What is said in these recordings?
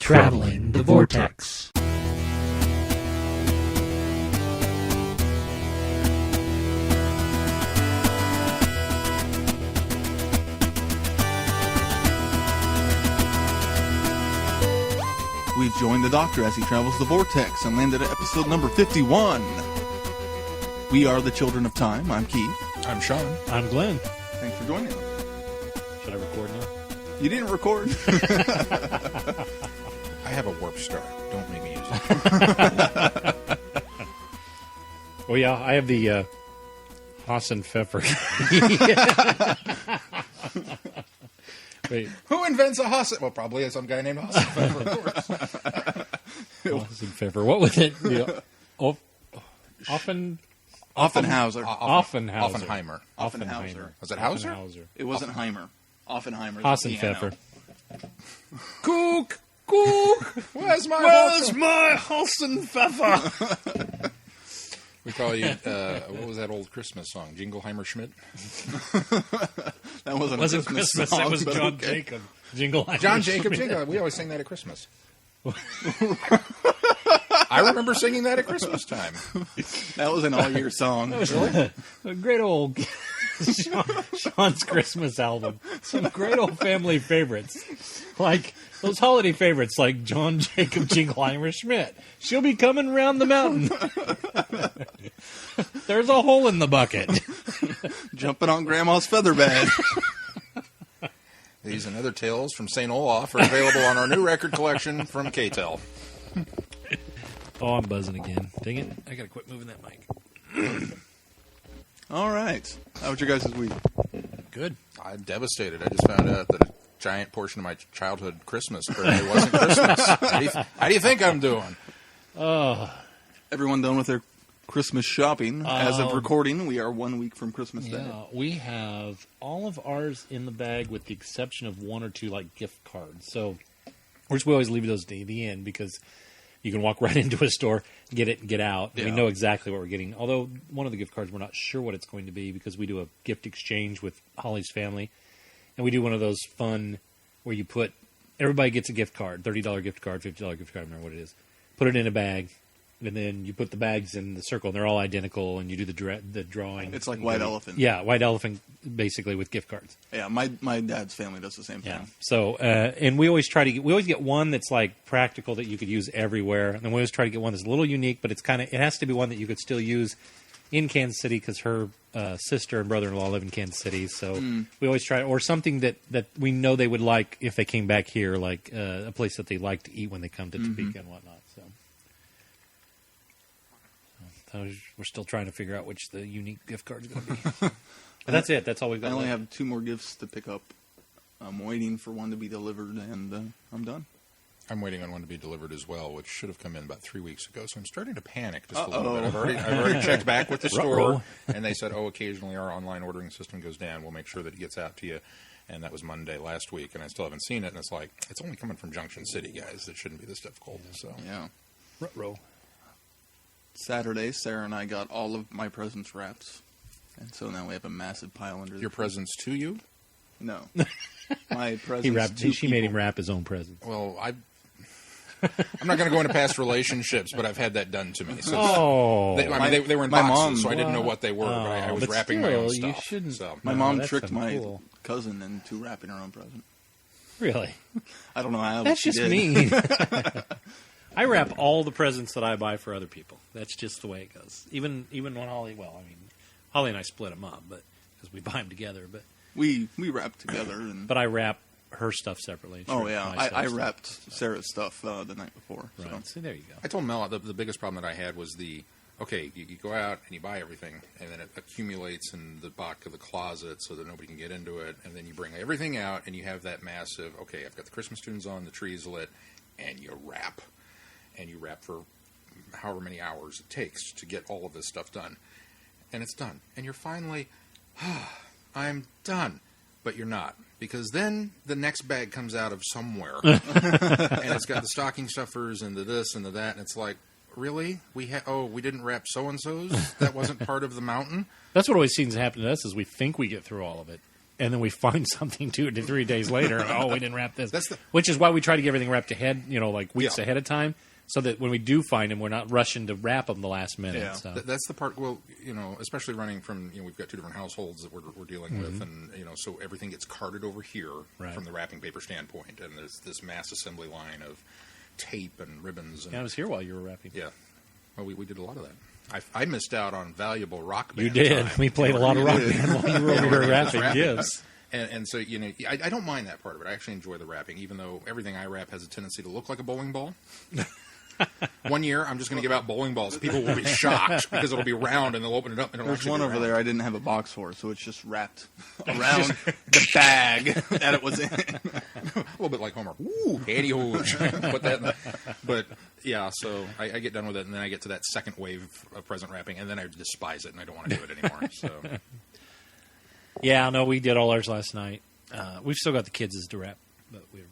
Traveling the Vortex. We've joined the Doctor as he travels the Vortex and landed at episode number 51. We are the Children of Time. I'm Keith. I'm Sean. I'm Glenn. Thanks for joining us. Should I record now? You didn't record. I have a warp star. Don't make me use it. Oh, yeah, I have the Hossenfeffer. Wait. Who invents a Hossen? Well, probably some guy named Hossenfeffer, of course. Hossenfeffer. What was it? Offenhauser. Offenheimer. Offenhauser. Was it Hauser? It wasn't Heimer. Offenheimer. Hossenfeffer. Kook! Where's my Hossenfeffer? We call you, what was that old Christmas song? Jingleheimer Schmidt? That wasn't Wasn't a Christmas Christmas. song, It was but John okay. Jacob. Jingle. John Jacob Jingle. We always sing that at Christmas. I remember singing that at Christmas time. That was an all-year song. A great old Sean's Christmas album. Some great old family favorites. Like those holiday favorites like John Jacob Jingleheimer Schmidt. She'll be coming around the mountain. There's a hole in the bucket. Jumping on Grandma's feather bed. These and other tales from St. Olaf are available on our new record collection from K-Tel. Oh, I'm buzzing again. Dang it. I gotta quit moving that mic. All right. How was your guys' week? Good. I'm devastated. I just found out that a giant portion of my childhood Christmas birthday wasn't Christmas. How do you think I'm doing? Everyone done with their Christmas shopping? As of recording, we are 1 week from Christmas Day. Yeah, we have all of ours in the bag with the exception of one or two like gift cards. So, of course, we always leave those to the end because you can walk right into a store, get it, and get out. Yeah. We know exactly what we're getting. Although one of the gift cards, we're not sure what it's going to be because we do a gift exchange with Holly's family. And we do one of those fun where you put, everybody gets a gift card, $30 gift card, $50 gift card, I don't remember what it is. Put it in a bag, and then you put the bags in the circle, and they're all identical, and you do the drawing. It's like White Elephant. Yeah, White Elephant, basically, with gift cards. Yeah, my dad's family does the same thing. Yeah. So, and we always get one that's like practical that you could use everywhere, and then we always try to get one that's a little unique, but it has to be one that you could still use in Kansas City because her sister and brother-in-law live in Kansas City. So we always try, or something that we know they would like if they came back here, like a place that they like to eat when they come to Topeka and whatnot. So we're still trying to figure out which the unique gift card is going to be. But that's it. That's all we've got. I only left. have 2 more gifts to pick up. I'm waiting for one to be delivered, and I'm done. I'm waiting on one to be delivered as well, which should have come in about 3 weeks ago. So I'm starting to panic just a little bit. I've already checked back with the store, and they said, occasionally our online ordering system goes down. We'll make sure that it gets out to you. And that was Monday last week, and I still haven't seen it. And it's like, it's only coming from Junction City, guys. It shouldn't be this difficult. So Yeah. Ruh-roh. Saturday, Sarah and I got all of my presents wrapped. And so now we have a massive pile under your presents to you? No. My presents She made him wrap his own presents. Well, I'm not going to go into past relationships, but I've had that done to me. So they were in my boxes, mom- so I didn't know what they were, but I was wrapping my own still, you stuff. shouldn't- So. My No, mom that's tricked my cool. cousin into wrapping her own present. Really? I don't know how. That's she just did. mean. I wrap all the presents that I buy for other people. That's just the way it goes. Even when Holly, Holly and I split them up, but because we buy them together. But We wrap together, and I wrap her stuff separately. oh yeah, I wrapped Sarah's stuff the night before. So. Right. So there you go. I told Mel the biggest problem that I had was you go out and you buy everything, and then it accumulates in the back of the closet so that nobody can get into it, and then you bring everything out, and you have that massive, I've got the Christmas tunes on, the tree's lit, and you wrap. And you wrap for however many hours it takes to get all of this stuff done. And it's done. And you're finally, I'm done. But you're not. Because then the next bag comes out of somewhere. And it's got the stocking stuffers and the this and the that. And it's like, really? We didn't wrap so-and-so's? That wasn't part of the mountain? That's what always seems to happen to us is we think we get through all of it. and then we find something 2 to 3 days later. Oh, we didn't wrap this. That's the- Which is why we try to get everything wrapped ahead, like weeks Yeah. ahead of time, so that when we do find them, we're not rushing to wrap them the last minute. Yeah. So. That's the part. Well, especially running from we've got 2 different households that we're dealing with, and so everything gets carted over here Right. from the wrapping paper standpoint, and there's this mass assembly line of tape and ribbons. And, I was here while you were wrapping. yeah, well, we did a lot of that. I missed out on valuable Rock Band. You did. time. We played a lot of Rock Band while you were over here wrapping gifts. And so, I don't mind that part of it. I actually enjoy the wrapping, even though everything I wrap has a tendency to look like a bowling ball. One year, I'm just going to give out bowling balls. People will be shocked because it'll be round and they'll open it up. And it'll There's actually one be over round. there I didn't have a box for, so it's just wrapped around the bag that it was in. A little bit like Homer. Ooh, pantyhose. Put that in the, but, yeah, so I get done with it, and then I get to that second wave of present wrapping, and then I despise it, and I don't want to do it anymore. So, Yeah, no, we did all ours last night. We've still got the kids' to wrap, but we're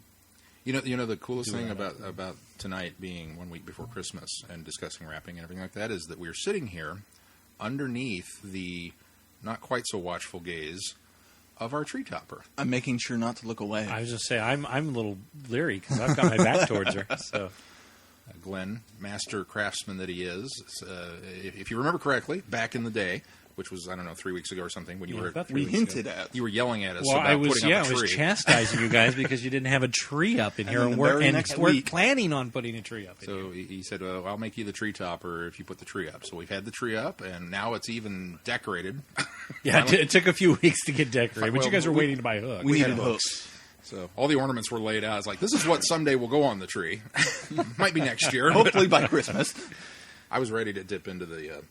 the coolest thing that. about tonight being 1 week before Christmas and discussing wrapping and everything like that is that we're sitting here underneath the not quite so watchful gaze of our tree topper. I'm making sure not to look away. I was just say I'm a little leery because I've got my back towards her. So Glenn, master craftsman that he is, if you remember correctly, back in the day, which was, I don't know, 3 weeks ago or something, when you were about 3 we weeks hinted ago. at. you were yelling at us well, about I was putting up a I was tree. chastising you guys because you didn't have a tree up in here, then and the we're very next we're week- planning on putting a tree up. In So here. he said, well, I'll make you the tree topper if you put the tree up. So we've had the tree up, and now it's even decorated. Yeah, it took a few weeks to get decorated, but Well, you guys were we- waiting to buy hooks. we had needed hooks. hooks. So all the ornaments were laid out. It's like, this is what someday will go on the tree. Might be next year. but Hopefully by Christmas. I was ready to dip into the,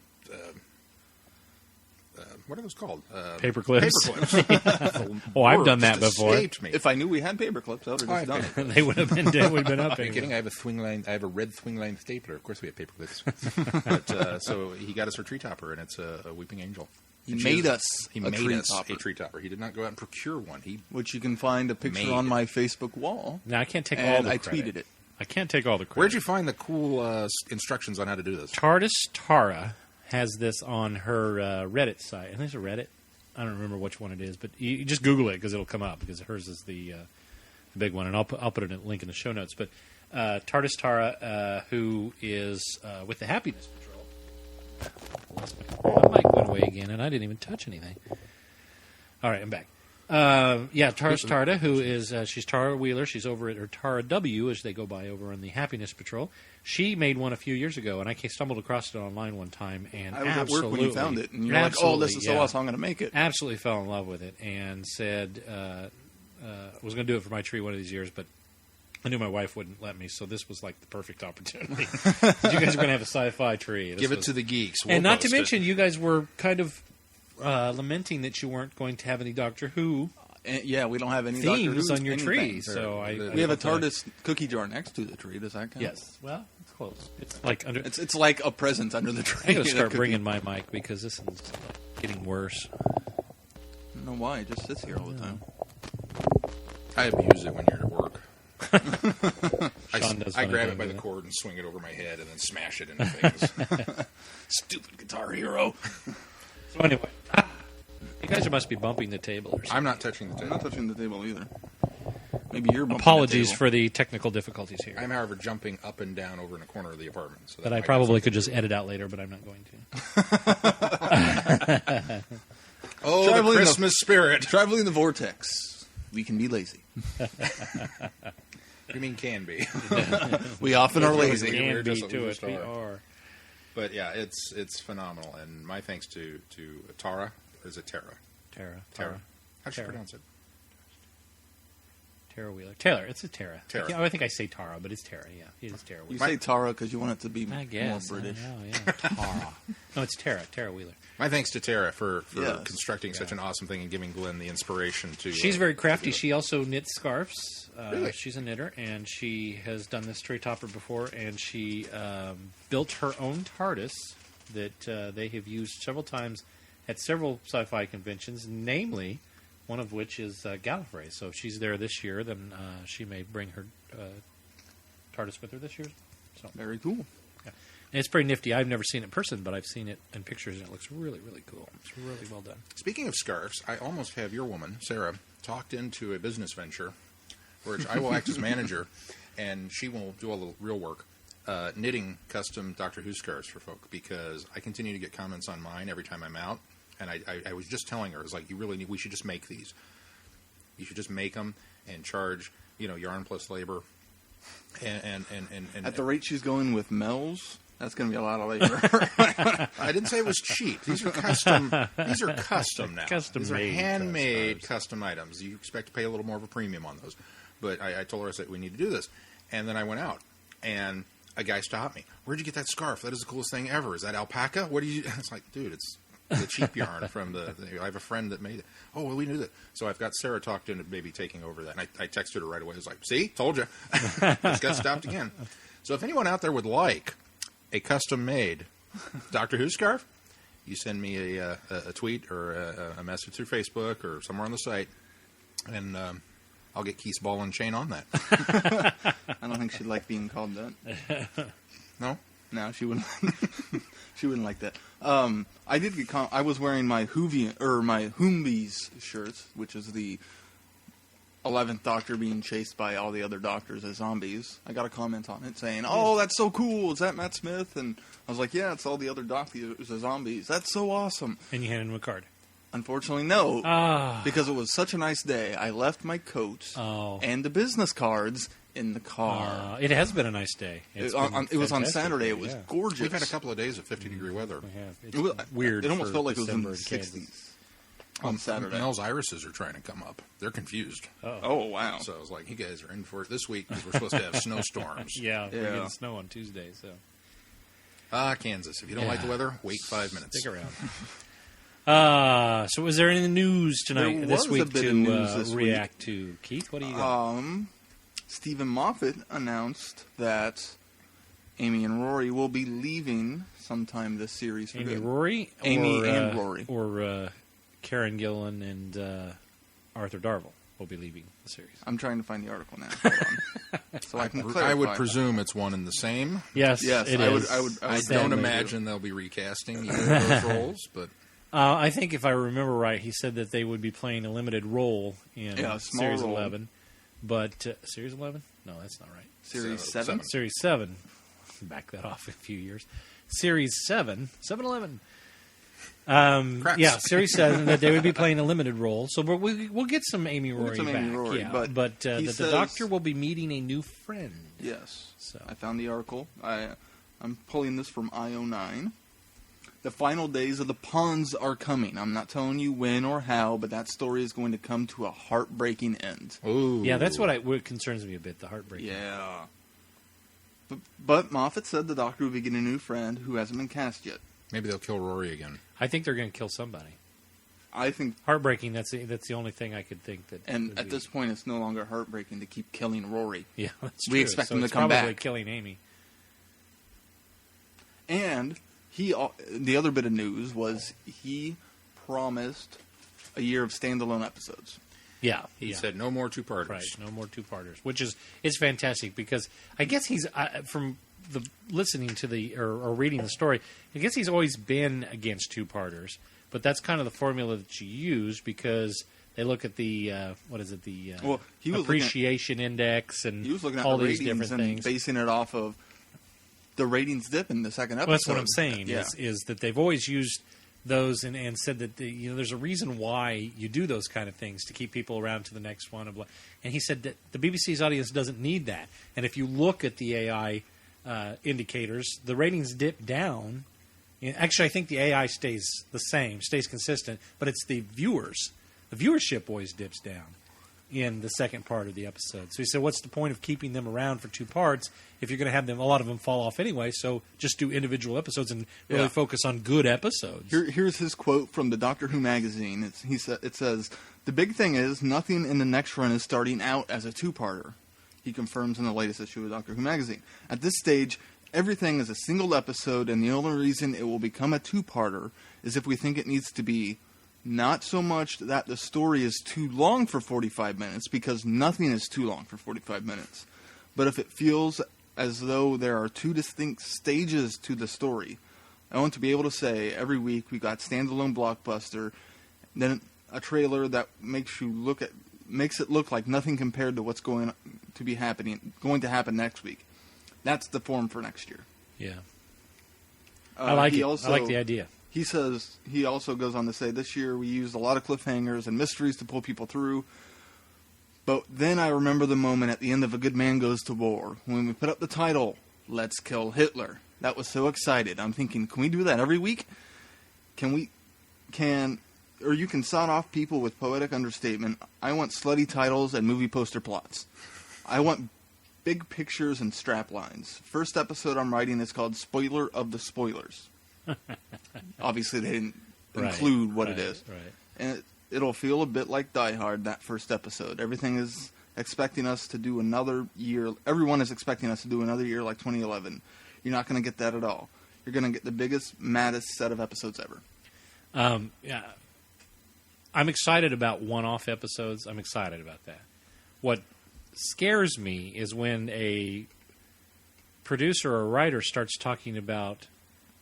what are those called? Paper clips. Paper clips. Oh, I've Word done that just before. escaped me. If I knew we had paper clips, I would have just done it. They would have been dead. We'd been up. Are you anyway. kidding? I have a red swing line stapler. Of course, we have paper clips. But, so he got us our tree topper, and it's a weeping angel. He And made she- us He a made tree us topper. a tree topper. He did not go out and procure one. He Which you can find a picture Made on it. my Facebook wall. Now I can't take all And the I credit. tweeted it. I can't take all the credit. Where'd you find the cool instructions on how to do this? TARDIS Tara has this on her Reddit site. I think it's a Reddit. I don't remember which one it is, but you just Google it because it'll come up because hers is the big one, and I'll put a link in the show notes. But TARDIS Tara, who is with the Happiness Patrol. My mic went away again, and I didn't even touch anything. All right, I'm back. TARDIS Tara, who is she's Tara Wheeler. She's over at her Tara W, as they go by over on the Happiness Patrol. She made one a few years ago, and I stumbled across it online one time, and I was at absolutely, work when you found it, and you're like, "Oh, this is so yeah. awesome! I'm going to make it." Absolutely fell in love with it, and said was going to do it for my tree one of these years, but I knew my wife wouldn't let me, so this was like the perfect opportunity. You guys are going to have a sci-fi tree. Give it to the geeks. We'll and not to post it. mention, you guys were kind of lamenting that you weren't going to have any Doctor Who And, yeah, we don't have any Doctor themes Who on your anything. tree, so We have a thought- TARDIS cookie jar next to the tree. Does that count? Yes, well, it's close. It's like under. It's like a present under the tree. I got to a start cookie. bringing my mic because this is getting worse. I don't know why. It just sits here all the time. I abuse it when you're at work. Sean does I funny grab it things by with the it. cord and swing it over my head and then smash it into things. Stupid Guitar Hero. So anyway, you guys must be bumping the table or something. I'm not touching the I'm table. not touching the table either. Maybe you're bumping Apologies the table. for the technical difficulties here. I'm, however, jumping up and down over in a corner of the apartment. So That that I might probably have could just something edit out later, but I'm not going to. to- Oh, Traveling the the- Christmas spirit. Traveling the vortex. We can be lazy. You mean can be? We often are We're lazy. Can be just- to we it. just We are. are. But yeah, it's phenomenal. And my thanks to Tara. Is it Tara? Tara. Tara. How'd you Tara. pronounce it? Tara Wheeler. Taylor. It's a Tara. Tara. I think I say Tara, but it's Tara. Yeah, it is Tara You Wheeler. say Tara because you want it to be I more guess. British. I know, yeah. Tara. No, it's Tara. Tara Wheeler. My thanks to Tara for Yes. constructing such an awesome thing and giving Glenn the inspiration to. She's very crafty. to do it. She also knits scarves. Really? She's a knitter, and she has done this tree topper before, and she built her own TARDIS that they have used several times at several sci-fi conventions, namely one of which is Gallifrey. So if she's there this year, then she may bring her TARDIS with her this year. So Very cool. And it's pretty nifty. I've never seen it in person, but I've seen it in pictures, and it looks really, really cool. It's really well done. Speaking of scarves, I almost have your woman, Sarah, talked into a business venture, which I will act as manager, and she will do all the real work, knitting custom Doctor Who scarves for folk, because I continue to get comments on mine every time I'm out, and I was just telling her, it's like, we should just make these. You should just make them and charge, yarn plus labor. And at the rate she's going with Mel's, that's going to be a lot of labor. I didn't say it was cheap. These are custom. These are custom now. These are Custom-made handmade custom items. You expect to pay a little more of a premium on those. But I told her, I said, we need to do this. And then I went out, and a guy stopped me. Where'd you get that scarf? That is the coolest thing ever. Is that alpaca? What do you... It's like, dude, it's the cheap yarn from I have a friend that made it. Oh, well, we knew that. So I've got Sarah talked into maybe taking over that. And I texted her right away. I was like, see? Told you. Just got stopped again. So if anyone out there would like a custom-made Doctor Who scarf, you send me a tweet or a message through Facebook or somewhere on the site, and I'll get Keith's ball and chain on that. I don't think she'd like being called that. No? No, she wouldn't. She wouldn't like that. I did get. I was wearing my my Humbees shirts, which is the 11th Doctor being chased by all the other Doctors as zombies. I got a comment on it saying, "Oh, that's so cool! Is that Matt Smith?" And I was like, "Yeah, it's all the other Doctors as zombies. That's so awesome!" And you handed him a card. Unfortunately, no, because it was such a nice day. I left my coat and the business cards in the car. It has been a nice day. It was on Saturday. It was gorgeous. We've had a couple of days of 50-degree weather. We have. It was weird. It almost felt like December it was in the 60s on Saturday. Mel's irises are trying to come up. They're confused. Oh, wow. So I was like, you guys are in for it this week because we're supposed to have snowstorms. We're getting snow on Tuesday. So Kansas. If you don't like the weather, wait 5 minutes. Stick around. So was there any news tonight, this week, to react to? Keith, what do you got? Stephen Moffat announced that Amy and Rory will be leaving sometime this series for good. Rory? Amy and Rory. Or Karen Gillan and Arthur Darvill will be leaving the series. I'm trying to find the article now. Hold on. So I can clarify. I would presume it's one and the same. Yes, it is. I don't imagine they'll be recasting either of those roles, but... I think if I remember right, he said that they would be playing a limited role in Series 11. But Series 11? No, that's not right. Series 7? Series 7. Back that off a few years. Series 7. 7-Eleven. Series 7, that they would be playing a limited role. So we'll get some Amy Rory back. Amy Rory, but that the Doctor will be meeting a new friend. Yes. So I found the article. I'm pulling this from IO9. The final days of the Ponds are coming. I'm not telling you when or how, but that story is going to come to a heartbreaking end. Ooh. Yeah, that's what concerns me a bit, the heartbreaking. Yeah. But Moffat said the Doctor will be getting a new friend who hasn't been cast yet. Maybe they'll kill Rory again. I think they're going to kill somebody. I think heartbreaking. That's the only thing I could think that. And at this point, it's no longer heartbreaking to keep killing Rory. Yeah, that's true. We expect him to come back. Probably killing Amy. And the other bit of news was he promised a year of standalone episodes. Yeah, he said no more two-parters. Right, no more two-parters, which is fantastic because I guess he's from the listening to the or reading the story. I guess he's always been against two-parters, but that's kind of the formula that you use because they look at the appreciation index and he was looking at all the these different and things, basing it off of the ratings dip in the second episode. Well, that's what I'm saying. Is that they've always used those and said that there's a reason why you do those kind of things to keep people around to the next one. And he said that the BBC's audience doesn't need that. And if you look at the AI indicators, the ratings dip down. Actually, I think the AI stays the same, stays consistent, but it's the viewers. The viewership always dips down in the second part of the episode. So he said, what's the point of keeping them around for two parts if you're going to have them, a lot of them fall off anyway, so just do individual episodes and really focus on good episodes. Here's his quote from the Doctor Who magazine. It says, "The big thing is, nothing in the next run is starting out as a two-parter." He confirms in the latest issue of Doctor Who magazine. "At this stage, everything is a single episode, and the only reason it will become a two-parter is if we think it needs to be. Not so much that the story is too long for 45 minutes, because nothing is too long for 45 minutes. But if it feels as though there are two distinct stages to the story. I want to be able to say every week we got standalone blockbuster, then a trailer that makes it look like nothing compared to what's going to happen next week. That's the form for next year. Yeah. I like it. I like the idea. He says, he also goes on to say, this year we used a lot of cliffhangers and mysteries to pull people through. But then I remember the moment at the end of A Good Man Goes to War, when we put up the title, Let's Kill Hitler. That was so excited. I'm thinking, can we do that every week? Or you can sod off people with poetic understatement. I want slutty titles and movie poster plots. I want big pictures and strap lines. First episode I'm writing is called Spoiler of the Spoilers. Obviously, they didn't include what it is. Right. And it'll feel a bit like Die Hard, that first episode. Everything is expecting us to do another year. Everyone is expecting us to do another year like 2011. You're not going to get that at all. You're going to get the biggest, maddest set of episodes ever. Yeah. I'm excited about one-off episodes. I'm excited about that. What scares me is when a producer or writer starts talking about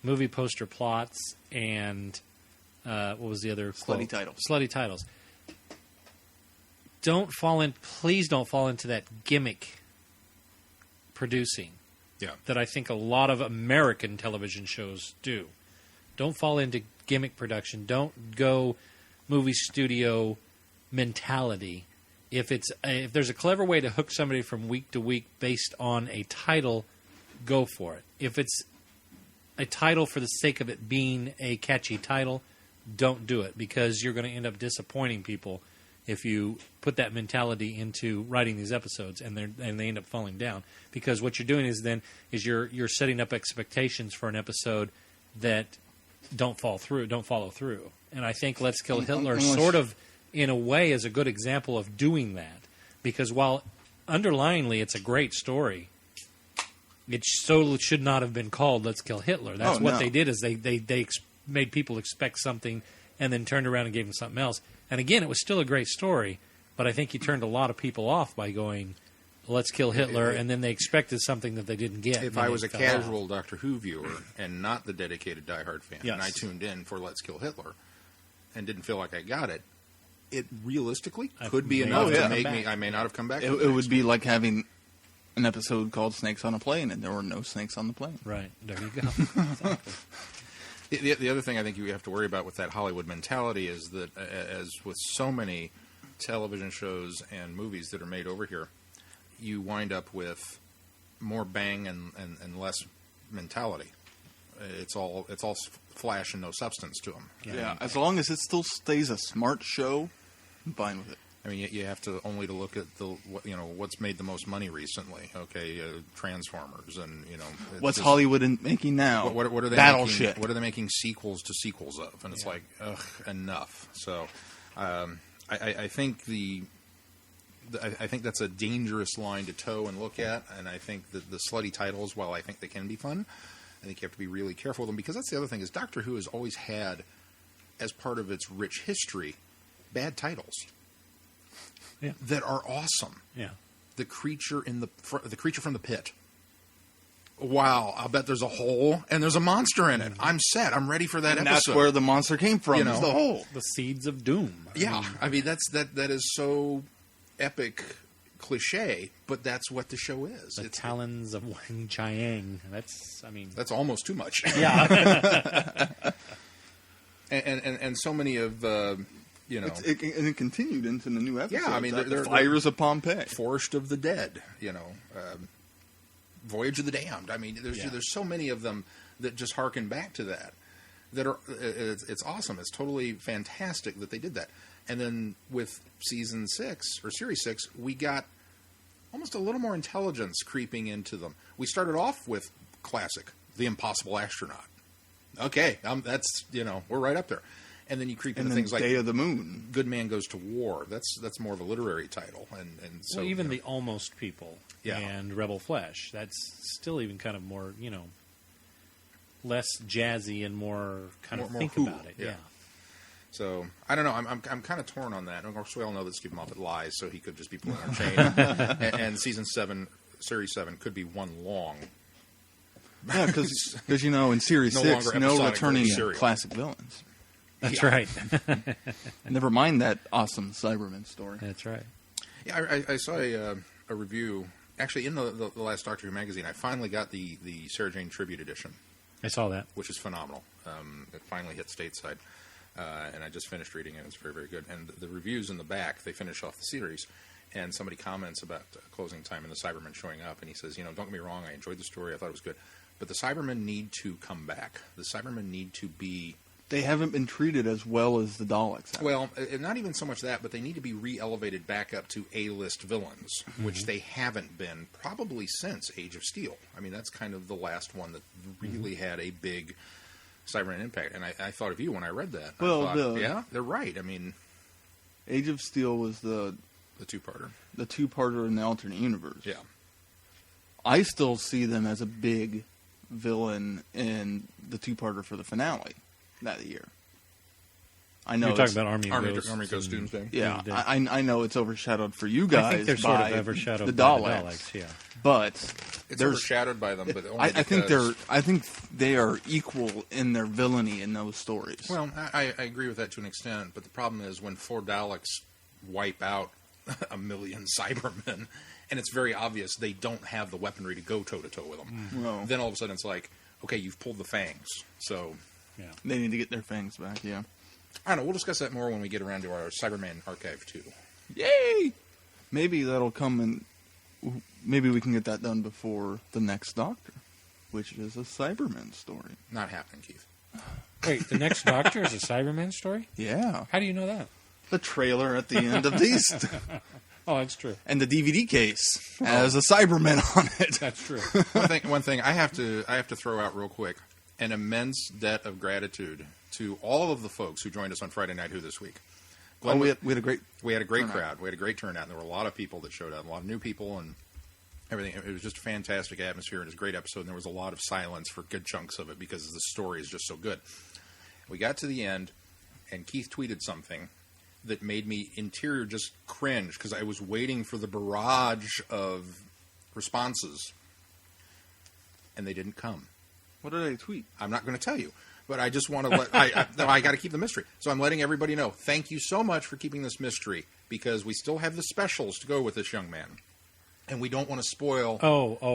movie poster plots and what was the other Slutty quote? titles. Slutty titles. Please don't fall into that gimmick producing that I think a lot of American television shows do. Don't fall into gimmick production. Don't go movie studio mentality. If there's a clever way to hook somebody from week to week based on a title, go for it. If it's a title for the sake of it being a catchy title, don't do it, because you're going to end up disappointing people if you put that mentality into writing these episodes and they end up falling down. Because what you're doing is you're setting up expectations for an episode that don't follow through. And I think Let's Kill Hitler sort of, in a way, is a good example of doing that. Because while underlyingly it's a great story, it should not have been called Let's Kill Hitler. That's what they did, is they made people expect something and then turned around and gave them something else. And again, it was still a great story, but I think he turned a lot of people off by going, Let's Kill Hitler, and then they expected something that they didn't get. If I was a casual Doctor Who viewer and not the dedicated Die Hard fan, and I tuned in for Let's Kill Hitler and didn't feel like I got it, it realistically could be enough to make me... I may not have come back. It would be like having an episode called Snakes on a Plane, and there were no snakes on the plane. Right. There you go. Exactly. The other thing I think you have to worry about with that Hollywood mentality is that, as with so many television shows and movies that are made over here, you wind up with more bang and less mentality. It's all flash and no substance to them. Yeah, as long as it still stays a smart show, I'm fine with it. I mean, you have to look at what's made the most money recently. Okay, Transformers, and what's Hollywood making now? What are they Battleship? Making, what are they making sequels to sequels of? And it's like, ugh, enough. So, I think I think that's a dangerous line to toe and look at. And I think that the slutty titles, while I think they can be fun, I think you have to be really careful with them, because that's the other thing, is Doctor Who has always had, as part of its rich history, bad titles. Yeah. That are awesome. Yeah. The creature from the pit. Wow, I'll bet there's a hole and there's a monster in it. I'm set. I'm ready for that episode. That's where the monster came from. Is the hole. The seeds of doom. I mean that is so epic cliche, but that's what the show is. The talons of Wang Chiang. That's almost too much. Yeah. and so many of it continued into the new episode. Yeah, I mean, the fires of Pompeii, Forest of the Dead, Voyage of the Damned. I mean, there's so many of them that just harken back to that. It's awesome. It's totally fantastic that they did that. And then with season 6 or series 6, we got almost a little more intelligence creeping into them. We started off with classic, The Impossible Astronaut. Okay, that's we're right up there. And then you creep into things like Day of the Moon, Good Man Goes to War. That's more of a literary title, and so even the Almost People, and Rebel Flesh. That's still even kind of more less jazzy and more kind of think about it. Yeah. So I don't know. I'm kind of torn on that. Of course, we all know that Steve Moffat lies, so he could just be pulling our chain. And season 7 Series 7 could be one long. Yeah, because in Series No 6, longer no episodic, returning but serial. classic villains. That's right. Never mind that awesome Cyberman story. That's right. Yeah, I saw a review. Actually, in the last Doctor Who magazine, I finally got the Sarah Jane Tribute Edition, I saw that. which is phenomenal. It finally hit stateside, and I just finished reading it. It's very, very good. And the reviews in the back, they finish off the series, and somebody comments about closing time and the Cybermen showing up, and he says, don't get me wrong, I enjoyed the story, I thought it was good, but the Cybermen need to come back. The Cybermen need to be... They haven't been treated as well as the Daleks have. Well, not even so much that, but they need to be re-elevated back up to A-list villains, which they haven't been probably since Age of Steel. I mean, that's kind of the last one that really had a big Cyberman impact. And I thought of you when I read that. Well, I thought, yeah, they're right. I mean... Age of Steel was the two-parter. The two-parter in the alternate universe. Yeah. I still see them as a big villain in the two-parter for the finale that year. I know You're talking about Army Ghost Doomsday. Yeah, I know it's overshadowed for you guys. I think they're sort of overshadowed the by Daleks, the Daleks, yeah. But It's overshadowed by them, but only I think because- I think they are equal in their villainy in those stories. Well, I agree with that to an extent, but the problem is when 4 Daleks wipe out a million Cybermen, and it's very obvious they don't have the weaponry to go toe-to-toe with them. No. Then all of a sudden it's like, okay, you've pulled the fangs, so... Yeah. They need to get their fangs back, yeah. I don't know, we'll discuss that more when we get around to our Cyberman Archive 2. Yay! Maybe that'll come and maybe we can get that done before the next Doctor, which is a Cyberman story. Not happening, Keith. Wait, the next Doctor is a Cyberman story? Yeah. How do you know that? The trailer at the end of these. Oh, that's true. And the DVD case has a Cyberman on it. That's true. One thing I have to throw out real quick. An immense debt of gratitude to all of the folks who joined us on Friday Night Who this week. Glenn, We had a great turnout. Crowd. We had a great turnout, and there were a lot of people that showed up, a lot of new people, and everything. It was just a fantastic atmosphere, and it was a great episode, and there was a lot of silence for good chunks of it because the story is just so good. We got to the end, and Keith tweeted something that made me interior just cringe because I was waiting for the barrage of responses, and they didn't come. What did I tweet? I'm not going to tell you, but I just want to let I got to keep the mystery. So I'm letting everybody know. Thank you so much for keeping this mystery because we still have the specials to go with this young man, and we don't want to spoil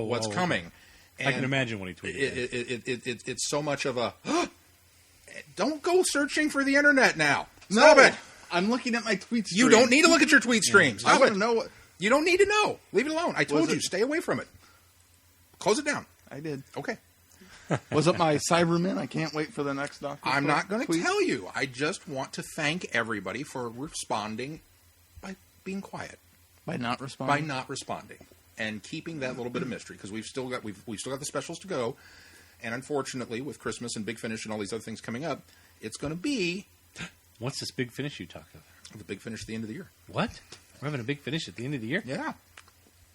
what's coming. And I can imagine what he tweeted. It's so much of a don't go searching for the internet now. Stop it. I'm looking at my tweet stream. You don't need to look at your tweet streams. I want to know what... You don't need to know. Leave it alone. I told you, stay away from it. Close it down. I did. Okay. Was it my Cybermen? I can't wait for the next Doctor. I'm not going to tell you. I just want to thank everybody for responding by being quiet. By not responding? By not responding. And keeping that little bit of mystery. Because we've still got the specials to go. And unfortunately, with Christmas and Big Finish and all these other things coming up, it's going to be... What's this Big Finish you talk of? The Big Finish at the end of the year. What? We're having a Big Finish at the end of the year? Yeah.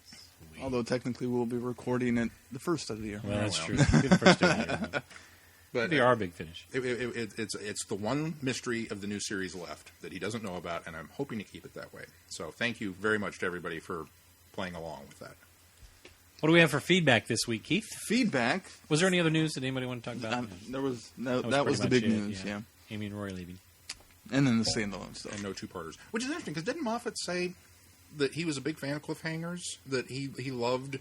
Sweet. Although technically we'll be recording it the first of the year. Well, that's true. Good first of the year. But It'll be our Big Finish. It's the one mystery of the new series left that he doesn't know about, and I'm hoping to keep it that way. So thank you very much to everybody for playing along with that. What do we have for feedback this week, Keith? Feedback. Was there any other news that anybody want to talk about? That was pretty the big much it, news, yeah. Amy and Rory leaving. And then the standalone stuff. And no two-parters. Which is interesting, because didn't Moffat say that he was a big fan of cliffhangers? That he loved...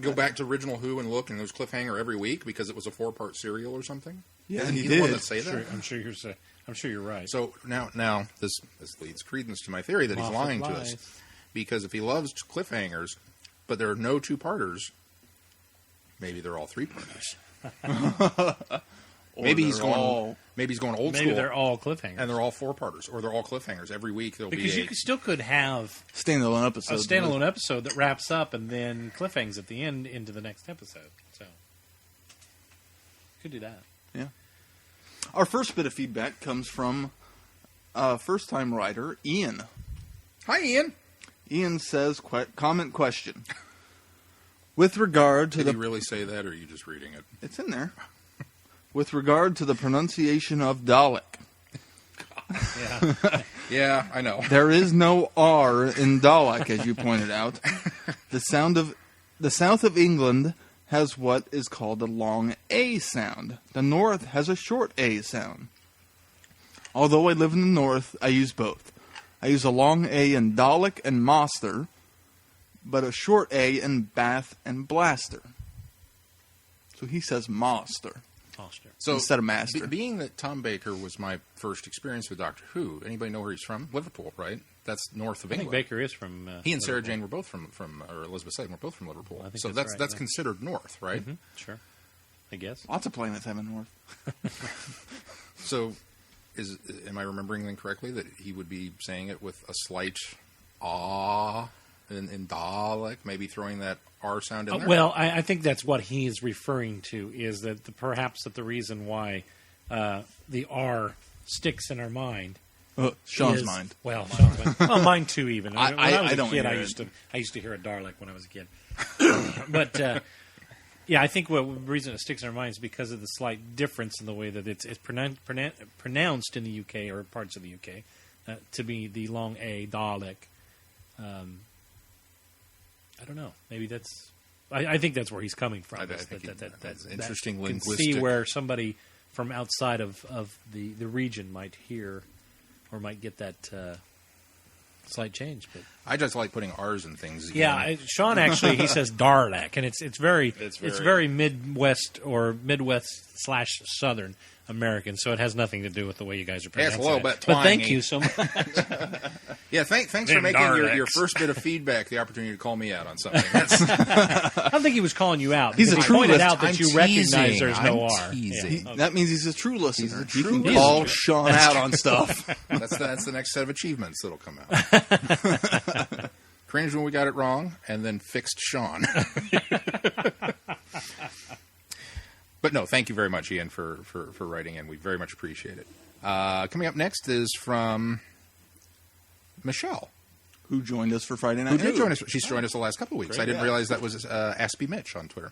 Go back to original Who and look, and there was cliffhanger every week because it was a 4-part serial or something? Yeah, Isn't he he did. the one that say that? I'm sure you're right. So now this leads credence to my theory that he's Moffat lying lies. to us. Because if he loves cliffhangers, but there are no two-parters, maybe they're all three-parters. Maybe he's going old school. Maybe they're all cliffhangers. And they're all 4-parters, or they're all cliffhangers. Every week there'll because be you still could have Standalone a episode. standalone episode that wraps up and then cliffhangs at the end into the next episode. So, could do that. Yeah. Our first bit of feedback comes from first-time writer Ian. Hi, Ian. Ian says, comment question. With regard to Did he really say that, or are you just reading it? It's in there. With regard to the pronunciation of Dalek, Yeah. Yeah, I know. there is no R in Dalek, as you pointed out. The sound of the south of England has what is called a long A sound. The north has a short A sound. Although I live in the north, I use both. I use a long A in Dalek and Master, but a short A in Bath and Blaster. So he says Master. So instead of Master. Being that Tom Baker was my first experience with Doctor Who, anybody know where he's from? Liverpool, right? That's north of I think England. Baker is from. He and Sarah Liverpool. Jane were both from or Elizabeth Sladen were both from Liverpool. I think So that's right, that's yeah. considered north, right? Mhm, sure, I guess. Lots of planets have a north. So, am I remembering then correctly that he would be saying it with a slight ah in Dalek, maybe throwing that R sound in there? Well, I think that's what he is referring to. Is that perhaps that the reason why the R sticks in our mind. Sean's is- mind. Well, Sean's mind. Well, mine too. Even when I was I a don't kid, hear I it. used to hear a Dalek when I was a kid. But yeah, I think the reason it sticks in our minds is because of the slight difference in the way that it's pronounced in the UK or parts of the UK to be the long A Dalek. I don't know. Maybe that's. I think that's where he's coming from. I is think that's that interesting can linguistic. see where somebody from outside of the region might hear or might get that slight change. But I just like putting R's in things. Again. yeah, Sean actually he says Darlak, and it's very Midwest or Midwest/Southern American, so it has nothing to do with the way you guys are Yeah, it's pronouncing a little it. bit But thank twangy. you so much. Yeah, thanks for Them making your Daleks. first bit of feedback the opportunity to call me out on something. That's, I don't think he was calling you out. He's because a he pointed true out that I'm you recognize teasing. there's no I'm R. teasing. Yeah. That means he's a true listener. He's a true He can listener. call Sean out on stuff. that's the next set of achievements that'll come out. Cringe when we got it wrong, and then fixed Sean. But no, thank you very much, Ian, for writing in. We very much appreciate it. Coming up next is from Michelle. Who joined us for Friday Night Who did News. join us? She's joined us the last couple of weeks. Great, I didn't yeah. realize that was Aspie Mitch on Twitter.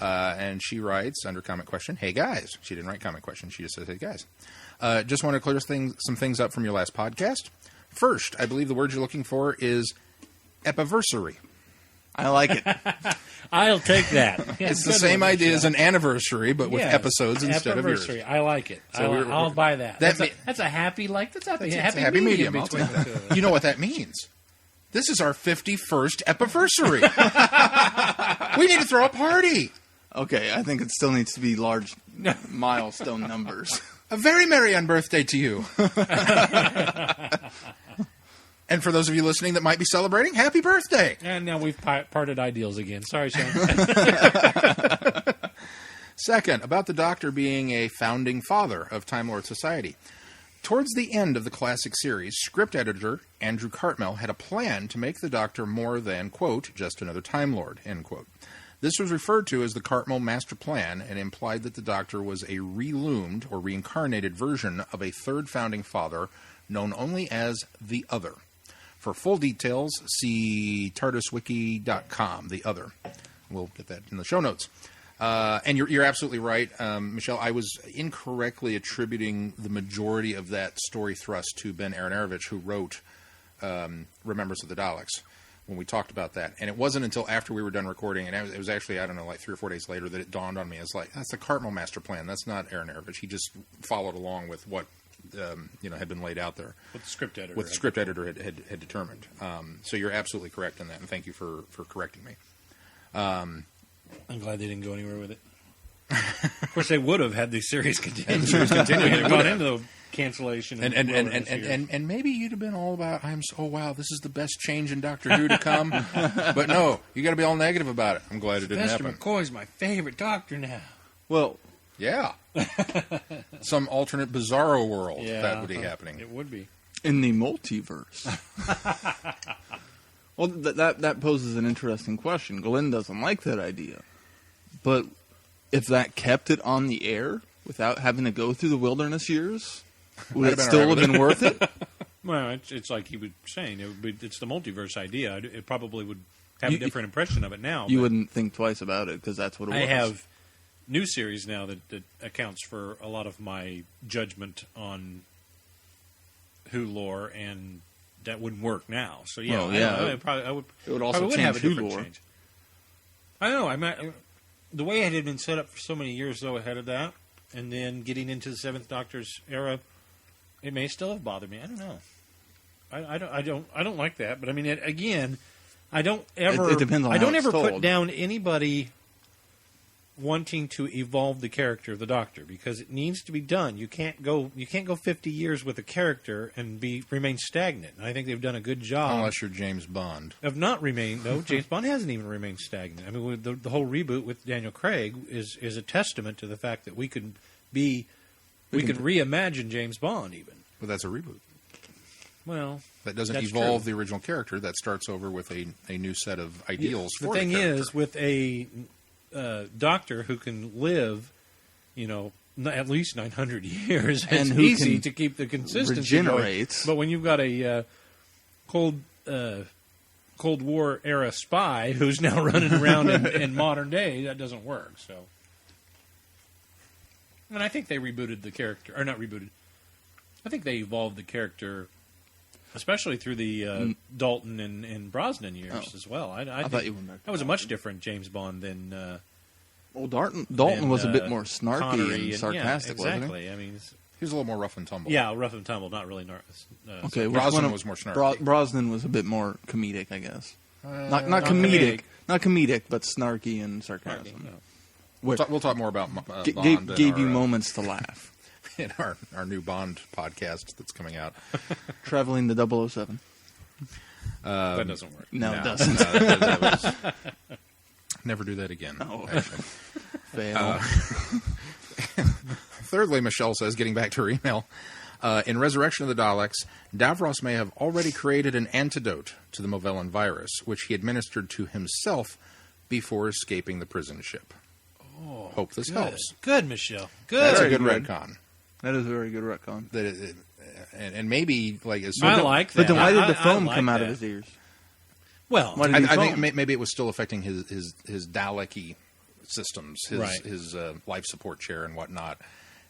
And she writes under comment question, "Hey guys." She didn't write comment question. She just says, "Hey guys. Just want to clear some things up from your last podcast. First, I believe the word you're looking for is epiversary. I like it. I'll take that. Yeah, It's the good same one, idea as Michelle. an anniversary, but with Yes, episodes instead of years. anniversary. I like it. So I'll buy that. that That's a happy It's a happy medium I'll between take the that. two. You know what that means? This is our 51st epiversary. We need to throw a party. Okay, I think it still needs to be large milestone numbers. A very merry unbirthday to you. And for those of you listening that might be celebrating, happy birthday. And now we've parted ideals again. Sorry, Sean. Second, about the Doctor being a founding father of Time Lord Society. Towards the end of the classic series, script editor Andrew Cartmel had a plan to make the Doctor more than, quote, just another Time Lord, end quote. This was referred to as the Cartmel Master Plan and implied that the Doctor was a reloomed or reincarnated version of a third founding father known only as the Other. For full details, see TARDISWiki.com, the Other. We'll get that in the show notes. And you're absolutely right, Michelle. I was incorrectly attributing the majority of that story thrust to Ben Aronovich, who wrote Remembrance of the Daleks, when we talked about that. And it wasn't until after we were done recording, and it was actually, I don't know, like 3 or 4 days later, that it dawned on me. It's like, that's the Cartmel Master Plan. That's not Aronovich. He just followed along with what had been laid out there. What the script editor. What the script editor had determined. So you're absolutely correct in that, and thank you for correcting me. I'm glad they didn't go anywhere with it. Of course, they would have had the series continued. They'd They'd have. gone into the cancellation And maybe you'd have been all about, wow, this is the best change in Doctor Who to come. But no, you got to be all negative about it. I'm glad it didn't Mr. happen. McCoy's my favorite Doctor now. Well, Yeah. Some alternate bizarro world that would be happening. It would be. in the multiverse. Well, that poses an interesting question. Glenn doesn't like that idea. But if that kept it on the air without having to go through the wilderness years, would it still have been worth it? Well, it's like he was saying. It's the multiverse idea. It probably would have a different impression of it now. You but wouldn't think twice about it because that's what it was. I have new series now that accounts for a lot of my judgment on Who lore, and that wouldn't work now. So yeah, Well, yeah. I would It would also probably would have a change Who different lore. change. I know. The way it had been set up for so many years, though, ahead of that, and then getting into the Seventh Doctor's era, it may still have bothered me. I don't know. I don't like that. But I mean, again, I don't ever. It depends on I don't how it's ever put told. down anybody wanting to evolve the character of the Doctor because it needs to be done. You can't go 50 years with a character and remain stagnant. And I think they've done a good job. Unless you're James Bond. Of not remain. No, James Bond hasn't even remained stagnant. I mean, the whole reboot with Daniel Craig is a testament to the fact that we could reimagine James Bond even. But that's a reboot. Well, That doesn't that's evolve true. the original character. That starts over with a new set of ideals The for thing the character. is, with a Doctor who can live, at least 900 years, And it's who easy can to keep the consistency regenerates. going. But when you've got a Cold War era spy who's now running around in modern day, that doesn't work. So, and I think they rebooted the character, or not rebooted. I think they evolved the character, especially through the Dalton and Brosnan years as well. I thought think you went back to that was a much different James Bond than. Well, Dalton than, was a bit more snarky Connery and sarcastic, yeah, exactly. wasn't I mean, He was a little more rough and tumble. yeah, rough and tumble, not really. he? Okay, which Brosnan one of- was more snarky. Brosnan was a bit more comedic, I guess. Not not comedic, comedic. not comedic, but snarky and sarcasm. No. We'll talk more about Bond Gave in you our, moments to laugh. in our new Bond podcast that's coming out. Traveling to 007. That doesn't work. No, it No, doesn't. that was, never do that again. Oh. actually. Fail. Thirdly, Michelle says, getting back to her email, in Resurrection of the Daleks, Davros may have already created an antidote to the Movellan virus, which he administered to himself before escaping the prison ship. Oh, hope this helps. Good, Michelle. Good. That's a Very good good. retcon. That is a very good retcon. That and maybe like as I soon like But that. then why did I the foam like come out that. of his ears? Well, Why did he I think foam? maybe it was still affecting his Dalek-y systems, Right. his life support chair and whatnot.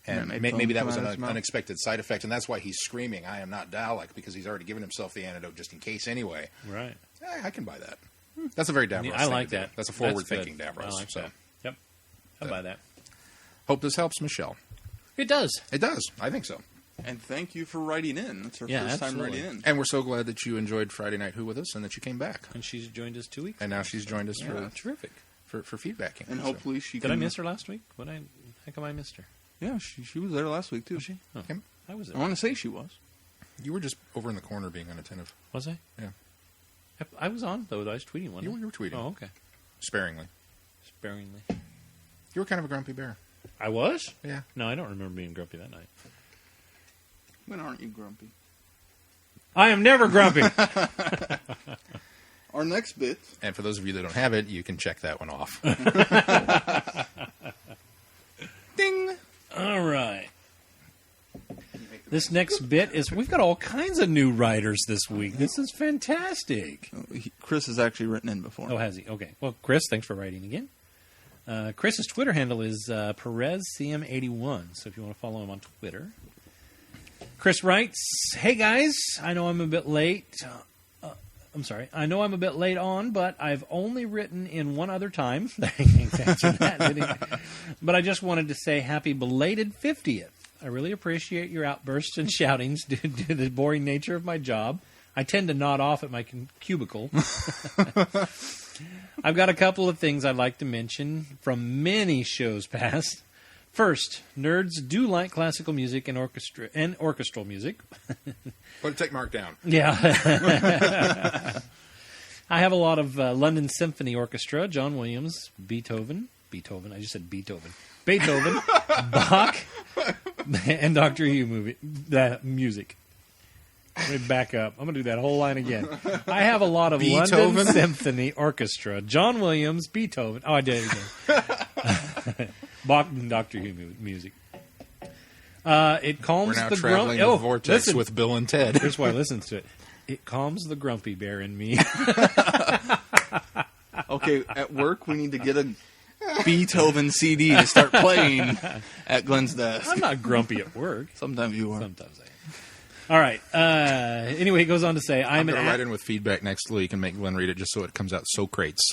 Yeah, And made maybe foam that come was out of an his mouth. unexpected side effect, and that's why he's screaming, "I am not Dalek," because he's already given himself the antidote just in case anyway. right. I can buy that. That's a very Davros Yeah, I thing like to do. that. That's a That's forward-thinking good. Davros. I like so that. Yep. I'll buy that. hope this helps, Michelle. It does. It does. I think so. And thank you for writing in. It's our Yeah, first time absolutely. writing in. And we're so glad that you enjoyed Friday Night Who with us and that you came back. And she's joined us 2 weeks. And now she's joined us Terrific. for feedbacking. And So- hopefully she Did can... I miss her last week? How come I missed her? Yeah, she was there last week, too. Was she? Oh, Kim? I was I there. want to say she was. You were just over in the corner being unattentive. Was I? Yeah. I was on, though. I was tweeting one. You were tweeting. Oh, okay. Sparingly. Sparingly. You were kind of a grumpy bear. I was? Yeah. No, I don't remember being grumpy that night. When aren't you grumpy? I am never grumpy. Our next bit... And for those of you that don't have it, you can check that one off. Ding! All right. This next bit is, we've got all kinds of new writers this week. This is fantastic. Chris has actually written in before. Oh, has he? Okay. Well, Chris, thanks for writing again. Chris's Twitter handle is PerezCM81, so if you want to follow him on Twitter. Chris writes, "Hey guys, I know I'm a bit late. I know I'm a bit late on, but I've only written in one other time." Thanks answer that, didn't he? "But I just wanted to say happy belated 50th. I really appreciate your outbursts and shoutings due to the boring nature of my job. I tend to nod off at my cubicle. I've got a couple of things I'd like to mention from many shows past. First, nerds do like classical music and orchestral music. But take Mark down. Yeah. I have a lot of London Symphony Orchestra, John Williams, Beethoven, I just said Beethoven, Bach, and Dr. Who music. Let me back up. I'm going to do that whole line again. I have a lot of Beethoven? London Symphony Orchestra, John Williams, Beethoven. Oh, I did it again. Bach and Dr. Who music. It calms We're now the traveling grumpy. the vortex with Bill and Ted. Here's why I listen to it. It calms the grumpy bear in me. Okay, at work we need to get a Beethoven CD to start playing at Glenn's desk. I'm not grumpy at work. Sometimes you are. Sometimes I am. All right. Anyway, he goes on to say, I'm going to write in with feedback next week and make Glenn read it just so it comes out so crates.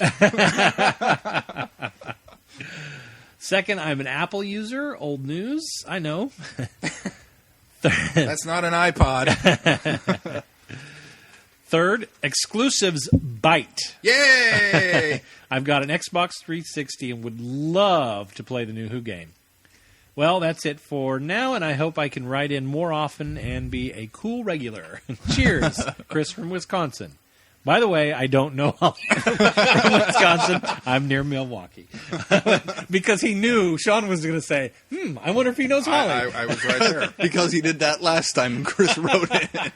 Second, I'm an Apple user. Old news. I know. That's not an iPod. Third, exclusives bite. Yay! I've got an Xbox 360 and would love to play the new Who game. Well, that's it for now, and I hope I can write in more often and be a cool regular. Cheers, Chris from Wisconsin. By the way, I don't know Holly from Wisconsin. I'm near Milwaukee. Because he knew Sean was going to say, I wonder if he knows Holly. I was right there. Because he did that last time and Chris wrote it.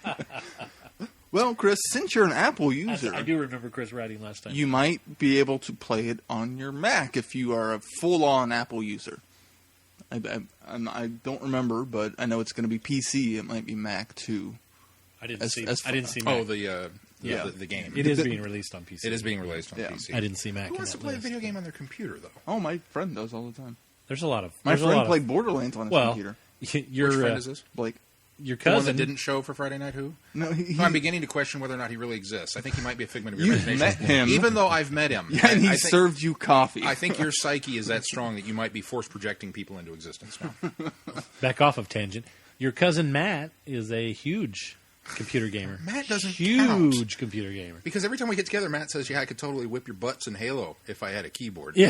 Well, Chris, since you're an Apple user, I do remember Chris writing last time. you might be able to play it on your Mac if you are a full-on Apple user. I don't remember, but I know it's going to be PC. It might be Mac too. I didn't see Mac. Oh, the game. It is being released on PC. It is being released on PC. I didn't see Mac. Who wants to play a video game on their computer, though? Oh, my friend does all the time. There's a lot of... My friend played Borderlands on his computer. Your Which friend is this? Blake. Your The one cousin... that didn't show for Friday Night Who? No, I'm beginning to question whether or not he really exists. I think he might be a figment of your You've imagination. met him. Even though I've met him. Yeah, and he I think, served you coffee. I think your psyche is that strong that you might be force projecting people into existence now. Back off of tangent. Your cousin Matt is a huge computer gamer. Matt doesn't Huge count. computer gamer. Because every time we get together, Matt says, I could totally whip your butts in Halo if I had a keyboard. Yeah,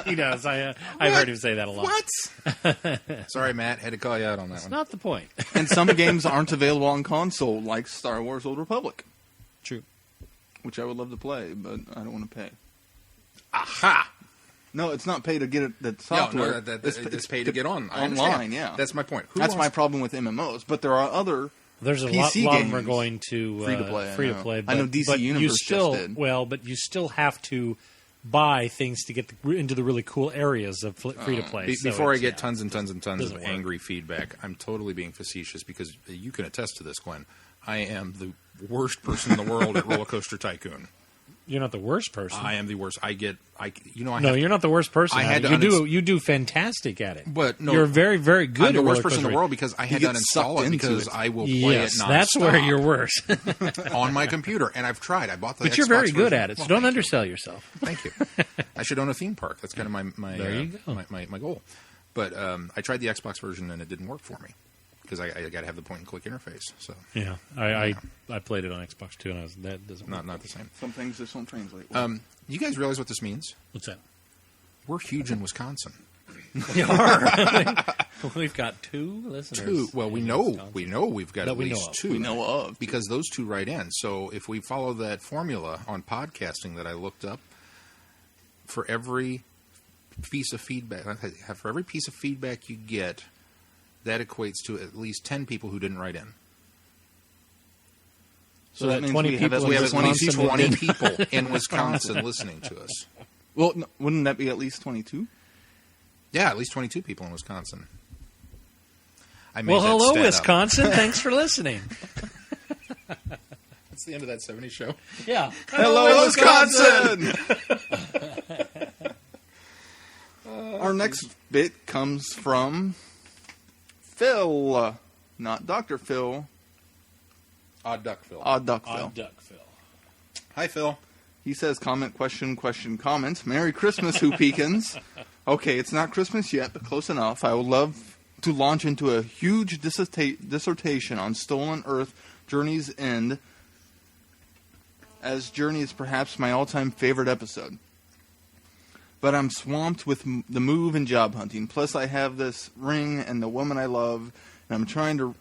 he does. I've heard him say that a lot. What? Sorry, Matt. Had to call you out on that That's one. not the point. And some games aren't available on console, like Star Wars Old Republic, True. which I would love to play, but I don't want to pay. Aha! No, it's not pay to get it. That software. It's pay to get on. I online. understand. Yeah, That's my point. That's my problem with MMOs. But there are other. There's a PC lot of them are games. going to Free-to-play, Free I to know. play. I know DC but Universe you just still did. but you still have to buy things to get into the really cool areas of free to play. Before I get tons and tons and tons Doesn't of work. angry feedback, I'm totally being facetious because you can attest to this, Glenn. I am the worst person in the world at Roller Coaster Tycoon. You're not the worst person. I am the worst. No, you're not the worst person. I had at it. to You do fantastic at it. But no, you're very, very good. I'm the at worst roller person in the coaster world because I had You to get uninstall sucked it into because it. I will play Yes, it nonstop. that's where you're worse. On my computer, and I've tried. I bought the But Xbox you're very good version. at it, so Well, don't thank undersell yourself. you. Thank you. I should own a theme park. That's kind of my There you go. my goal. But I tried the Xbox version and it didn't work for me because I got to have the point and click interface. So Yeah, I played it on Xbox too, and that doesn't work. not the same. Some things just don't translate. You guys realize what this means? What's that? We're huge in Wisconsin. We are. We've got 2 listeners. Two. Well, we in know Wisconsin. we've got That at we know least of. 2. we know of. Because those 2 write in. So if we follow that formula on podcasting that I looked up, for every piece of feedback you get, that equates to at least 10 people who didn't write in. So that that means 20 we have people at We in have at least Wisconsin 20 that did- people in Wisconsin listening to us. Well, no, wouldn't that be at least 22? Yeah, at least 22 people in Wisconsin. I made Well, that hello, stat up. Wisconsin. Thanks for listening. That's the end of that 70s show. Yeah. Hello, Wisconsin! Our next bit comes from Phil. Not Dr. Phil. Odd Duck Phil. Odd Duck Phil. Odd Duck Phil. Hi, Phil. He says, comment, question, comment. Merry Christmas, Who Peekins. Okay, it's not Christmas yet, but close enough. I would love to launch into a huge dissertation on Stolen Earth, Journey's End, as Journey is perhaps my all-time favorite episode. But I'm swamped with the move and job hunting. Plus, I have this ring and the woman I love, and I'm trying to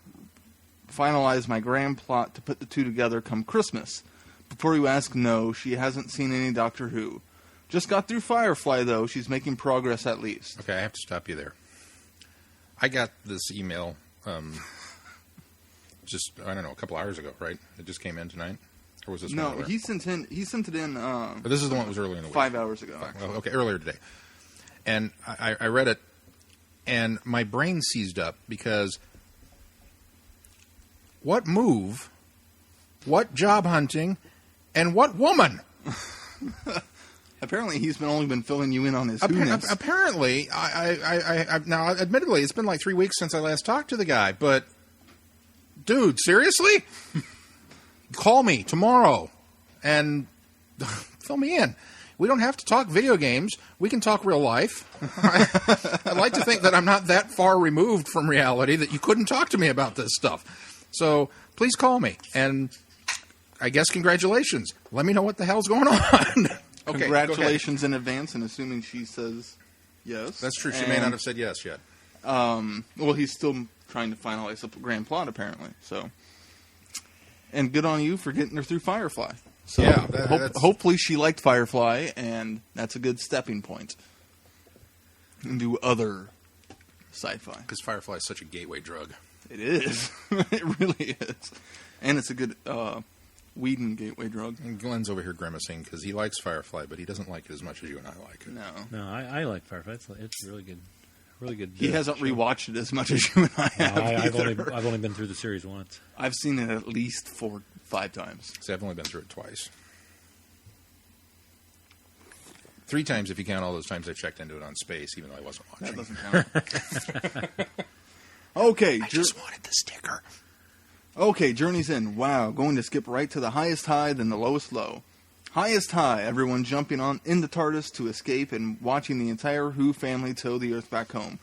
finalize my grand plot to put the 2 together come Christmas. Before you ask, no, she hasn't seen any Doctor Who. Just got through Firefly, though. She's making progress at least. Okay, I have to stop you there. I got this email just, I don't know, a couple hours ago, right? It just came in tonight? Or was this one No, earlier? he sent it in But this is the one that was earlier in the week. 5 hours ago. Well, okay, earlier today. And I read it, and my brain seized up because what move, what job hunting, and what woman? Apparently, he's only been filling you in on his Who-ness. Apparently, I now, admittedly, it's been like 3 weeks since I last talked to the guy, but dude, seriously? Call me tomorrow and fill me in. We don't have to talk video games. We can talk real life. I'd like to think that I'm not that far removed from reality that you couldn't talk to me about this stuff. So please call me. And I guess congratulations. Let me know what the hell's going on. Okay, congratulations in advance, and assuming she says yes. That's true. She may not have said yes yet. Well, he's still trying to finalize the grand plot, apparently. So, and good on you for getting her through Firefly. So Yeah, hopefully she liked Firefly, and that's a good stepping point into other sci-fi. Because Firefly is such a gateway drug. It is. It really is. And it's a good Whedon gateway drug. And Glenn's over here grimacing because he likes Firefly, but he doesn't like it as much as you and I like it. No. I like Firefly. It's really good. Really good. He hasn't rewatched it as much as you and I have. I've only been through the series once. I've seen it at least 4-5 times. See, I've only been through it twice. 3 times if you count all those times I checked into it on Space, even though I wasn't watching. That doesn't count. Okay. I just wanted the sticker. Okay, Journey's End. Wow, going to skip right to the highest high, then the lowest low. Highest high, everyone jumping in the TARDIS to escape and watching the entire Who family tow the Earth back home.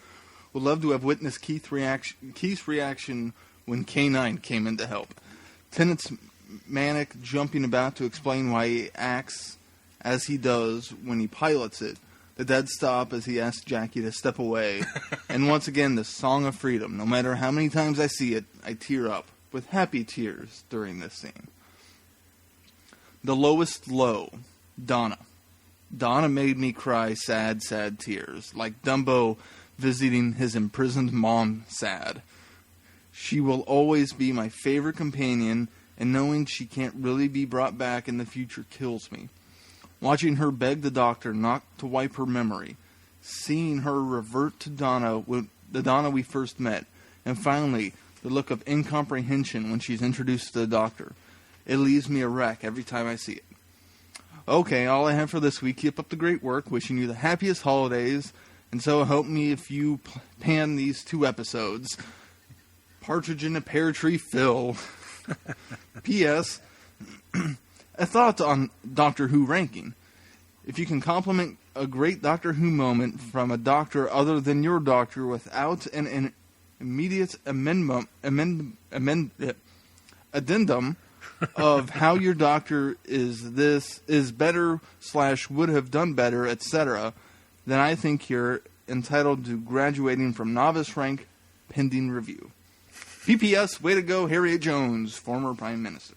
Would love to have witnessed Keith's reaction when K9 came in to help. Tennant's manic jumping about to explain why he acts as he does when he pilots it. The dead stop as he asks Jackie to step away. And once again, the Song of Freedom. No matter how many times I see it, I tear up with happy tears during this scene. The lowest low, Donna. Donna made me cry sad, sad tears, like Dumbo visiting his imprisoned mom sad. She will always be my favorite companion, and knowing she can't really be brought back in the future kills me. Watching her beg the doctor not to wipe her memory, seeing her revert to the Donna we first met, and finally, the look of incomprehension when she's introduced to the doctor. It leaves me a wreck every time I see it. Okay, all I have for this week. Keep up the great work. Wishing you the happiest holidays. And so help me if you pan these 2 episodes. Partridge in a Pear Tree Phil. P.S. A thought on Doctor Who ranking. If you can compliment a great Doctor Who moment from a doctor other than your doctor without an immediate addendum of how your doctor is better / would have done better, etc., then I think you're entitled to graduating from novice rank pending review. PPS, way to go, Harriet Jones, former Prime Minister.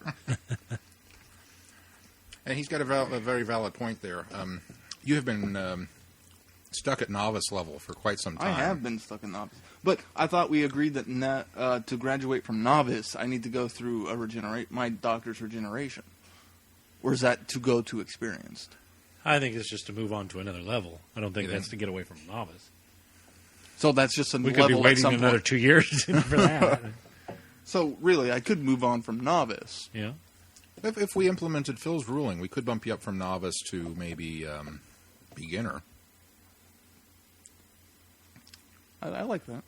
And he's got a very valid point there. You have been stuck at novice level for quite some time. I have been stuck in novice. But I thought we agreed that to graduate from novice, I need to go through my doctor's regeneration. Or is that to go to experienced? I think it's just to move on to another level. I don't think that's to get away from novice. So that's just a we level could be waiting another 2 years for that. So really, I could move on from novice. Yeah. If we implemented Phil's ruling, we could bump you up from novice to maybe beginner. I like that.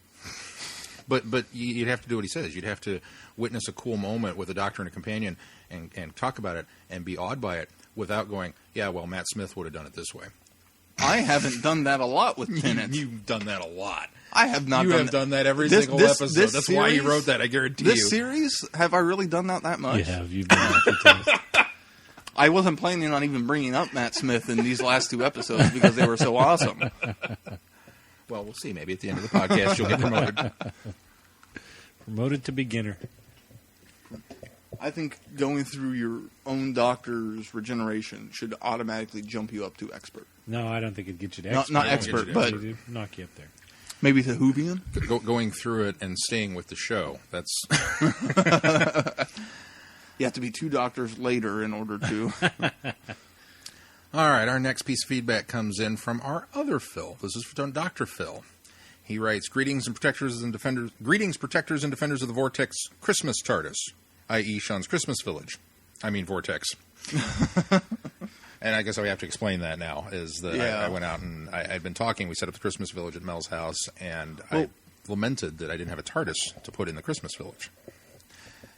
But you'd have to do what he says. You'd have to witness a cool moment with a doctor and a companion and talk about it and be awed by it without going, yeah, well, Matt Smith would have done it this way. I haven't done that a lot with Tennant. You've done that a lot. I have not done that every single episode. That's why you wrote that, I guarantee you. This series, have I really done that much? You have. You've done that a few times. I wasn't planning on even bringing up Matt Smith in these last 2 episodes because they were so awesome. Well, we'll see. Maybe at the end of the podcast you'll get promoted. Promoted to beginner. I think going through your own doctor's regeneration should automatically jump you up to expert. No, I don't think it'd get you to expert. Not expert, but it'd knock you up there. Maybe to Whovian? Going through it and staying with the show. That's... You have to be 2 doctors later in order to... All right, our next piece of feedback comes in from our other Phil. This is from Dr. Phil. He writes, Greetings, protectors and defenders of the Vortex Christmas TARDIS, i.e. Sean's Christmas Village. I mean Vortex. And I guess I have to explain that now, is that I went out and I'd been talking. We set up the Christmas Village at Mel's house, and I lamented that I didn't have a TARDIS to put in the Christmas Village.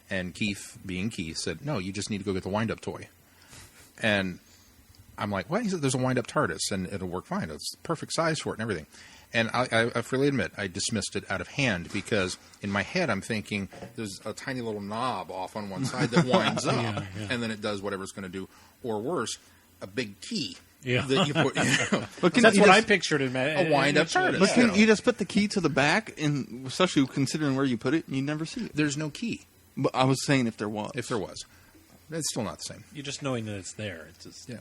And Keith, being Keith, said, no, you just need to go get the wind-up toy. And I'm like, what? He said, there's a wind-up TARDIS, and it'll work fine. It's the perfect size for it and everything. And I freely admit, I dismissed it out of hand because in my head I'm thinking there's a tiny little knob off on one side that winds up, and then it does whatever it's going to do. Or worse, a big key that you put. That's what I pictured in a wind-up TARDIS. But can you just put the key to the back, and especially considering where you put it, and you never see it? There's no key. But I was saying if there was. If there was. It's still not the same. You're just knowing that it's there. It's just... Yeah.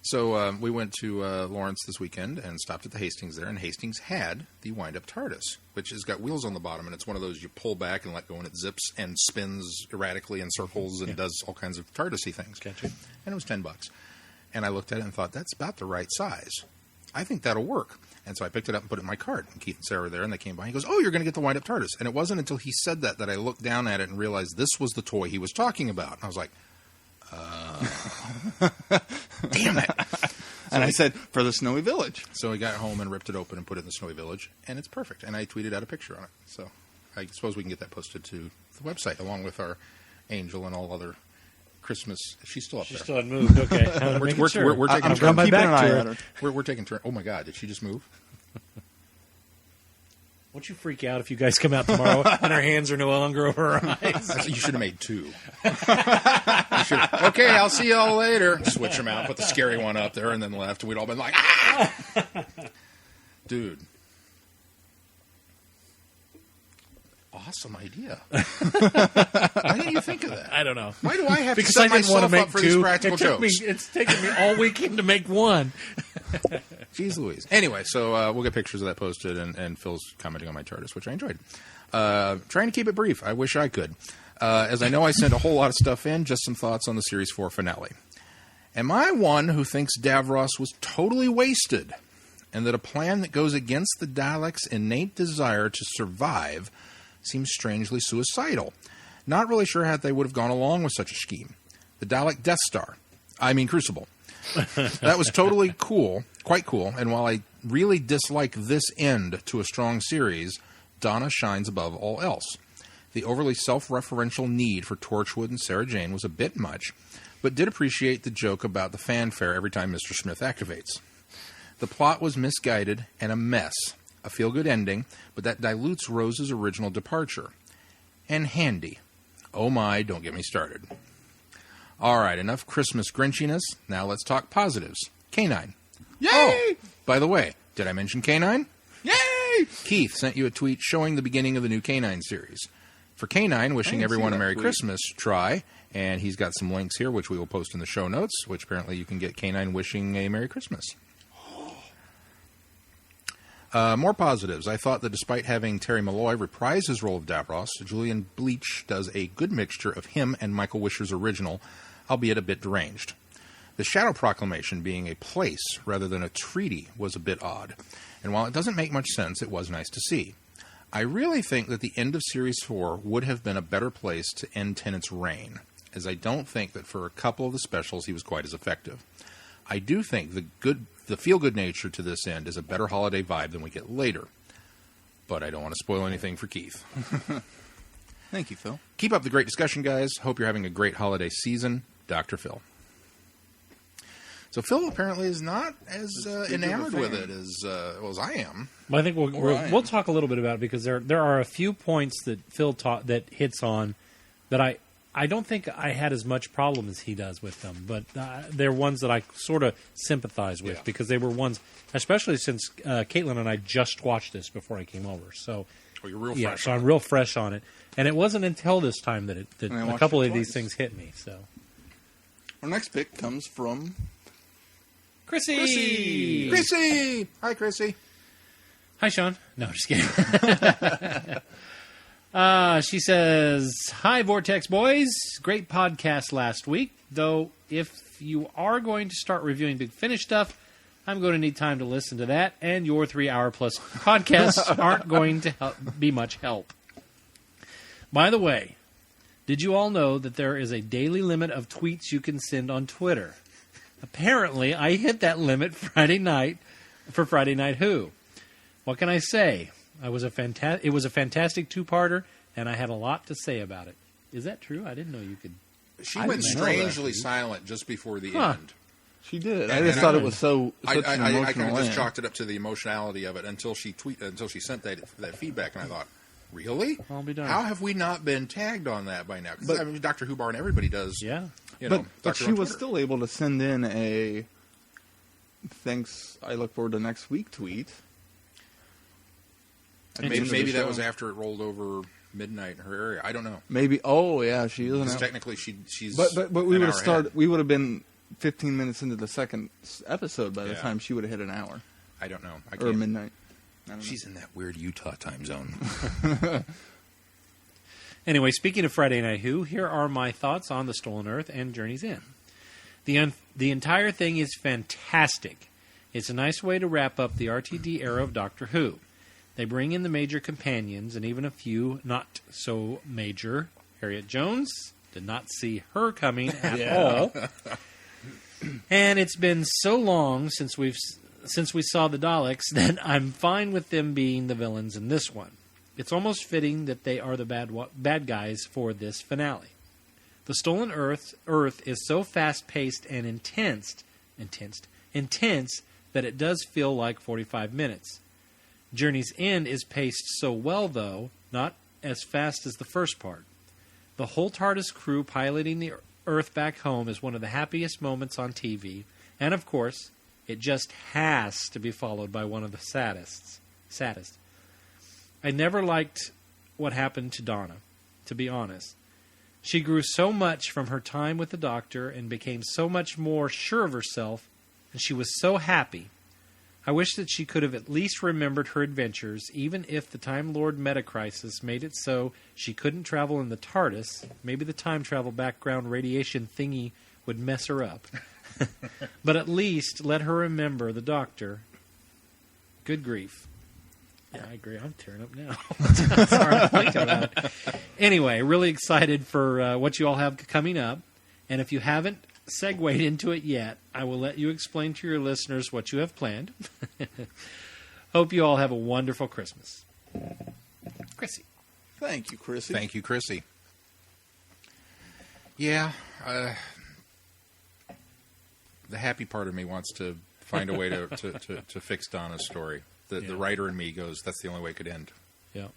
So we went to Lawrence this weekend and stopped at the Hastings there, and Hastings had the wind-up TARDIS, which has got wheels on the bottom, and it's one of those you pull back and let go, and it zips and spins erratically in circles and does all kinds of TARDIS-y things. Gotcha. And it was $10. And I looked at it and thought, that's about the right size. I think that'll work. And so I picked it up and put it in my cart. And Keith and Sarah were there, and they came by. He goes, oh, you're going to get the wind-up TARDIS. And it wasn't until he said that I looked down at it and realized this was the toy he was talking about. And I was like, damn it. And I said, for the Snowy Village. So I got home and ripped it open and put it in the Snowy Village, and it's perfect. And I tweeted out a picture on it. So I suppose we can get that posted to the website, along with our Angel and all other Christmas. She's still up there. She still hadn't moved. Okay. We're taking I'm turns. keeping an eye on her. We're taking turns. Oh, my God. Did she just move? Won't you freak out if you guys come out tomorrow and our hands are no longer over our eyes? You should have made two. Okay, I'll see you all later. Switch them out, put the scary one up there, and then left, and we'd all been like, ah! Dude. Awesome idea. Why didn't you think of that? I don't know. Why do I have because to set I didn't want to myself make up for two. these practical jokes? It's taken me all weekend to make one. Jeez Louise. Anyway, so we'll get pictures of that posted, and Phil's commenting on my TARDIS, which I enjoyed. Trying to keep it brief. I wish I could. As I know I sent a whole lot of stuff in, just some thoughts on the Series 4 finale. Am I one who thinks Davros was totally wasted, and that a plan that goes against the Daleks' innate desire to survive seems strangely suicidal? Not really sure how they would have gone along with such a scheme. The Dalek Death Star. I mean Crucible. That was totally cool, quite cool, and while I really dislike this end to a strong series, Donna shines above all else. The overly self-referential need for Torchwood and Sarah Jane was a bit much, but did appreciate the joke about the fanfare every time Mr. Smith activates. The plot was misguided and a mess. A feel-good ending, but that dilutes Rose's original departure. And handy. Oh my, don't get me started. All right, enough Christmas grinchiness. Now let's talk positives. K9. Yay! Oh, by the way, did I mention K9? Yay! Keith sent you a tweet showing the beginning of the new K9 series. For K9, wishing everyone a Merry Christmas, try, and he's got some links here, which we will post in the show notes, which apparently you can get K9 wishing a Merry Christmas. More positives. I thought that despite having Terry Malloy reprise his role of Davros, Julian Bleach does a good mixture of him and Michael Wisher's original, albeit a bit deranged. The Shadow Proclamation being a place rather than a treaty was a bit odd, and while it doesn't make much sense, it was nice to see. I really think that the end of Series 4 would have been a better place to end Tennant's reign, as I don't think that for a couple of the specials he was quite as effective. I do think the feel-good nature to this end is a better holiday vibe than we get later. But I don't want to spoil anything for Keith. Thank you, Phil. Keep up the great discussion, guys. Hope you're having a great holiday season. Dr. Phil. So Phil apparently is not as enamored with it as I am. Well, I think we'll talk a little bit about it because there are a few points that Phil that hits on that I don't think I had as much problem as he does with them, but they're ones that I sort of sympathize with because they were ones, especially since Caitlin and I just watched this before I came over. So, you're real fresh. So I'm real fresh on it, and it wasn't until this time that a couple of these things hit me. So, our next pick comes from Chrissy. Chrissy, hi Chrissy. Hi Sean. No, just kidding. She says, hi, Vortex boys. Great podcast last week. Though, if you are going to start reviewing Big Finish stuff, I'm going to need time to listen to that, and your 3-hour-plus podcasts aren't going to be much help. By the way, did you all know that there is a daily limit of tweets you can send on Twitter? Apparently, I hit that limit Friday night for Friday Night Who. What can I say? It was a fantastic two-parter, and I had a lot to say about it. Is that true? I didn't know you could. She I went didn't know that. strangely silent just before the Huh. end. She did. I And just I- thought it was such an I emotional kind of just end. chalked it up to the emotionality of it until she sent that feedback, and I thought, really? I'll be darned. How have we not been tagged on that by now? 'Cause, But- I mean, Dr. Who Bar and everybody does. Yeah. You know, But Dr. she on was Twitter. still able to send in a thanks. I look forward to next week tweet. At the end of the Maybe that show. was after it rolled over midnight in her area. I don't know. Maybe. Oh yeah, she isn't. Because out. technically she's. But we an would hour have started. ahead. We would have been 15 minutes into the second episode by the Yeah. time she would have hit an hour I don't know. I or can't. midnight. I don't know. She's in that weird Utah time zone. Anyway, speaking of Friday Night Who, here are my thoughts on The Stolen Earth and Journey's End. The entire thing is fantastic. It's a nice way to wrap up the RTD era of Doctor Who. They bring in the major companions and even a few not so major. Harriet Jones, did not see her coming at all. And it's been so long since we saw the Daleks that I'm fine with them being the villains in this one. It's almost fitting that they are the bad guys for this finale. The Stolen Earth is so fast-paced and intense that it does feel like 45 minutes. Journey's End is paced so well, though, not as fast as the first part. The whole TARDIS crew piloting the Earth back home is one of the happiest moments on TV, and of course, it just has to be followed by one of the saddest. I never liked what happened to Donna, to be honest. She grew so much from her time with the Doctor and became so much more sure of herself, and she was so happy. I wish that she could have at least remembered her adventures, even if the Time Lord meta-crisis made it so she couldn't travel in the TARDIS. Maybe the time travel background radiation thingy would mess her up. But at least let her remember the Doctor. Good grief. Yeah, I agree. I'm tearing up now. Sorry, I'm thinking about it. Anyway, really excited for what you all have coming up. And if you haven't segued into it yet, I will let you explain to your listeners what you have planned. Hope you all have a wonderful Christmas. Chrissy. Thank you, Chrissy. Thank you, Chrissy. Yeah, the happy part of me wants to find a way to fix Donna's story. The writer in me goes, that's the only way it could end. Yeah.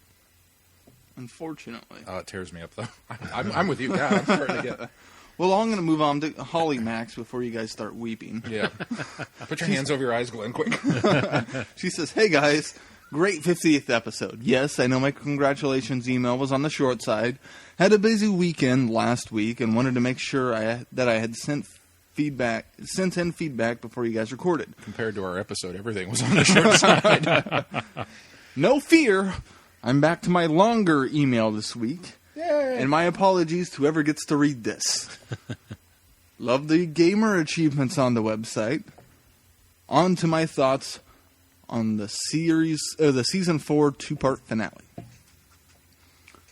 Unfortunately. It tears me up, though. I'm with you. Yeah, I'm starting to get... Well, I'm going to move on to Holly Max before you guys start weeping. Yeah. Put your hands over your eyes, Glenn, quick. She says, "Hey guys, great 50th episode. Yes, I know my congratulations email was on the short side. Had a busy weekend last week and wanted to make sure that I had sent in feedback before you guys recorded. Compared to our episode, everything was on the short side. No fear, I'm back to my longer email this week. Yay. And my apologies to whoever gets to read this. Love the gamer achievements on the website. On to my thoughts on the season 4 2-part finale.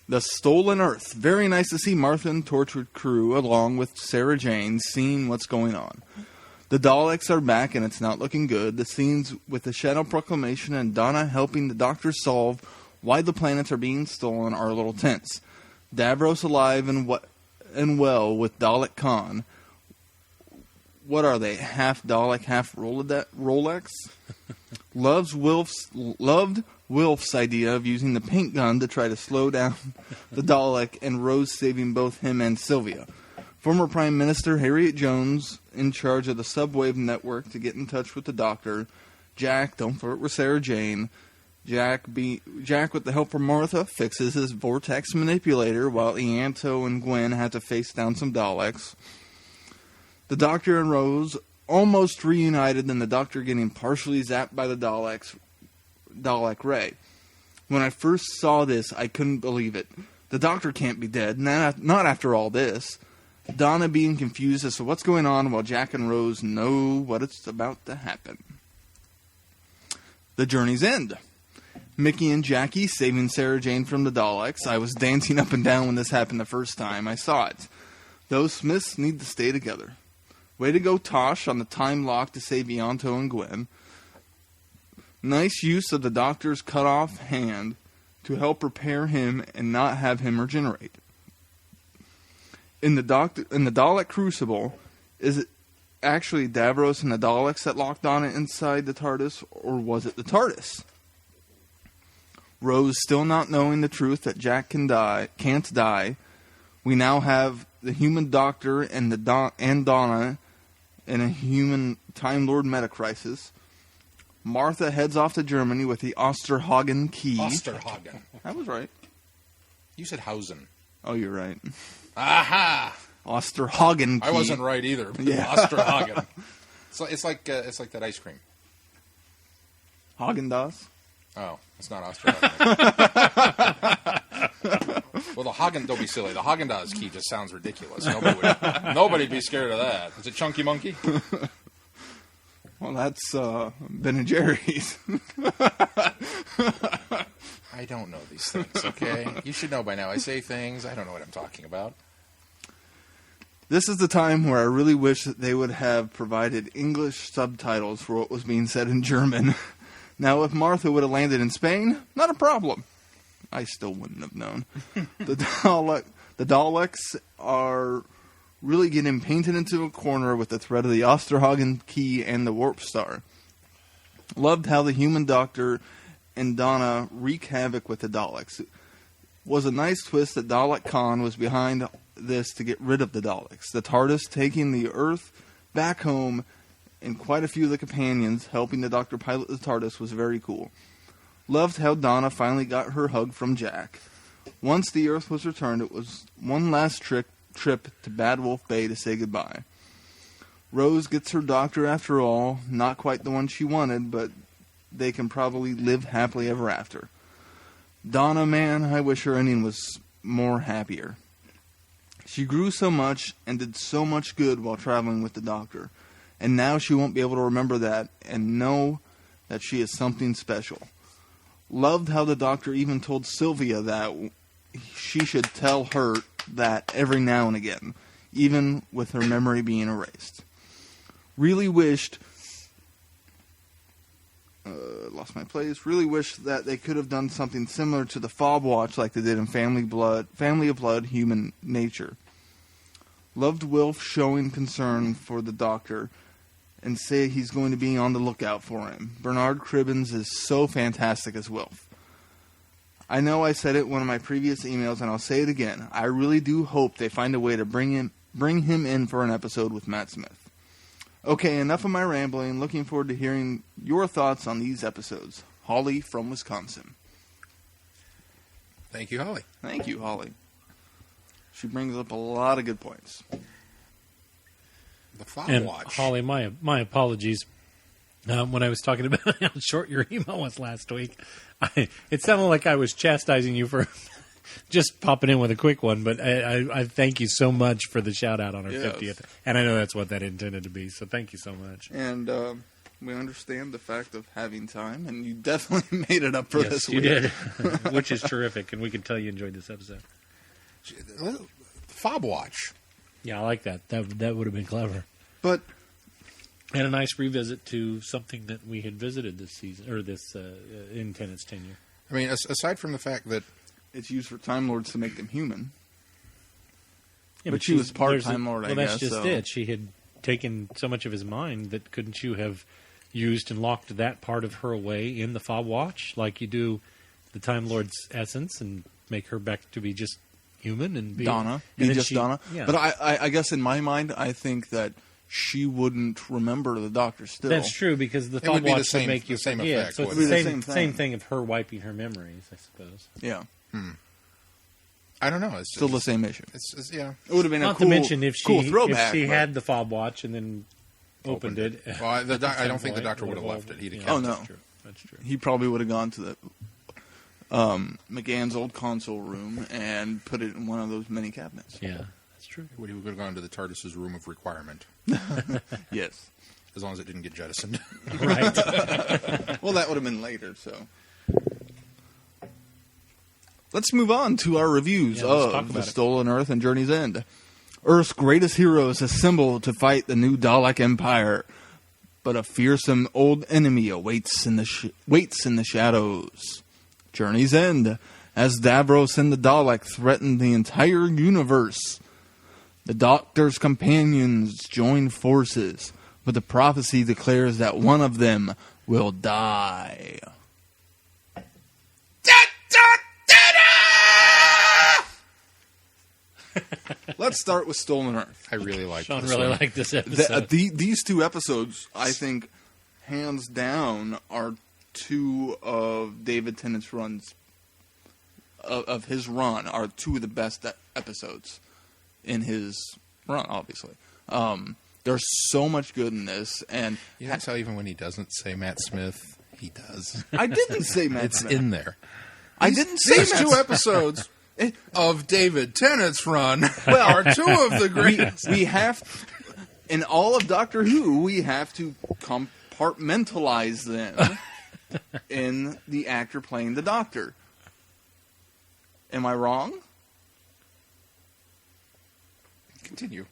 The Stolen Earth. Very nice to see Martha and Torchwood crew along with Sarah Jane seeing what's going on. The Daleks are back and it's not looking good. The scenes with the Shadow Proclamation and Donna helping the Doctor solve why the planets are being stolen are a little tense. Davros alive and well with Dalek Khan. What are they? Half Dalek, half Rolex? Loved Wilf's idea of using the paint gun to try to slow down the Dalek, and Rose saving both him and Sylvia. Former Prime Minister Harriet Jones in charge of the subwave network to get in touch with the Doctor. Jack, don't flirt with Sarah Jane. Jack, with the help from Martha, fixes his Vortex manipulator while Ianto and Gwen have to face down some Daleks. The Doctor and Rose almost reunited, and the Doctor getting partially zapped by the Dalek ray. When I first saw this, I couldn't believe it. The Doctor can't be dead, not after all this. Donna being confused as to what's going on while Jack and Rose know what it's about to happen. The Journey's End. Mickey and Jackie saving Sarah Jane from the Daleks. I was dancing up and down when this happened the first time I saw it. Those Smiths need to stay together. Way to go, Tosh, on the time lock to save Ianto and Gwen. Nice use of the Doctor's cut-off hand to help repair him and not have him regenerate. in the Dalek Crucible, is it actually Davros and the Daleks that locked on it inside the TARDIS, or was it the TARDIS? Rose still not knowing the truth that Jack can't die. We now have the human Doctor and Donna in a human Time Lord meta crisis. Martha heads off to Germany with the Osterhagen key. Osterhagen. I was right. You said Hausen. Oh, you're right. Aha! Osterhagen key. I wasn't right either. Yeah. Osterhagen. It's like that ice cream. Haagen-Dazs? Oh, it's not Osterhagen. Well, don't be silly. The Haagen-Dazs key just sounds ridiculous. Nobody'd be scared of that. Is it Chunky Monkey? Well, that's Ben and Jerry's. I don't know these things, okay? You should know by now. I say things. I don't know what I'm talking about. This is the time where I really wish that they would have provided English subtitles for what was being said in German. Now, if Martha would have landed in Spain, not a problem. I still wouldn't have known. The Daleks are really getting painted into a corner with the threat of the Osterhagen key and the Warp Star. Loved how the human Doctor and Donna wreak havoc with the Daleks. It was a nice twist that Dalek Khan was behind this to get rid of the Daleks. The TARDIS taking the Earth back home, and quite a few of the companions helping the Doctor pilot the TARDIS was very cool. Loved how Donna finally got her hug from Jack. Once the Earth was returned, it was one last trip to Bad Wolf Bay to say goodbye. Rose gets her Doctor after all, not quite the one she wanted, but they can probably live happily ever after. Donna, man, I wish her ending was more happier. She grew so much and did so much good while traveling with the Doctor, and now she won't be able to remember that and know that she is something special. Loved how the Doctor even told Sylvia that she should tell her that every now and again, even with her memory being erased. Really wished... lost my place. Really wish that they could have done something similar to the Fob Watch like they did in Family of Blood, Human Nature. Loved Wilf showing concern for the Doctor and say he's going to be on the lookout for him. Bernard Cribbins is so fantastic as Wilf. I know I said it in one of my previous emails, and I'll say it again. I really do hope they find a way to bring him in for an episode with Matt Smith. Okay, enough of my rambling. Looking forward to hearing your thoughts on these episodes. Holly from Wisconsin. Thank you, Holly. Thank you, Holly. She brings up a lot of good points. The Fob And Watch. Holly, my apologies. When I was talking about how short your email was last week, it sounded like I was chastising you for just popping in with a quick one, but I thank you so much for the shout-out on our 50th. And I know that's what that intended to be, so thank you so much. And we understand the fact of having time, and you definitely made it up for this week. Yes, you did, which is terrific, and we can tell you enjoyed this episode. Fob Watch. Yeah, I like that. That would have been clever. But... And a nice revisit to something that we had visited this season, or this in Tennant's tenure. I mean, aside from the fact that it's used for Time Lords to make them human. Yeah, but she was part Time Lord, I guess. Well, that's just it. She had taken so much of his mind that couldn't you have used and locked that part of her away in the Fob Watch, like you do the Time Lord's essence, and make her back to be just human and be Donna, Donna. Yeah. But I guess in my mind, I think that she wouldn't remember the Doctor still. That's true, because the Fob Watch would make you same yeah, effect. so it's the same thing of her wiping her memories, I suppose. Yeah. I don't know. It's still the same issue. It's yeah. It would have been not a cool, to mention if cool throwback. If she had the Fob Watch and then opened it. Well, I don't think the Doctor would have left it. He'd have kept Oh no, that's true. He probably would have gone to the McGann's old console room and put it in one of those mini cabinets. Yeah, that's true. He would have gone to the TARDIS's room of requirement. Yes, as long as it didn't get jettisoned. Right. Well, that would have been later. So let's move on to our reviews of The Stolen Earth and Journey's End. Earth's greatest heroes assemble to fight the new Dalek Empire, but a fearsome old enemy waits in the shadows. Journey's End, as Davros and the Dalek threaten the entire universe. The Doctor's companions join forces, but the prophecy declares that one of them will die. Let's start with Stolen Earth. I really like Sean this really one. liked this episode. These two episodes, I think, hands down, are two of David Tennant's runs. Of his run, are two of the best episodes in his run. Obviously, there's so much good in this, and You know how even when he doesn't say Matt Smith, he does. I didn't say Matt It's Smith. in there. I didn't say These Matt two Smith. episodes of David Tennant's run are two of the greatest. We have, in all of Doctor Who, we have to compartmentalize them in the actor playing the Doctor. Am I wrong? Continue.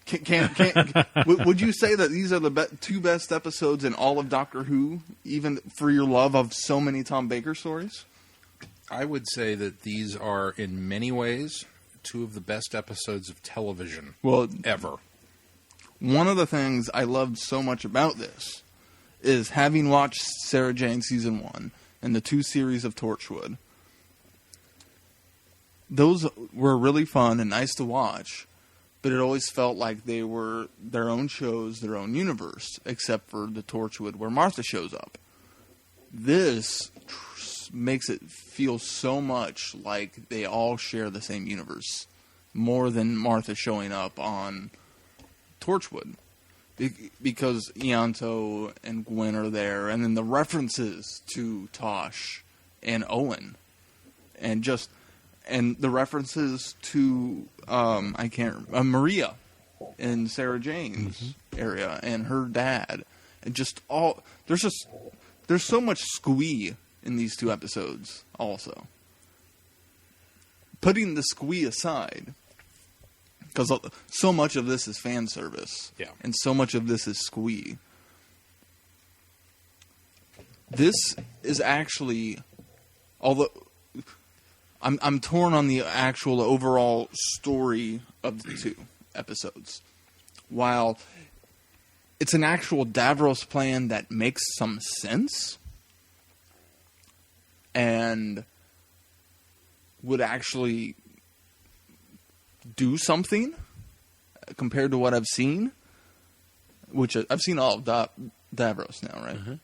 Would you say that these are the two best episodes in all of Doctor Who, even for your love of so many Tom Baker stories? I would say that these are, in many ways, two of the best episodes of television ever. One of the things I loved so much about this is having watched Sarah Jane Season 1 and the 2 series of Torchwood. Those were really fun and nice to watch, but it always felt like they were their own shows, their own universe, except for the Torchwood where Martha shows up. This makes it feel so much like they all share the same universe, more than Martha showing up on Torchwood. Because Ianto and Gwen are there, and then the references to Tosh and Owen, and the references to Maria in Sarah Jane's area and her dad, and there's so much squee in these two episodes. Also, putting the squee aside, because so much of this is fan service, and so much of this is squee. This is actually, although I'm torn on the actual overall story of the two episodes. While it's an actual Davros plan that makes some sense and would actually do something compared to what I've seen, which I've seen all of Davros now, right? Yeah.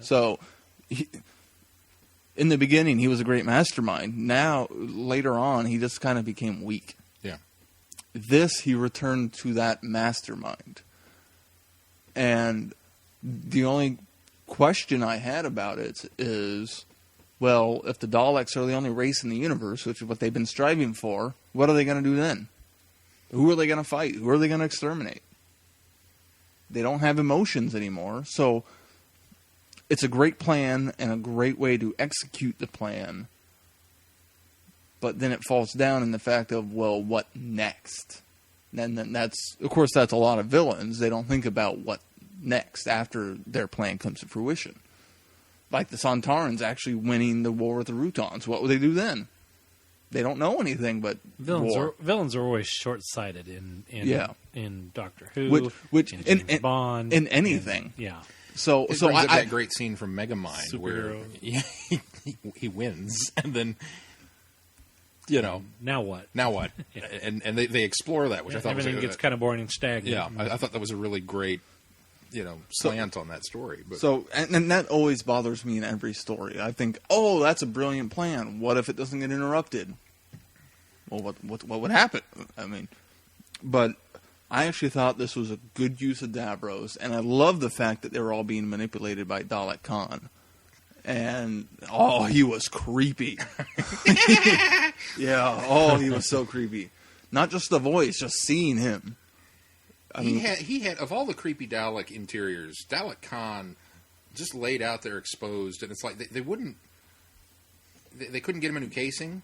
So, in the beginning, he was a great mastermind. Now, later on, he just kind of became weak. Yeah. This, he returned to that mastermind. And the only question I had about it is, well, if the Daleks are the only race in the universe, which is what they've been striving for, what are they going to do then? Who are they going to fight? Who are they going to exterminate? They don't have emotions anymore, so it's a great plan and a great way to execute the plan, but then it falls down in the fact of, well, what next? And then that's a lot of villains. They don't think about what next after their plan comes to fruition. Like the Sontarans actually winning the war with the Routons. What would they do then? They don't know anything but war. Villains are always short-sighted in Doctor Who, which in James Bond, in anything. So It brings up that great scene from Megamind where he wins, and then now what? and they explore that, which I thought everything gets kind of boring and stagnant. Yeah, I thought that was a really great slant on that story. But. So and that always bothers me in every story. I think, oh, that's a brilliant plan. What if it doesn't get interrupted? Well, what would happen? I mean, but I actually thought this was a good use of Davros, and I love the fact that they were all being manipulated by Dalek Khan. And, he was creepy. Yeah, he was so creepy. Not just the voice, just seeing him. He had of all the creepy Dalek interiors, Dalek Khan just laid out there exposed, and it's like they couldn't get him a new casing.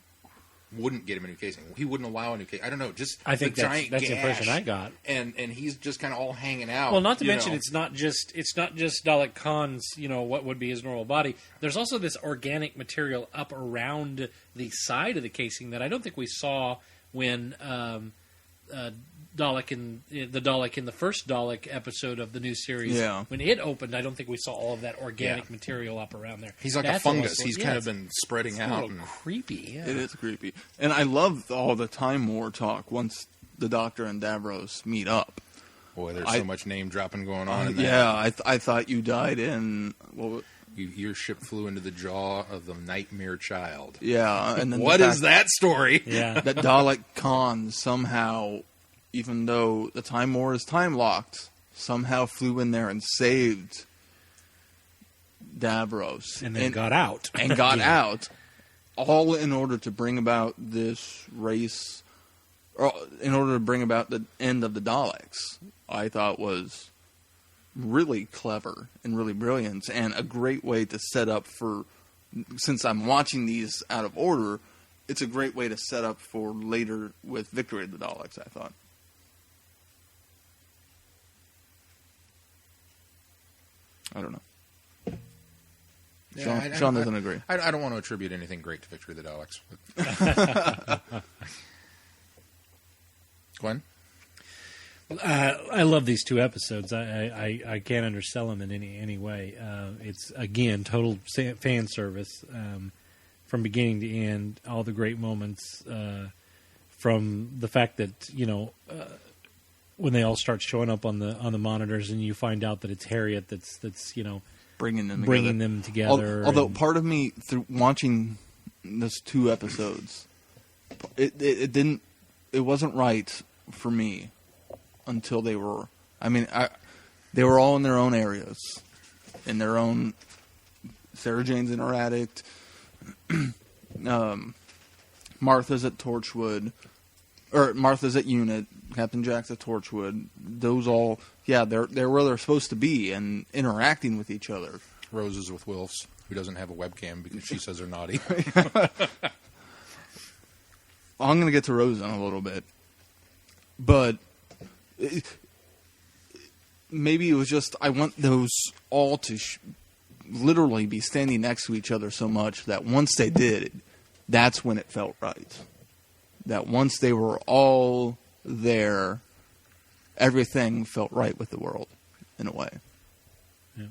Wouldn't get him a new casing. He wouldn't allow a new casing. I don't know. Just I think that's the impression I got. And he's just kind of all hanging out. Well, not to mention it's not just Dalek Khan's what would be his normal body. There's also this organic material up around the side of the casing that I don't think we saw when Dalek in the first Dalek episode of the new series. Yeah. When it opened, I don't think we saw all of that organic material up around there. He's like That's a fungus. little- He's kind of been spreading it's a out. little creepy. Yeah. It is creepy. And I love all the Time War talk once the Doctor and Davros meet up. Boy, there's so much name dropping going on in there. Yeah, I thought you died in... Well, Your ship flew into the jaw of the Nightmare Child. yeah, and then What is that story? Yeah. That Dalek Khan somehow, even though the Time War is time-locked, somehow flew in there and saved Davros. And then got out. And got Yeah. out, all in order to bring about this race, or in order to bring about the end of the Daleks. I thought was really clever and really brilliant, and a great way to set up for, since I'm watching these out of order, it's a great way to set up for later with Victory of the Daleks, I thought. I don't know. Sean doesn't agree. I don't want to attribute anything great to Victory of the Daleks. But... Glenn? I love these two episodes. I can't undersell them in any way. It's, again, total fan service from beginning to end. All the great moments from the fact that, when they all start showing up on the monitors and you find out that it's Harriet that's Bringing them together. Although part of me, through watching those two episodes, it wasn't right for me until they were. I mean, they were all in their own areas, in their own. Sarah Jane's in her attic. Martha's at Torchwood, or Martha's at Unit. Captain Jack's at Torchwood. Those all, they're where they're supposed to be and interacting with each other. Rose is with Wilfs, who doesn't have a webcam because she says they're naughty. I'm going to get to Rose in a little bit, but maybe it was just I want those all to literally be standing next to each other so much that once they did, that's when it felt right. That once they were all there, everything felt right with the world, in a way. Yeah.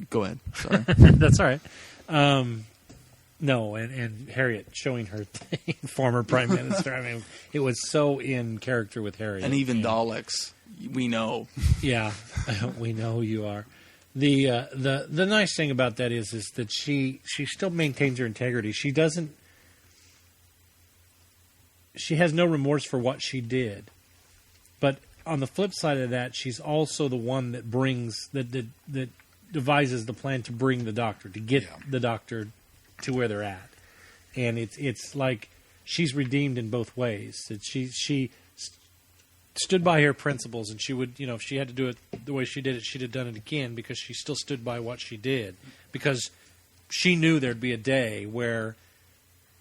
Go ahead. Sorry. That's all right. No, and Harriet showing her thing, former Prime Minister. I mean, it was so in character with Harriet. And even Daleks, we know. Yeah, we know who you are. The nice thing about that is that she still maintains her integrity. She doesn't. She has no remorse for what she did, but on the flip side of that, she's also the one that brings that devises the plan to bring the Doctor, to get the Doctor to where they're at, and it's like she's redeemed in both ways. That she stood by her principles, and she would, if she had to do it the way she did it, she'd have done it again because she still stood by what she did, because she knew there'd be a day where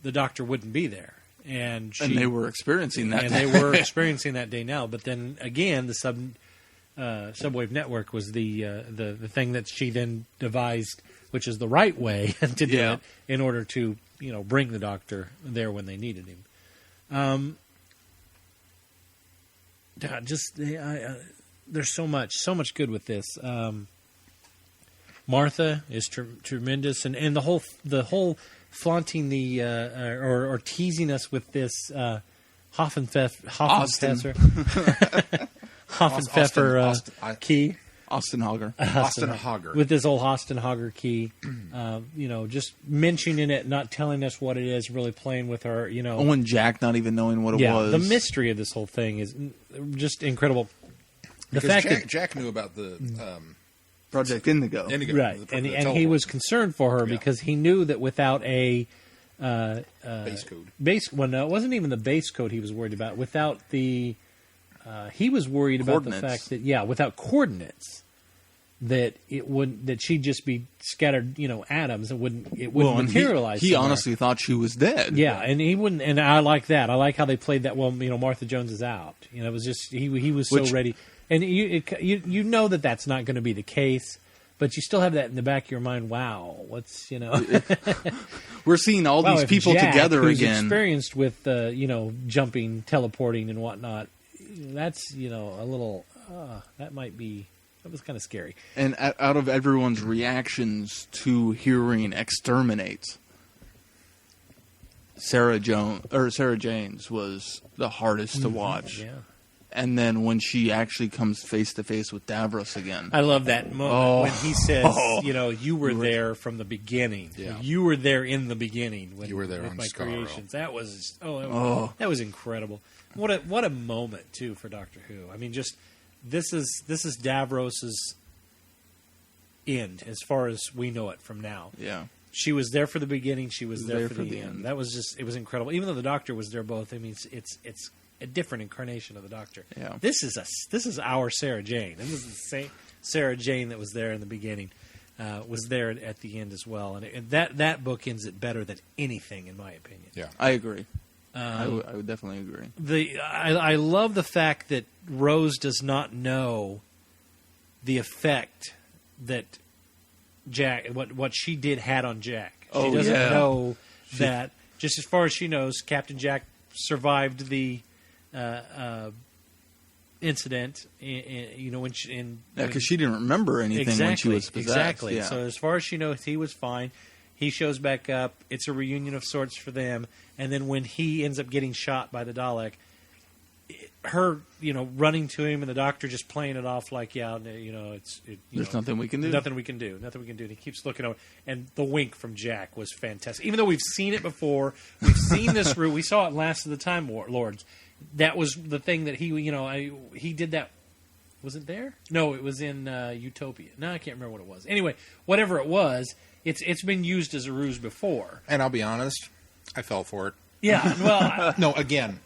the Doctor wouldn't be there. And they were experiencing that. And they were experiencing that day now. But then again, the subwave network was the thing that she then devised, which is the right way to do it in order to bring the Doctor there when they needed him. There's so much good with this. Martha is tremendous, and the whole flaunting or teasing us with this Hossenfeffer key. Hossenhogger. With this old Hossenhogger key. Just mentioning it, not telling us what it is, really playing with her, and Jack not even knowing what it was. The mystery of this whole thing is just incredible. The fact that Jack knew about the... Project Indigo. Right, and he was concerned for her because he knew that without a base code. No, it wasn't even the base code he was worried about. Without the, he was worried about the fact that without coordinates, that she'd just be scattered, atoms, and wouldn't materialize. He honestly thought she was dead. Yeah, and he wouldn't. And I like that. I like how they played that. Well, Martha Jones is out. It was just he was so ready. And you know that's not going to be the case, but you still have that in the back of your mind. Wow, what's We're seeing all wow, these if people Jack, together who's again. experienced with jumping, teleporting, and whatnot. That's a little. That was kind of scary. And out of everyone's reactions to hearing "exterminate," Sarah Jane's was the hardest to watch. Yeah. And then when she actually comes face to face with Davros again, I love that moment when he says, you were there from the beginning. Yeah. You were there in the beginning when You were there with on my Skaro. creations. That was that was incredible. What a moment too for Doctor Who. I mean, just this is Davros's end as far as we know it from now. yeah, She was there for the beginning. She was there for the end. That was it was incredible. Even though the Doctor was there both. I mean, it's a different incarnation of the Doctor. Yeah. This is our Sarah Jane. This is the same Sarah Jane that was there in the beginning. Was there at the end as well, and that book ends it better than anything, in my opinion. Yeah. I agree. I would definitely agree. I love the fact that Rose does not know the effect that Jack what she did had on Jack. She doesn't know that. Just as far as she knows, Captain Jack survived the incident. When Because she didn't remember anything when she was possessed. Exactly. Yeah. So as far as she knows, he was fine. He shows back up. It's a reunion of sorts for them. And then when he ends up getting shot by the Dalek, her, running to him and the Doctor just playing it off like, There's nothing we can do. Nothing we can do. Nothing we can do. And he keeps looking over. And the wink from Jack was fantastic. Even though we've seen it before, we've seen this route. We saw it in Last of the Time Lords. That was the thing that he did that. Was it there? No, it was in Utopia. No, I can't remember what it was. Anyway, whatever it was, it's been used as a ruse before. And I'll be honest, I fell for it. Yeah, well, No, again.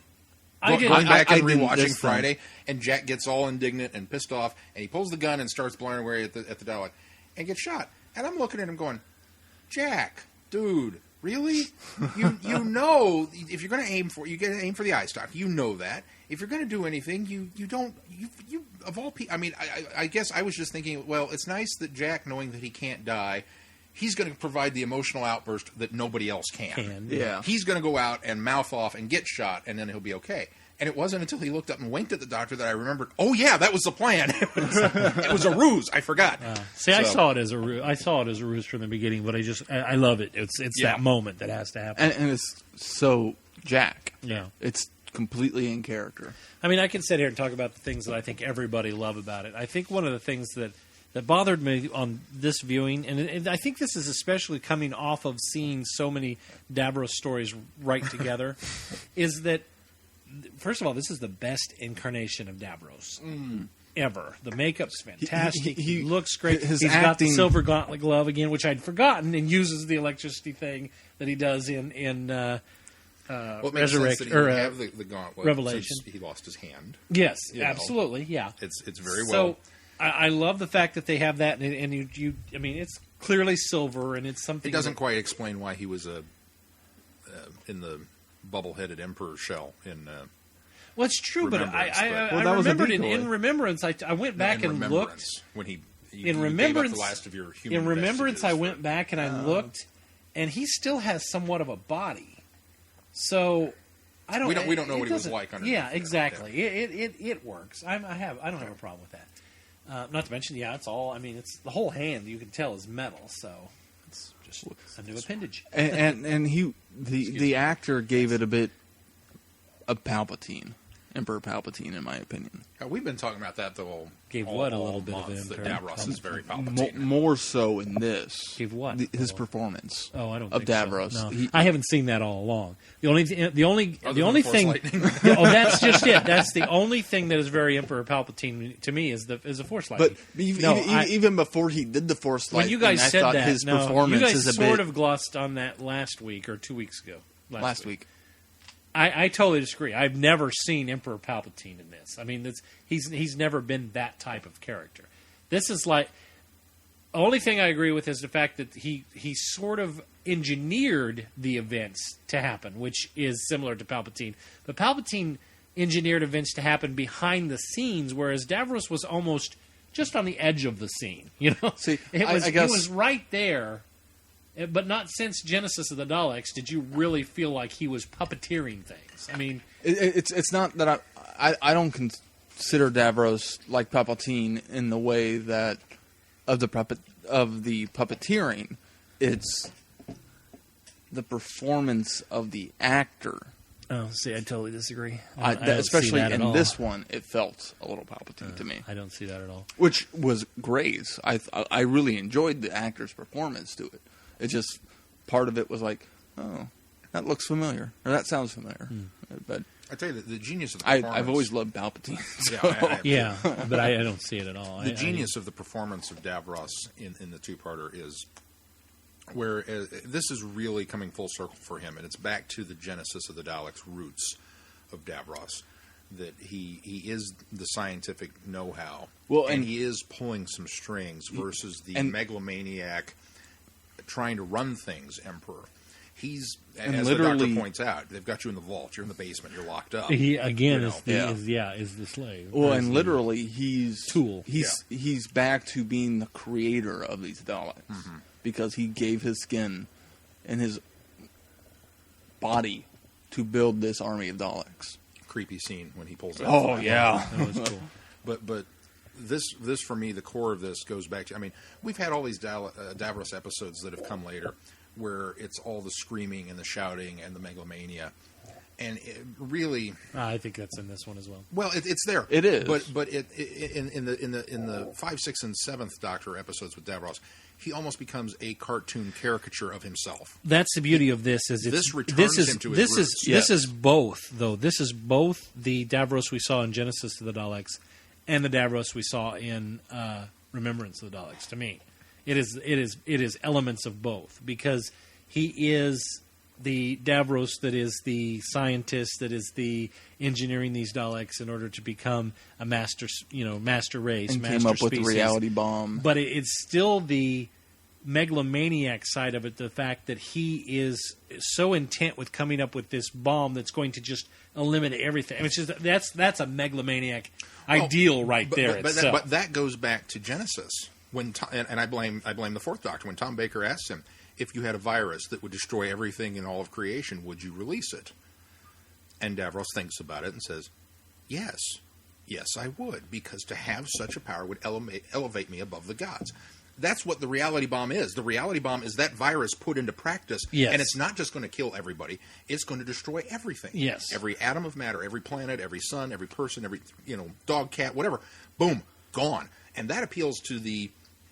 I did. Going back and I didn't rewatching this time. Friday, and Jack gets all indignant and pissed off, and he pulls the gun and starts blaring away at the Dalek, and gets shot. And I'm looking at him going, Jack, dude, really? You know, if you're going to aim for, you got to aim for the eye stalk. You know that. If you're going to do anything, you don't, you of all people, I mean, I guess I was just thinking, well, it's nice that Jack, knowing that he can't die, he's going to provide the emotional outburst that nobody else can. Yeah. He's going to go out and mouth off and get shot, and then he'll be okay. And it wasn't until he looked up and winked at the Doctor that I remembered, oh, yeah, that was the plan. It was a ruse. I forgot. I saw it as a ruse. I saw it as a ruse from the beginning, but I love it. It's that moment that has to happen. And it's so Jack. Yeah. It's completely in character. I mean, I can sit here and talk about the things that I think everybody love about it. I think one of the things that bothered me on this viewing, and I think this is especially coming off of seeing so many Davros stories right together, is that, first of all, this is the best incarnation of Davros ever. The makeup's fantastic. He looks great. His He's got the acting- silver gauntlet glove again, which I'd forgotten, and uses the electricity thing that he does in Well, it makes Resurrect sense that he or would have the gauntlet Revelation. since he lost his hand. Yes, You know. absolutely, yeah. It's very well. So I love the fact that they have that, and you I mean, it's clearly silver, and it's something. It doesn't quite explain why he was in the bubble-headed emperor shell in. Well, it's true, but Remembrance, I Well, that was a remembered in decoy. Remembrance. I went back in and looked. Remembrance, when you gave up Remembrance, the last of your human in Remembrance, vestiges I for- went back and I looked, and he still has somewhat of a body. So I don't. We don't know it what he was doesn't- like underneath Yeah, there. exactly. It works. I don't have a problem with that. Not to mention, it's all. I mean, it's the whole hand. You can tell is metal, so it's just a new appendage. And the actor gave it a bit of Palpatine, Emperor Palpatine, in my opinion. We've been talking about that though. Gave all- what a all little bit of month, that Emperor Davros is very Mo- Palpatine. more so in this. Gave what? His performance. Oh, I don't of think Davros. So. No. He- I haven't seen that all along. The only Other only than Force thing. Lightning. That's just it. That's the only thing that is very Emperor Palpatine to me is the Force lightning. But even before he did the Force when lightning, you guys I said thought that, his no, performance you guys is a sort bit of glossed on that last week or 2 weeks ago. last week. I totally disagree. I've never seen Emperor Palpatine in this. I mean, he's never been that type of character. This is like the only thing I agree with is the fact that he sort of engineered the events to happen, which is similar to Palpatine. But Palpatine engineered events to happen behind the scenes, whereas Davros was almost just on the edge of the scene. You know, See, it I guess was right there, but not since Genesis of the Daleks did you really feel like he was puppeteering things. I mean, it's not that I don't consider Davros like Palpatine in the way that of the puppeteering. It's the performance of the actor. oh, see, I totally disagree. Especially in this one, it felt a little Palpatine to me, I don't see that at all. which was great. I really enjoyed the actor's performance to it. It just part of it was like, oh, that looks familiar, or that sounds familiar. But I tell you, the genius of the performance... I've always loved Palpatine. Yeah, Yeah, but I don't see it at all. the genius of the performance of Davros in the two-parter is where this is really coming full circle for him, and it's back to the Genesis of the Daleks' roots of Davros, that he is the scientific know-how, and he is pulling some strings versus the megalomaniac trying to run things Emperor. He's, as the doctor points out, they've got you in the vault. You're in the basement. You're locked up. He again is the slave. Well, and literally, he's tool. He's back to being the creator of these Daleks because he gave his skin and his body to build this army of Daleks. Creepy scene when he pulls out. Oh yeah, That was cool. But this for me, the core of this goes back to. I mean, we've had all these Davros episodes that have come later, where it's all the screaming and the shouting and the megalomania, and it really, I think that's in this one as well. well, it's there. It is. but in the 5th, 6th, and 7th Doctor episodes with Davros, he almost becomes a cartoon caricature of himself. That's the beauty of this. This returns him to his roots. This is both, though. This is both the Davros we saw in Genesis of the Daleks and the Davros we saw in Remembrance of the Daleks. To me, it is elements of both, because he is the Davros that is the scientist, that is the engineering these Daleks in order to become a master race, and master came up with species. the reality bomb. But it's still the megalomaniac side of it, the fact that he is so intent with coming up with this bomb that's going to just eliminate everything. I mean, it's just, that's a megalomaniac ideal right there itself. But that goes back to Genesis. When and I blame the 4th Doctor, when Tom Baker asks him, if you had a virus that would destroy everything in all of creation, would you release it? And Davros thinks about it and says, yes, I would, because to have such a power would elevate me above the gods. That's what the reality bomb is. The reality bomb is that virus put into practice, and it's not just going to kill everybody. It's going to destroy everything. Yes. Every atom of matter, every planet, every sun, every person, every dog, cat, whatever. Boom, gone. And that appeals to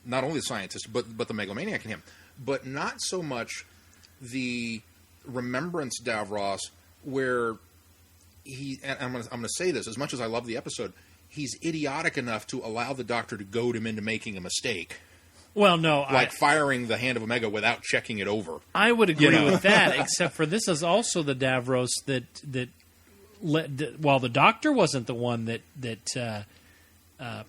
not only the scientist, but the megalomaniac in him. But not so much the Remembrance Davros, where and I'm going to say this, as much as I love the episode, he's idiotic enough to allow the Doctor to goad him into making a mistake. Well, no, like firing the hand of Omega without checking it over. I would agree with that, except for this is also the Davros that while the Doctor wasn't the one that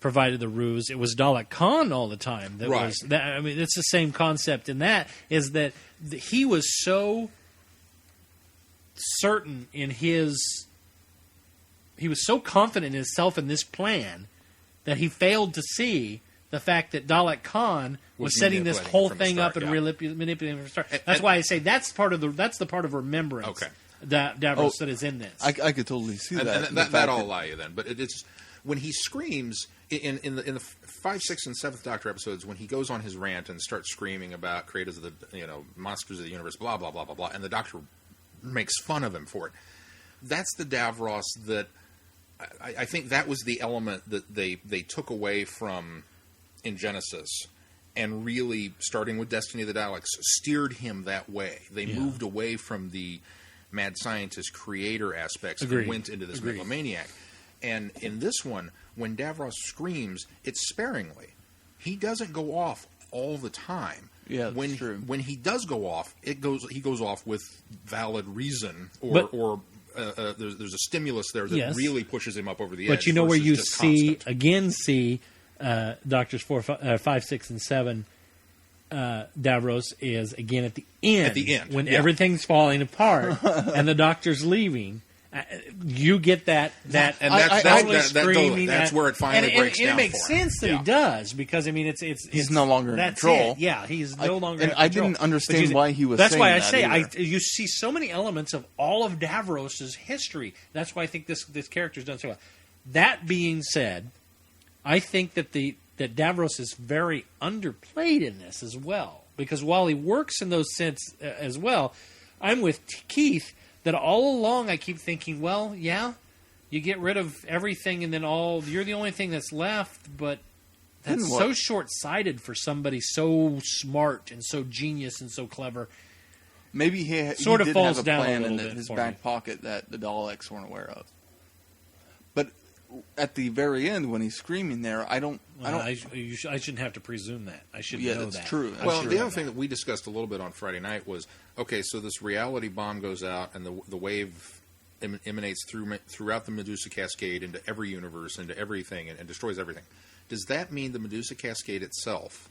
provided the ruse, it was Dalek Khan all the time. Right. I mean, it's the same concept in that, is that he was so certain in he was so confident in himself in this plan that he failed to see the fact that Dalek Khan was setting this whole thing up and manipulating from the start. That's why I say that's the part of Remembrance. Okay. Davros that is in this. I could totally see that. That I'll allow you then. But it's when he screams in the 5, 6, and 7th Doctor episodes, when he goes on his rant and starts screaming about creators of the monsters of the universe, blah blah blah blah blah, and the Doctor makes fun of him for it. That's the Davros that I think that was the element that they took away from in Genesis, and really, starting with Destiny of the Daleks, steered him that way. They moved away from the mad scientist creator aspects and went into this megalomaniac. And in this one, when Davros screams, it's sparingly. He doesn't go off all the time. Yeah, that's true. When he does go off, he goes off with valid reason, or there's a stimulus there that really pushes him up over the edge. But you know where you see constant. Doctors 4, 5, 6, and 7. Davros is again at the end. At the end, when everything's falling apart and the Doctor's leaving, You get that and screaming. that's where it finally breaks down. And it makes for him. sense that he does, because I mean, he's no longer in control. It. Yeah, he's no longer. And in I control. didn't understand why he was. That's saying why I that say either. you see so many elements of all of Davros's history. That's why I think this character's done so well. That being said, I think that that Davros is very underplayed in this as well, because while he works in those sense as well, I'm with Keith. That all along I keep thinking, well, yeah, you get rid of everything and then you're the only thing that's left, but that's so short-sighted for somebody so smart and so genius and so clever. Maybe he sort of did falls have a down plan a in little bit his for back me. pocket that the Daleks weren't aware of. But at the very end, when he's screaming there, I shouldn't have to presume that. I should Yeah, know that's that. true. That's Well, true. the other thing that we discussed a little bit on Friday night was, okay, so this reality bomb goes out and the wave emanates throughout the Medusa Cascade into every universe, into everything, and destroys everything. Does that mean the Medusa Cascade itself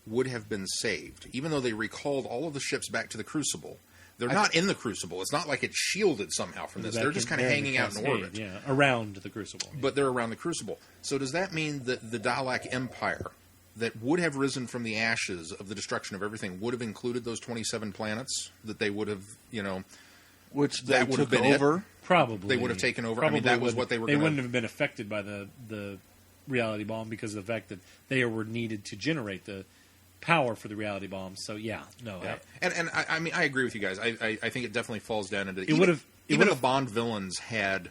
would have been saved, even though they recalled all of the ships back to the Crucible? They're not in the Crucible. It's not like it's shielded somehow from this. They're just kind of hanging out in orbit. Yeah, around the Crucible. But they're around the Crucible. So does that mean that the Dalek Empire that would have risen from the ashes of the destruction of everything would have included those 27 planets? That they would have, which that they would have took been over. Probably. They would have taken over. I Probably mean, that was what they were going to... wouldn't have been affected by the reality bomb because of the fact that they were needed to generate the power for the reality bomb. So, yeah. And I mean, I agree with you guys. I think it definitely falls down into... Even the Bond villains had...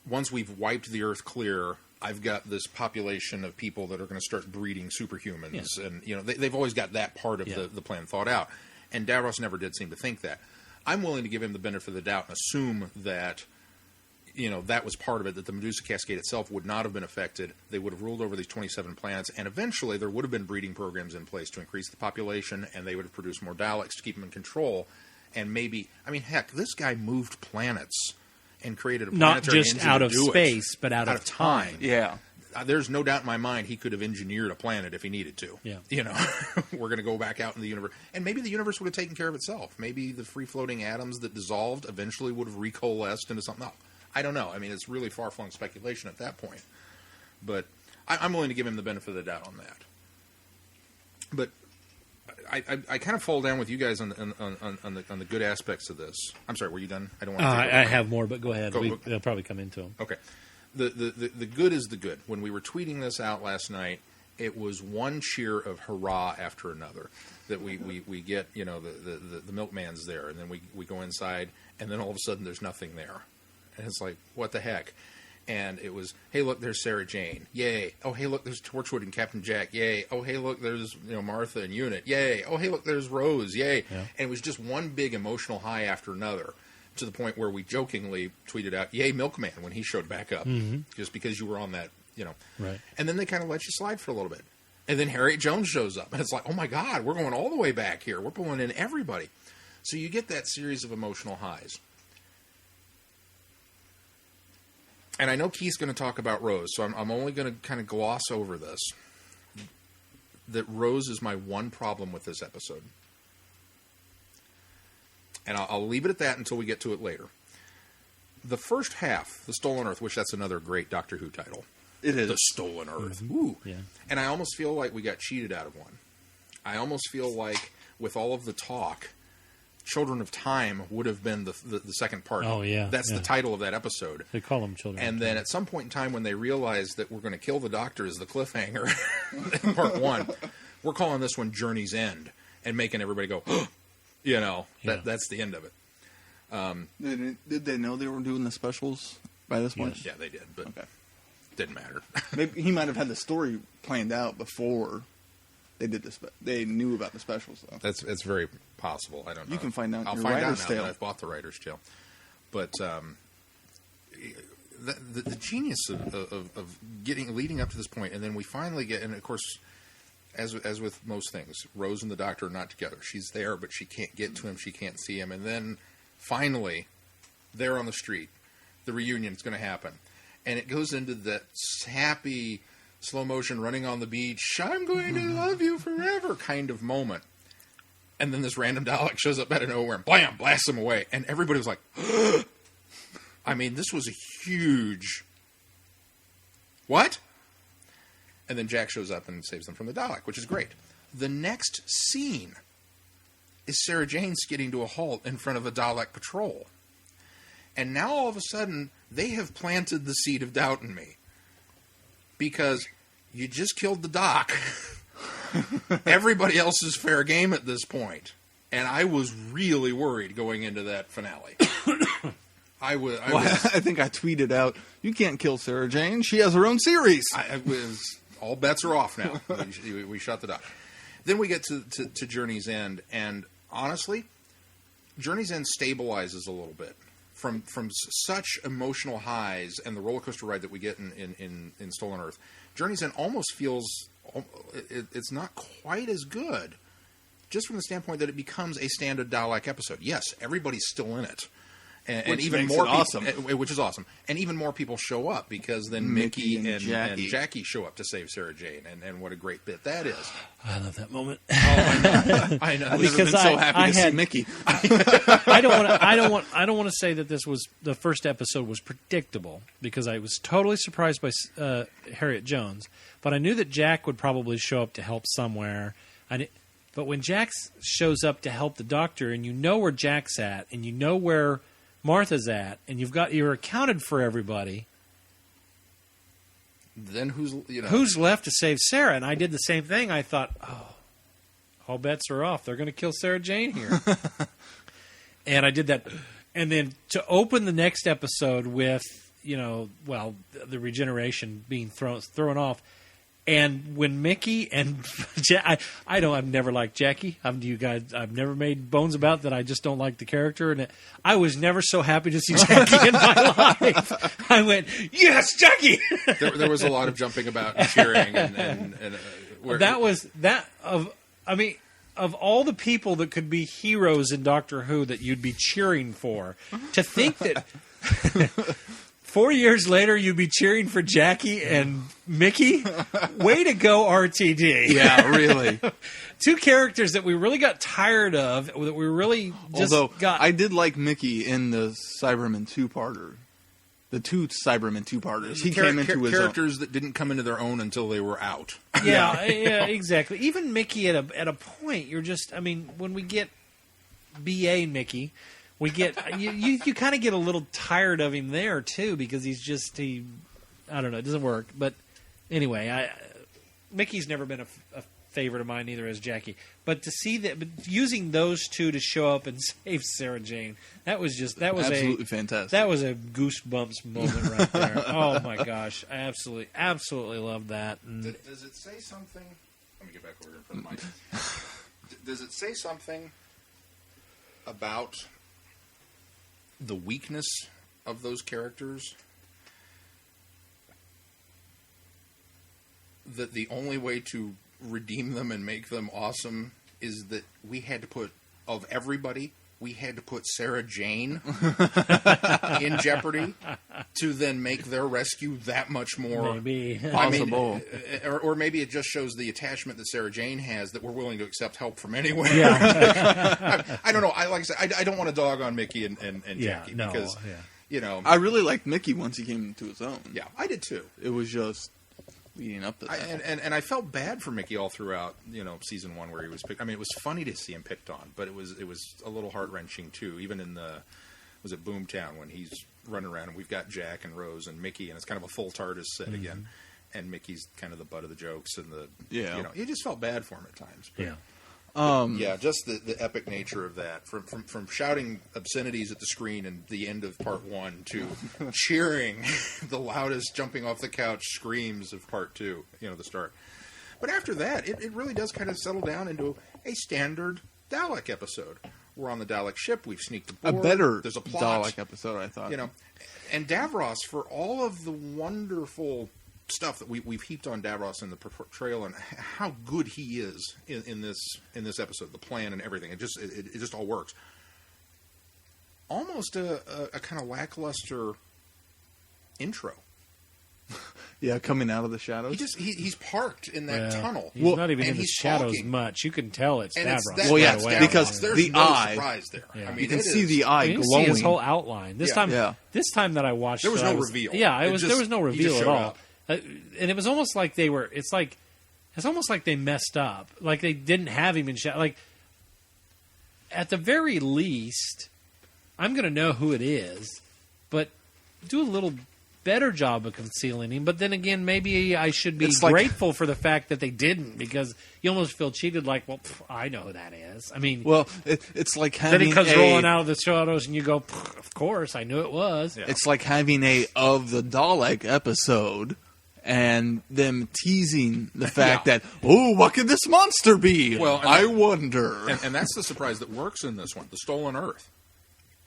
Once we've wiped the Earth clear, I've got this population of people that are going to start breeding superhumans. Yeah. And, they've always got that part of the plan thought out. And Davros never did seem to think that. I'm willing to give him the benefit of the doubt and assume that, that was part of it, that the Medusa Cascade itself would not have been affected. They would have ruled over these 27 planets, and eventually there would have been breeding programs in place to increase the population, and they would have produced more Daleks to keep them in control. And maybe, I mean, heck, this guy moved planets and created a not planetary just engine out to of do space, it. but out of time. Yeah. There's no doubt in my mind he could have engineered a planet if he needed to. Yeah. We're going to go back out in the universe. And maybe the universe would have taken care of itself. Maybe the free-floating atoms that dissolved eventually would have recoalesced into something else. I don't know. I mean, it's really far-flung speculation at that point. But I'm willing to give him the benefit of the doubt on that. But I kind of fall down with you guys on the good aspects of this. I'm sorry, were you done? I don't want to take over. I have more, but go ahead. Go. They'll probably come into them. Okay. The good is the good. When we were tweeting this out last night, it was one cheer of hurrah after another. That we get, the milkman's there, and then we go inside, and then all of a sudden there's nothing there. And it's like, what the heck? And it was, hey, look, there's Sarah Jane. Yay. Oh, hey, look, there's Torchwood and Captain Jack. Yay. Oh, hey, look, there's Martha and Unit. Yay. Oh, hey, look, there's Rose. Yay. Yeah. And it was just one big emotional high after another, to the point where we jokingly tweeted out, yay, Milkman, when he showed back up. Just because you were on that, Right. And then they kind of let you slide for a little bit. And then Harriet Jones shows up. And it's like, oh, my God, we're going all the way back here. We're pulling in everybody. So you get that series of emotional highs. And I know Keith's going to talk about Rose, so I'm only going to kind of gloss over this. That Rose is my one problem with this episode. And I'll leave it at that until we get to it later. The first half, The Stolen Earth, which that's another great Doctor Who title. It is. The Stolen Earth. Ooh. Yeah. And I almost feel like we got cheated out of one. I almost feel like with all of the talk, Children of Time would have been the second part. Oh, yeah. That's the title of that episode. They call them Children. And then at some point in time when they realized that we're going to kill the Doctor as the cliffhanger in part one, we're calling this one Journey's End and making everybody go, that's the end of it. Did they know they were doing the specials by this point? Yeah, they did, but Okay. didn't matter. Maybe he might have had the story planned out before they did this. They knew about the specials, though. That's very possible. I don't know. You can find out in I'll your find writer's out now tale. that I've bought the writer's tale. But the genius of leading up to this point, and then we finally get, and of course, as with most things, Rose and the Doctor are not together. She's there, but she can't get to him. She can't see him. And then finally, they're on the street. The reunion is going to happen. And it goes into that happy, slow motion, running on the beach, I'm going to love you forever kind of moment. And then this random Dalek shows up out of nowhere and blam, blasts him away. And everybody was like, I mean, this was a huge... What? And then Jack shows up and saves them from the Dalek, which is great. The next scene is Sarah Jane skidding to a halt in front of a Dalek patrol. And now all of a sudden, they have planted the seed of doubt in me. Because you just killed the Doc. Everybody else is fair game at this point. And I was really worried going into that finale. I think I tweeted out, "You can't kill Sarah Jane. She has her own series." All bets are off now. We shut the Doc. Then we get to Journey's End, and honestly, Journey's End stabilizes a little bit from such emotional highs and the roller coaster ride that we get in Stolen Earth. Journey's End almost feels it's not quite as good, just from the standpoint that it becomes a standard Dalek episode. Yes, everybody's still in it. And even more people, awesome. Which is awesome. And even more people show up because then Mickey and Jackie show up to save Sarah Jane. And what a great bit that is. I love that moment. Oh, I know. I've never been so happy to see Mickey. I don't want to say that this was the first episode was predictable, because I was totally surprised by Harriet Jones, but I knew that Jack would probably show up to help somewhere. But when Jack shows up to help the Doctor, and you know where Jack's at, and you know where Martha's at, and you're accounted for everybody. Then who's left to save Sarah? And I did the same thing. I thought, all bets are off. They're going to kill Sarah Jane here. And I did that. And then to open the next episode with, the regeneration being thrown off. And when Mickey and I've never liked Jackie. I've never made bones about that. I just don't like the character, and I was never so happy to see Jackie in my life. I went, yes, Jackie. There was a lot of jumping about and cheering, and of all the people that could be heroes in Doctor Who that you'd be cheering for, to think that 4 years later, you'd be cheering for Jackie and Mickey? Way to go, RTD. Yeah, really. Two characters that we really got tired of, that we really just got... I did like Mickey in the Cyberman two-parter. The two Cyberman two-parters. He came into his characters that didn't come into their own until they were out. Yeah, exactly. Even Mickey at a point, you're just... when we get B.A. Mickey... We get you kind of get a little tired of him there too, because I don't know, it doesn't work. But anyway, Mickey's never been a favorite of mine, neither has Jackie. But to see that, using those two to show up and save Sarah Jane, that was absolutely fantastic. That was a goosebumps moment right there. Oh my gosh, I absolutely loved that. And does it say something? Let me get back over here in front of the mic. Does it say something about the weakness of those characters, that the only way to redeem them and make them awesome is that we had to put Sarah Jane in jeopardy to then make their rescue that much more possible. Or maybe it just shows the attachment that Sarah Jane has, that we're willing to accept help from anywhere. Yeah. I don't know. Like I said, I don't want to dog on Mickey and Jackie because I really liked Mickey once he came into his own. Yeah, I did too. It was just leading up to that. And I felt bad for Mickey all throughout, season one, where he was picked. It was funny to see him picked on, but it was a little heart-wrenching too. Even in was it Boomtown, when he's running around and we've got Jack and Rose and Mickey, and it's kind of a full TARDIS set again, and Mickey's kind of the butt of the jokes, and you just felt bad for him at times. But, just the epic nature of that, from shouting obscenities at the screen in the end of part one to cheering the loudest jumping off the couch screams of part two, the start. But after that, it really does kind of settle down into a standard Dalek episode. We're on the Dalek ship, we've sneaked aboard. There's a plot. Dalek episode, I thought. And Davros, for all of the wonderful stuff that we've heaped on Davros in the portrayal and how good he is in this episode, the plan and everything, it just all works. Almost a kind of lackluster intro Yeah, coming out of the shadows. He's parked in that tunnel. He's not even in the he's shadows talking. much. You can tell it's And Davros. it's Well, yeah, that's right away. because There's the no eye- surprise there. Yeah. I mean, You can it see is- the eye You can glowing. see his whole outline. This time that I watched, There was it, no I reveal. Yeah, It there just- was no he reveal just at showed all. up. And it was almost like they were. It's almost like they messed up. Like they didn't have him in shadow. Like at the very least, I'm going to know who it is, but do a little better job of concealing him. But then again, maybe I should be It's like- grateful for the fact that they didn't, because you almost feel cheated. Like, well, I know who that is. I mean, Well, it's like then having he comes rolling out of the shadows, and you go, of course, I knew it was. Yeah. It's like having a of the Dalek episode and them teasing the fact that, oh, what could this monster be? Well, and I wonder. And that's the surprise that works in this one, the Stolen Earth.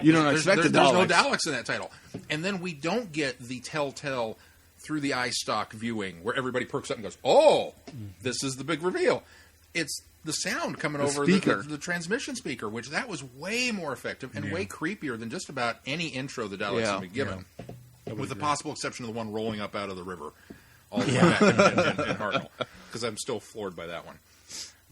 You don't There's expect the no Daleks. Daleks in that title. And then we don't get the telltale through the eye stock viewing where everybody perks up and goes, oh, this is the big reveal. It's the sound coming over speaker. the transmission speaker, which that was way more effective and way creepier than just about any intro the Daleks have been given, with the possible exception of the one rolling up out of the river all the way back in Hartnell, because I'm still floored by that one.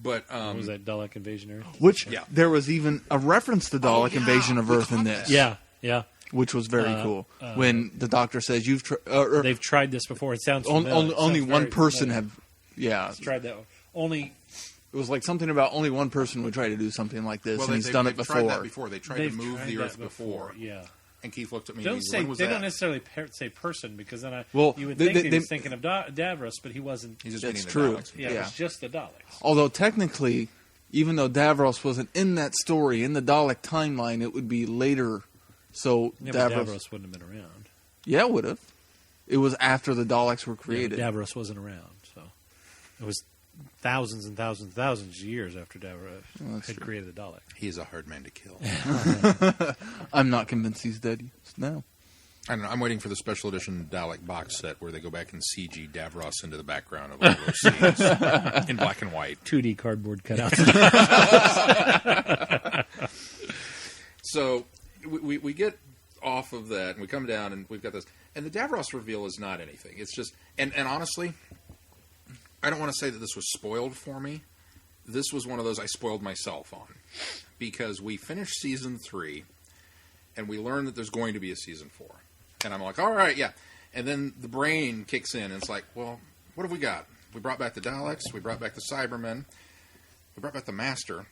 But What was that, Dalek Invasion Earth? Which Yeah. there was even a reference to Dalek yeah, Invasion of we Earth in caught this. that. Yeah. Which was very cool. When the doctor says, you've They've tried this before. It sounds only, familiar. It only sounds one very person familiar. Tried that one. Only It was like something about only one person would try to do something like this, and he's done it they've tried that before. before. They tried they've to move tried the that Earth before. Yeah. And Keith looked at me Don't and say when was they that? don't necessarily say person, because then Well, you would they- think they- he was thinking of Davros, but he wasn't. He's just That's meaning the true. Daleks. Yeah, it was just the Daleks. Although technically, even though Davros wasn't in that story, in the Dalek timeline, it would be later. So Yeah, but Davros, Davros wouldn't have been around. yeah, would have. It was after the Daleks were Yeah, created. but Davros wasn't around, so it was thousands and thousands and thousands of years after Davros had created the Dalek. He is a hard man to kill. I'm not convinced he's dead now. I don't know. I'm waiting for the special edition Dalek box set where they go back and CG Davros into the background of all those scenes in black and white. 2D cardboard cutouts. So we get off of that and we come down and we've got this. And the Davros reveal is not anything. It's just, and honestly, I don't want to say that this was spoiled for me. This was one of those I spoiled myself on. Because we finished season 3 and we learned that there's going to be a season 4. And I'm like, all right, yeah. And then the brain kicks in and it's like, well, what have we got? We brought back the Daleks. We brought back the Cybermen. We brought back the Master.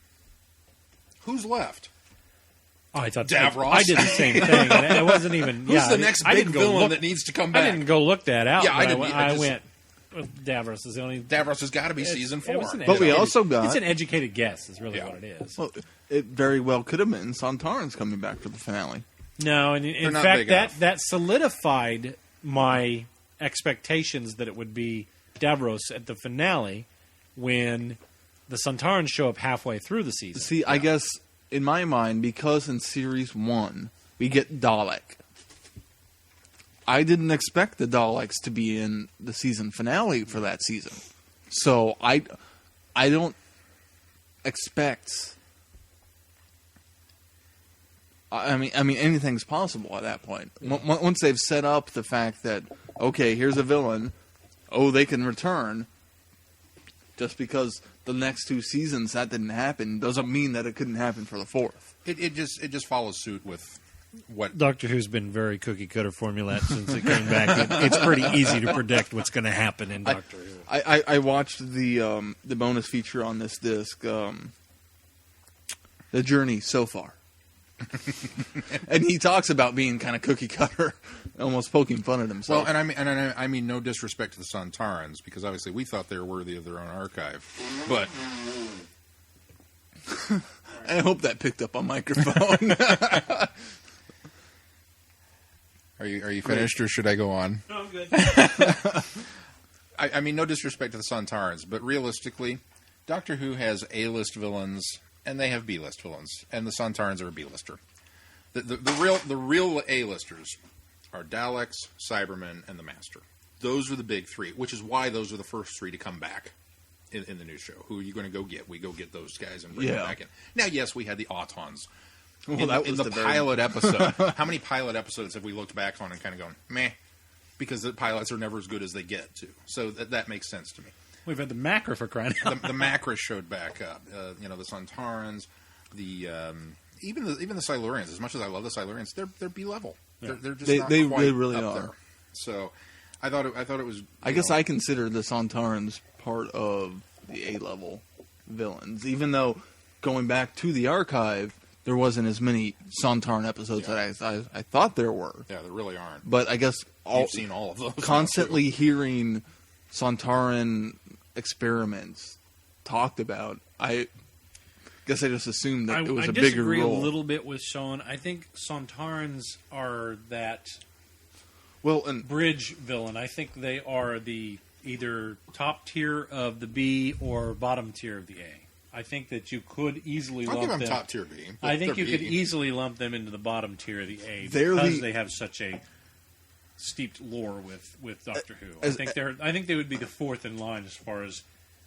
Who's left? Oh, I thought Davros. I did the same thing. And it wasn't even. Who's the I next I big didn't go villain look- that needs to come I back? didn't go look that out. Yeah, I but didn't. I just- went. Well, Davros is the only. Davros has got to be season 4. It was an But we educated- also got- It's an educated guess. Is really Yeah. what it is. Well, it very well could have been Sontaran's coming back for the finale. No, and in not fact, big that enough. that solidified my expectations that it would be Davros at the finale when the Sontarans show up halfway through the season. See, I guess in my mind, because in series 1 we get Dalek, I didn't expect the Daleks to be in the season finale for that season. So I don't expect. I mean, anything's possible at that point. Once they've set up the fact that, okay, here's a villain, oh, they can return. Just because the next 2 seasons that didn't happen doesn't mean that it couldn't happen for the 4th. It just follows suit with what Doctor Who's been very cookie cutter formula since it came back. It's pretty easy to predict what's going to happen in Doctor Who. I watched the bonus feature on this disc, The Journey So Far. And he talks about being kind of cookie cutter, almost poking fun at himself. well, and I mean no disrespect to the Sontarans because obviously we thought they were worthy of their own archive, but I hope that picked up on microphone. are you finished or should I go on? No, I'm good. I mean no disrespect to the Sontarans, but realistically, Doctor Who has A-list villains and they have B-list villains, and the Sontarans are a B-lister. The real A-listers are Daleks, Cybermen, and the Master. Those are the big 3, which is why those are the first 3 to come back in the new show. Who are you going to go get? We go get those guys and bring them back in. Now, yes, we had the Autons. Well, in that the was the very- pilot episode. How many pilot episodes have we looked back on and kind of gone, meh? because the pilots are never as good as they get to. So that makes sense to me. We've had the Macra for crying out. The Macra showed back up. The Sontarans, even the Silurians. As much as I love the Silurians, they're B-level. Yeah. They're just They not quite really up are. there. So I thought it was. I guess I consider the Sontarans part of the A-level villains, even though going back to the archive, there wasn't as many Sontaran episodes that I thought there were. Yeah, there really aren't. But I guess You've seen all of those. Constantly hearing Sontaran experiments talked about, I guess I just assumed that it was a bigger disagree role. a little bit with Sean. I think Sontarans are that and bridge villain. I think they are the either top tier of the B or bottom tier of the A. I think that you could easily I'll lump give them them. top tier B. I think you they're could B. easily lump them into the bottom tier of the A They're because the- they have such a steeped lore with Doctor Who. as- I think they would be the fourth in line as far as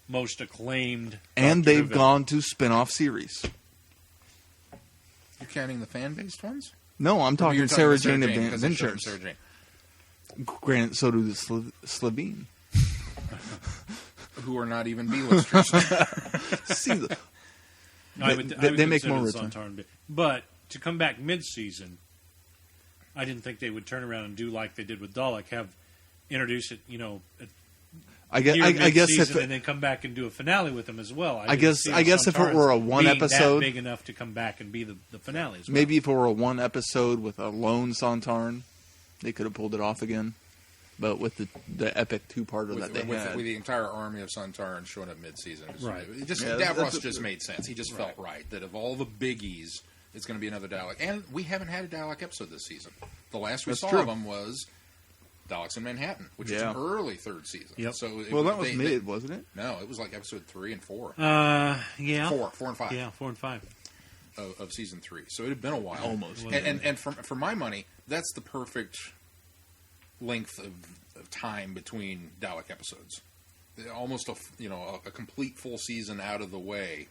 most acclaimed. and Doctor Who they've villain. gone to spin-off series. You're counting the fan-based ones? No, I'm You're talking Sarah Sarah Jane because they showed Adventures. Sarah Jane, Granted, so do the Slevine. who are not even B-listers. See, I would they make consider more the return. Sontaran bit. But to come back mid-season, I didn't think they would turn around and do like they did with Dalek, have introduce it, I guess mid-season, if and then come back and do a finale with them as well. I guess if it were a one being episode, that big enough to come back and be the finale as well. maybe if it were a one episode with a lone Sontaran, they could have pulled it off again. But with the epic two-parter that they had, with the entire army of Sontarans showing up mid-season. Right. Davros just made sense. He just felt right that of all the biggies, it's going to be another Dalek. And we haven't had a Dalek episode this season. The last we That's saw true. of them was Daleks in Manhattan, which was an early third season. Yep. So that was mid, wasn't it? No, it was like episode 3 and 4. Yeah. 4 and 5. Yeah, 4 and 5. Of season 3. So it had been a while. Almost. And for my money, that's the perfect length of time between Dalek episodes. Almost a complete full season out of the way,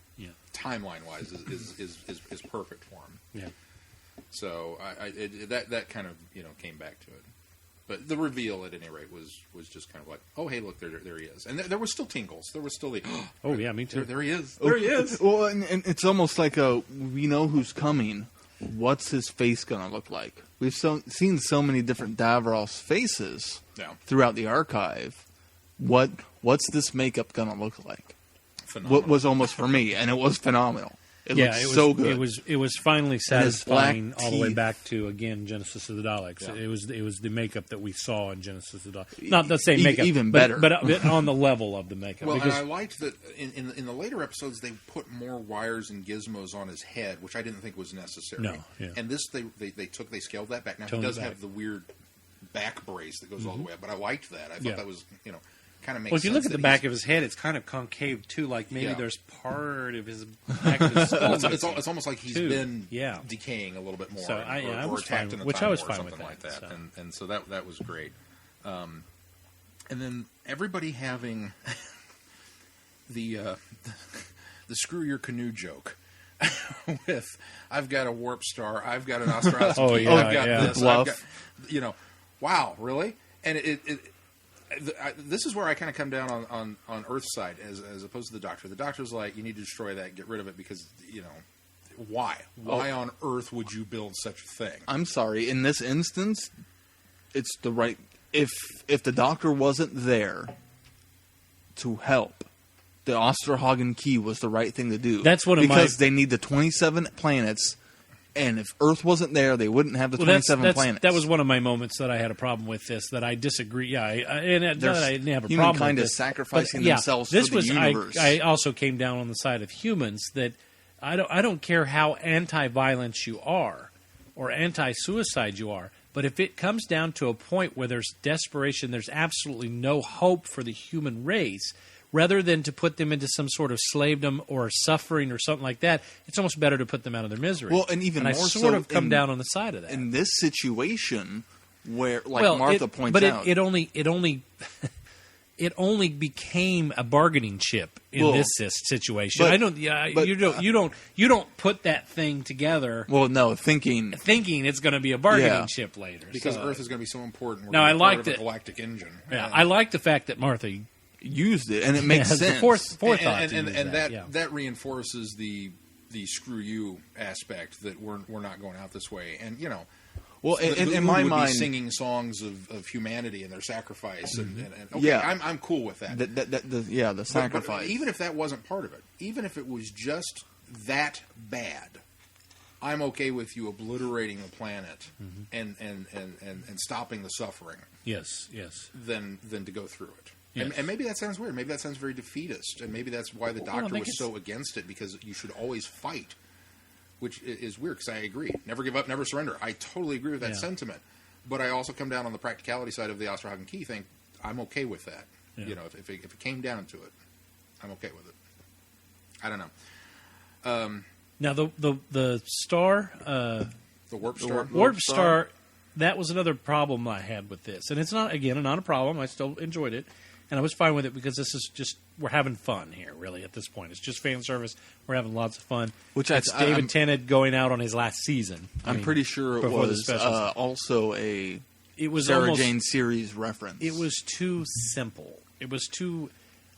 timeline wise, is perfect for him. Yeah. So that kind of came back to it. But the reveal, at any rate, was just kind of like, oh hey, look, there he is, and there was still tingles. There was still the Oh yeah, me too. there he is. There he is. Well, and it's almost like we know who's coming. What's his face going to look like? We've seen so many different Davros faces throughout the archive. What's this makeup going to look like? Phenomenal. What was almost for me, and it was phenomenal. It it was was so good. It was finally his satisfying black all the way teeth. back to again Genesis of the Daleks. Yeah. It was the makeup that we saw in Genesis of the Daleks. Not the same makeup, even but- better. but on the level of the makeup. Well, and because I liked that in the later episodes they put more wires and gizmos on his head, which I didn't think was necessary. No, yeah. And this they scaled that back. Now Toned he does it back. have the weird back brace that goes all the way up, but I liked that. I thought Yeah. that was kind of makes. well, if you look sense at the that back he's- of his head, it's kind of concave too. Like maybe Yeah. there's part of his back of his skull. it's almost like he's too. been Yeah. decaying a little bit more, So I or was attacked fine- in a which I time was war fine or with something like that, that. so. And so that was great. And then everybody having the screw your canoe joke. With I've got a warp star, I've got an Ostrowski, Oh, yeah, I've got yeah. this, Bluff. I've got, wow, really? And this is where I kind of come down on Earth's side as opposed to the Doctor. The Doctor's like, you need to destroy that, get rid of it because why? Why on earth would you build such a thing? I'm sorry. In this instance, it's the right. If the Doctor wasn't there to help, the Osterhagen key was the right thing to do. That's one of my- because they need the 27 planets, and if Earth wasn't there, they wouldn't have the 27 planets. That was one of my moments that I had a problem with this. That I disagree. Yeah, and not that I didn't have a problem humankind with is this, sacrificing but, yeah, themselves this for the was, universe. I also came down on the side of humans that I don't care how anti-violence you are or anti-suicide you are, but if it comes down to a point where there's desperation, there's absolutely no hope for the human race, rather than to put them into some sort of slavedom or suffering or something like that, it's almost better to put them out of their misery. Well, and even I more sort so of come in- down on the side of that. in this situation, where, like Well, Martha points but out, it only it only became a bargaining chip in Well, this situation. but- I don't. Yeah, but- you don't put that thing together Well, no, thinking thinking it's going to be a bargaining Yeah. chip later. Because So, Earth is going to be so important. We're Now, gonna I be part liked of a it. galactic engine. yeah, I like the fact that Martha used it, and it makes has sense. the forethought and, to use and that yeah. that reinforces the screw you aspect that we're not going out this way. And Well, who in my would mind, be singing songs of humanity and their sacrifice, and okay, Yeah. I'm cool with that. the But sacrifice. even if that wasn't part of it, even if it was just that bad, I'm okay with you obliterating the planet and stopping the suffering Yes, yes. than to go through it. Yes. And maybe that sounds weird. Maybe that sounds very defeatist. And maybe that's why the Well, I doctor think was so against it, because you should always fight, which is weird because I agree. Never give up, never surrender. I totally agree with that Yeah. sentiment. But I also come down on the practicality side of the Osterhagen Key thing. I'm okay with that. Yeah. If it came down to it, I'm okay with it. I don't know. Now the star. The warp star. Warp Star, that was another problem I had with this. And it's not a problem. I still enjoyed it. And I was fine with it because this is just, we're having fun here, really, at this point. It's just fan service. We're having lots of fun. Which it's David Tennant going out on his last season. I'm pretty sure it before the was specials. also a It was Sarah almost, Jane series reference. It was too simple. It was too,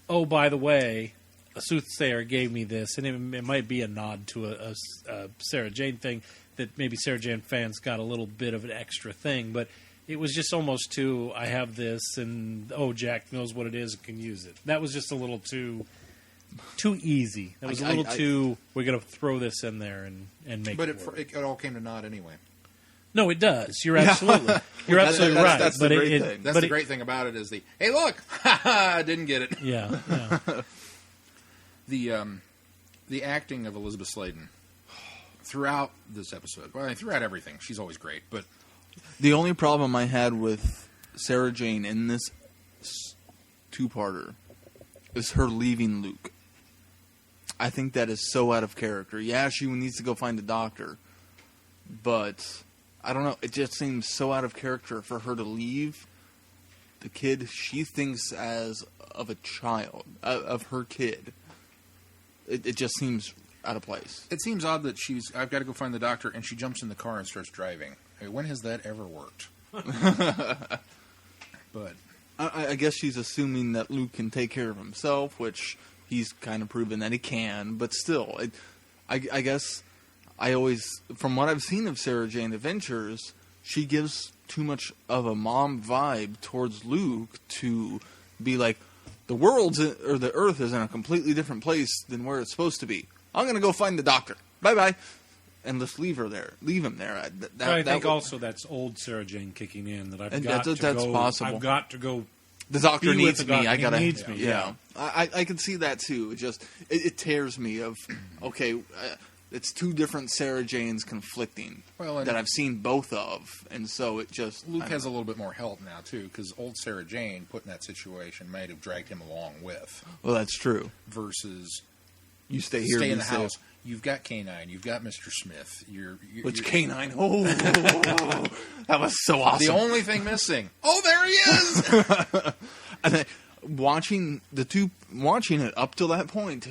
oh, by the way, a soothsayer gave me this. And it might be a nod to a Sarah Jane thing that maybe Sarah Jane fans got a little bit of an extra thing. But it was just almost too, I have this, and, oh, Jack knows what it is and can use it. That was just a little too easy. That was a little too, we're going to throw this in there and make But it work. it all came to naught anyway. No, it does. You're absolutely, you're absolutely right. that's but the great it, thing. That's but the it- great thing about it is hey, look, I didn't get it. Yeah, yeah. The acting of Elizabeth Sladen throughout this episode, well, I mean, throughout everything, she's always great. But The only problem I had with Sarah Jane in this two-parter is her leaving Luke. I think that is so out of character. Yeah, she needs to go find a doctor, but I don't know. It just seems so out of character for her to leave the kid she thinks as of a child, of her kid. It just seems out of place. it seems odd that I've got to go find the doctor, and she jumps in the car and starts driving. I mean, when has that ever worked? But I guess she's assuming that Luke can take care of himself, which he's kind of proven that he can. But still, I guess I always, from what I've seen of Sarah Jane Adventures, she gives too much of a mom vibe towards Luke to be like, the world's or the Earth is in a completely different place than where it's supposed to be. I'm gonna go find the doctor. Bye bye, and just leave her there. Leave him there. I think also that's old Sarah Jane kicking in that I've And got to that's go. possible. I've got to go. The doctor be with needs the me. doctor. I He gotta. needs me, Yeah, I can see that too. It just it tears me. Of okay, it's two different Sarah Janes conflicting Well, that I've seen both of, and so it just Luke has a little bit more help now too, because old Sarah Jane put in that situation might have dragged him along with. Well, that's true. Versus You stay here. stay in be the safe. house. You've got K9. You've got Mr. Smith. Which you're, canine? Oh, that was so awesome. The only thing missing. Oh, there he is. And then watching it up till that point,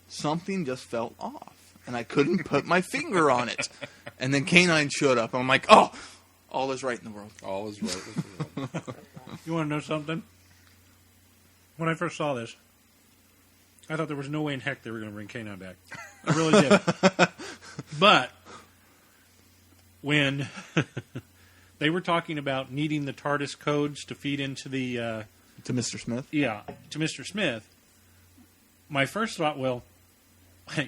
something just felt off, and I couldn't put my finger on it. And then K9 showed up, and I'm like, oh, all is right in the world. All is right with the world. You want to know something? When I first saw this, I thought there was no way in heck they were going to bring Kanan back. I really did. But when they were talking about needing the TARDIS codes to feed into the To Mr. Smith. to Mr. Smith, my first thought, well,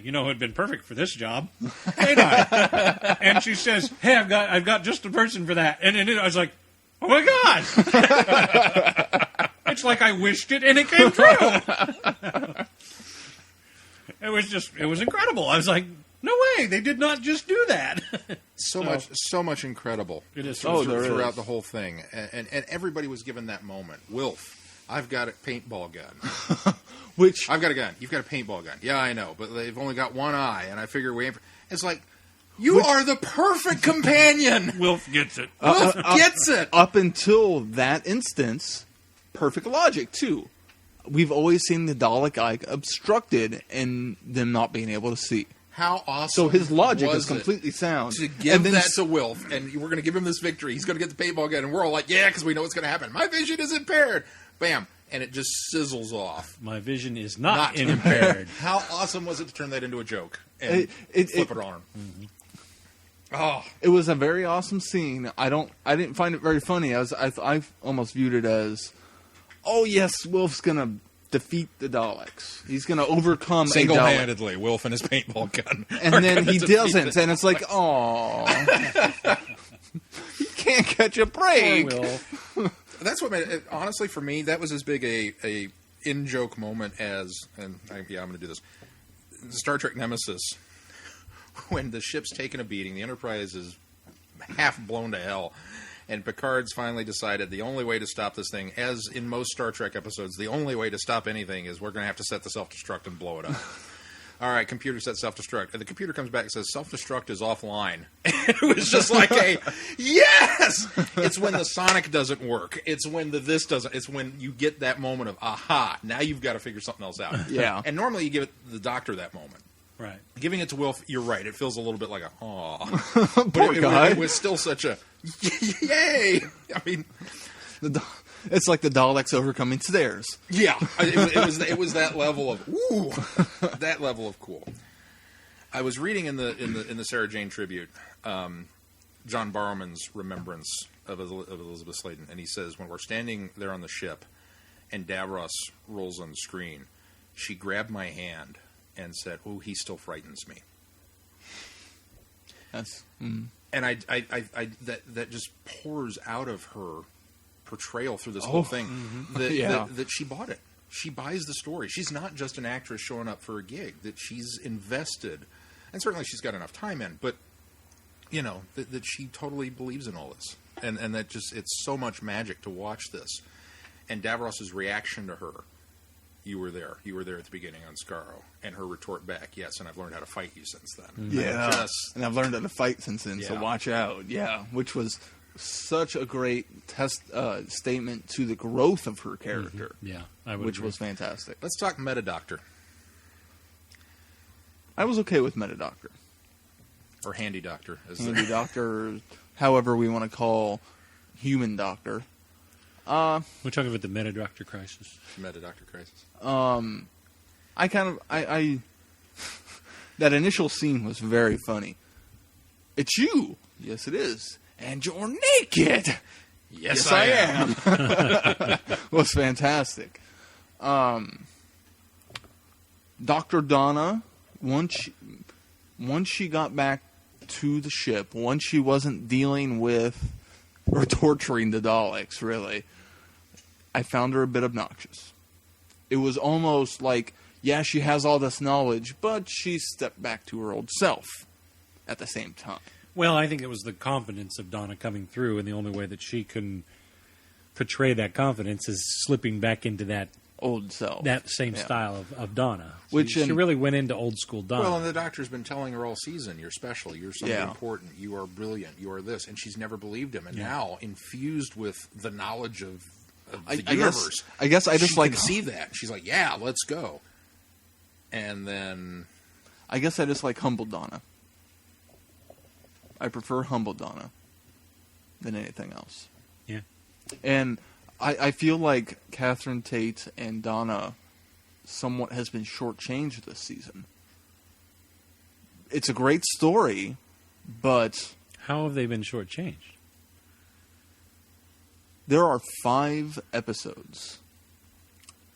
you know, who had been perfect for this job, Kanan. And she says, "Hey, I've got just the person for that." And then I was like, "Oh my god!" It's like I wished it and it came true. It was incredible. I was like, no way, they did not just do that. So much incredible. It is. throughout the whole thing, and everybody was given that moment. Wilf, I've got a paintball gun. Which I've got a gun. You've got a paintball gun. Yeah, I know, but they've only got one eye, and I figure it's like you are the perfect companion. Wilf gets it. Wilf gets it. up until that instance, perfect logic too. we've always seen the Dalek eye obstructed and them not being able to see. How awesome! So his logic was is completely sound. To give that to Wilf, and we're going to give him this victory. He's going to get the paintball gun, and we're all like, yeah, because we know what's going to happen. My vision is impaired. Bam. And it just sizzles off. My vision is not impaired. How awesome was it to turn that into a joke and flip it on him? Mm-hmm. Oh, it was a very awesome scene. I didn't find it very funny. I almost viewed it as, oh yes, Wilf's gonna defeat the Daleks. He's gonna overcome single-handedly. Wilf and his paintball gun, and then he doesn't, and it's like, oh, he can't catch a break. Poor Wilf. That's what made it, honestly, for me, that was as big a in-joke moment as, and I'm going to do this, Star Trek Nemesis, when the ship's taking a beating, the Enterprise is half blown to hell, and Picard's finally decided the only way to stop this thing, as in most Star Trek episodes, the only way to stop anything is we're going to have to set the self-destruct and blow it up. All right, computer set self-destruct. And the computer comes back and says, self-destruct is offline. And it was just like yes! It's when the sonic doesn't work. It's when the this doesn't. It's when you get that moment of, aha, now you've got to figure something else out. Yeah. And normally you give it the Doctor that moment. Right. Giving it to Wilf, you're right. It feels a little bit like a, aw. Poor guy. It was still such a, yay! I mean... It's like the Daleks overcoming theirs. Yeah, it was that level of ooh, that level of cool. I was reading in the Sarah Jane tribute, John Barrowman's remembrance of Elizabeth Sladen, and he says when we're standing there on the ship, and Davros rolls on the screen, she grabbed my hand and said, "Oh, he still frightens me." That's and I that just pours out of her portrayal through this whole thing that she bought it. She buys the story. She's not just an actress showing up for a gig, that she's invested, and certainly she's got enough time in, but that she totally believes in all this, and that just, it's so much magic to watch this. And Davros's reaction to her, you were there at the beginning on Skaro, and her retort back, yes, and I've learned how to fight you since then. Yeah, and I've learned how to fight since then, so Yeah. watch out. Yeah, which was such a great statement to the growth of her character. Yeah, I would which agree. was fantastic. Let's talk Meta Doctor, I was okay with Meta Doctor, or Handy Doctor, as Handy Doctor, however we want to call Human Doctor. We're talking about the Meta Doctor crisis. Meta Doctor Crisis. I that initial scene was very funny. It's you. Yes, it is. And you're naked. Yes, I am. Was fantastic. Dr. Donna, once she got back to the ship, once she wasn't dealing with or torturing the Daleks, really, I found her a bit obnoxious. It was almost like, yeah, she has all this knowledge, but she stepped back to her old self at the same time. Well, I think it was the confidence of Donna coming through, and the only way that she can portray that confidence is slipping back into that Old self. that same style of Donna. Which she really went into old school Donna. Well, and the Doctor's been telling her all season, you're special, you're somebody important, you are brilliant, you are this, and she's never believed him. And now, infused with the knowledge of the universe, I guess I just she like can see that. She's like, yeah, let's go. And then... I guess I just like humble Donna. I prefer humble Donna than anything else. Yeah. And I feel like Catherine Tate and Donna somewhat has been shortchanged this season. It's a great story, but... How have they been shortchanged? There are 5 episodes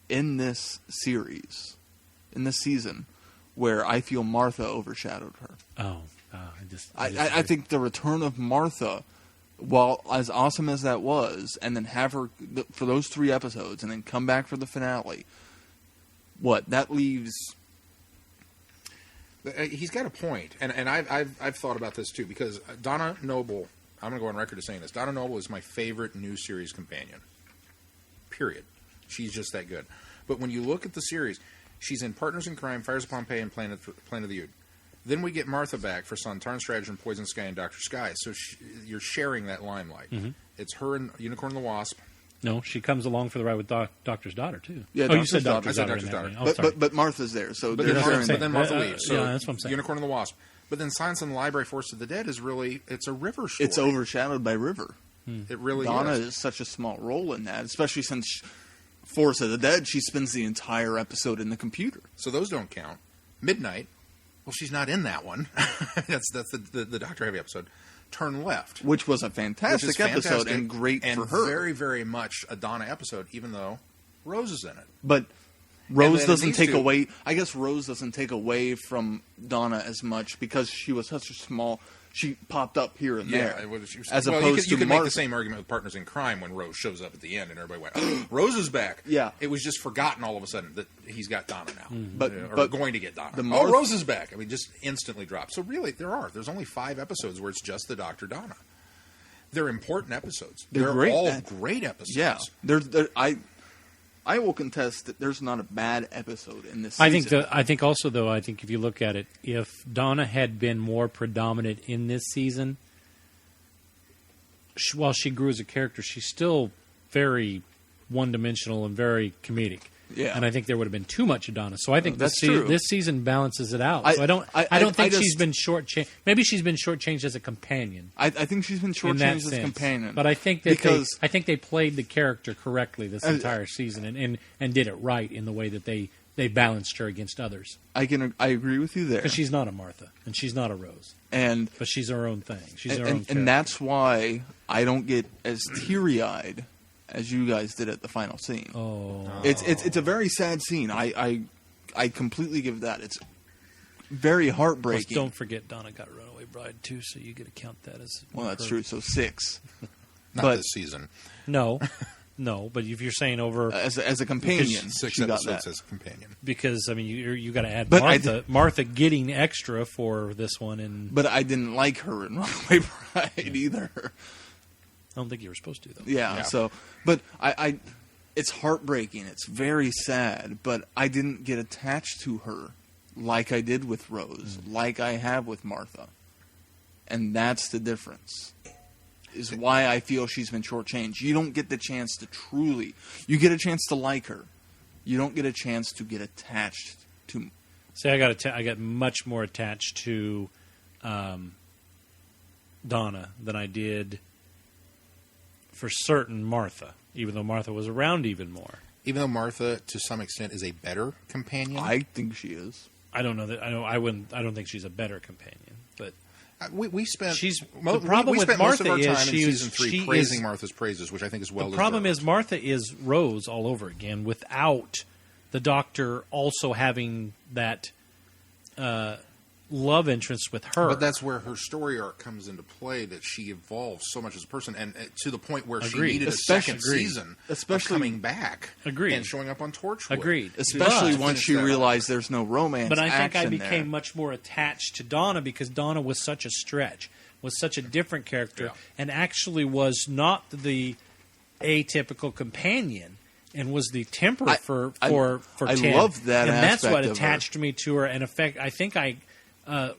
in this series, in this season, where I feel Martha overshadowed her. Oh, I think the return of Martha, while as awesome as that was, and then have her for those 3 episodes, and then come back for the finale, that leaves... He's got a point, and I've thought about this too, because Donna Noble, I'm going to go on record as saying this, Donna Noble is my favorite new series companion. Period. She's just that good. But when you look at the series, she's in Partners in Crime, Fires of Pompeii, and Planet of the Ood. Then we get Martha back for Sontaran Strategy and Poison Sky and Dr. Sky. So you're sharing that limelight. Mm-hmm. It's her and Unicorn and the Wasp, No, she comes along for the ride with Doctor's daughter too. Yeah, oh, you Doctor's said daughter. Doctor's I said daughter. Doctor's in that daughter. one. Oh, sorry. But Martha's there, so But they're then, sharing. Martha leaves. So yeah, that's what I'm saying. Unicorn and the Wasp. But then Silence in the Library, Force of the Dead is really, it's a River story. It's overshadowed by River. It really Donna is. is such a small role in that, especially since Force of the Dead, she spends the entire episode in the computer. So those don't count. Midnight. Well, she's not in that one. that's the Doctor Heavy episode. Turn Left. Which was a Which fantastic is episode fantastic and great and for her. very, very much a Donna episode, even though Rose is in it. But And Rose then doesn't these take two- away. I guess Rose doesn't take away from Donna as much because she was such a small. She popped up here and there, as well, opposed you to could make Martha. the same argument with Partners in Crime when Rose shows up at the end and everybody went, oh, Rose is back. Yeah. It was just forgotten all of a sudden that he's got Donna now. But- or but going to get Donna. the Oh, Martha- Rose is back. I mean, just instantly dropped. So really, there's only 5 episodes where it's just the Dr. Donna. They're important episodes. They're great. all great episodes. Yeah, I will contest that there's not a bad episode in this season. I think also though, I think if you look at it, if Donna had been more predominant in this season, while she grew as a character, she's still very one-dimensional and very comedic. Yeah. And I think there would have been too much of Donna. So I think That's true. this season balances it out. I- So I don't I think just- she's been shortchanged. Maybe she's been shortchanged as a companion. I think she's been In that shortchanged as a sense. companion. But I think that because I think they played the character correctly this entire season and did it right in the way that they balanced her against others. I agree with you there. Because she's not a Martha and she's not a Rose, and but she's her own thing. She's her own and character. that's why I don't get as teary-eyed as you guys did at the final scene. Oh, It's a very sad scene. I completely give that. It's very Plus, heartbreaking. don't forget Donna got Runaway Bride too, so you get to count that as Well, that's her- true. So 6 Not but- this season. No, but if you're saying over as a companion. 6 she got episodes that. as a companion. because I mean you got to add But Martha getting extra for this one, and But I didn't like her in Runaway Bride either. I don't think you were supposed to though. Yeah. Yeah. So, but I, it's heartbreaking. It's very sad. But I didn't get attached to her like I did with Rose, like I have with Martha, and that's the difference. Is why I feel she's been shortchanged. You don't get the chance to truly. You get a chance to like her. You don't get a chance to get attached to. See, I got much more attached to Donna than I did for certain Martha, even though Martha was around even more. Even though Martha, to some extent, is a better companion. I think she is. I don't know that I don't think she's a better companion, but we spent She's- mo- the problem we with spent most of Martha our is time in she is- season 3 she praising is- Martha's praises, which I think is well the problem deserved. is Martha is Rose all over again without the Doctor also having that love interest with her. But that's where her story arc comes into play, that she evolves so much as a person, and to the point where Agreed. she needed a Especially- second season especially- of coming back Agreed. and showing up on Torchwood. Agreed. Especially But- once she Finish that realized there's no romance. But I think I action became there. much more attached to Donna because Donna was such a stretch, was such a different character, Yeah. and actually was not the atypical companion, and was the temper for I Ted. love that and that's aspect what of her. attached me to her. And I think I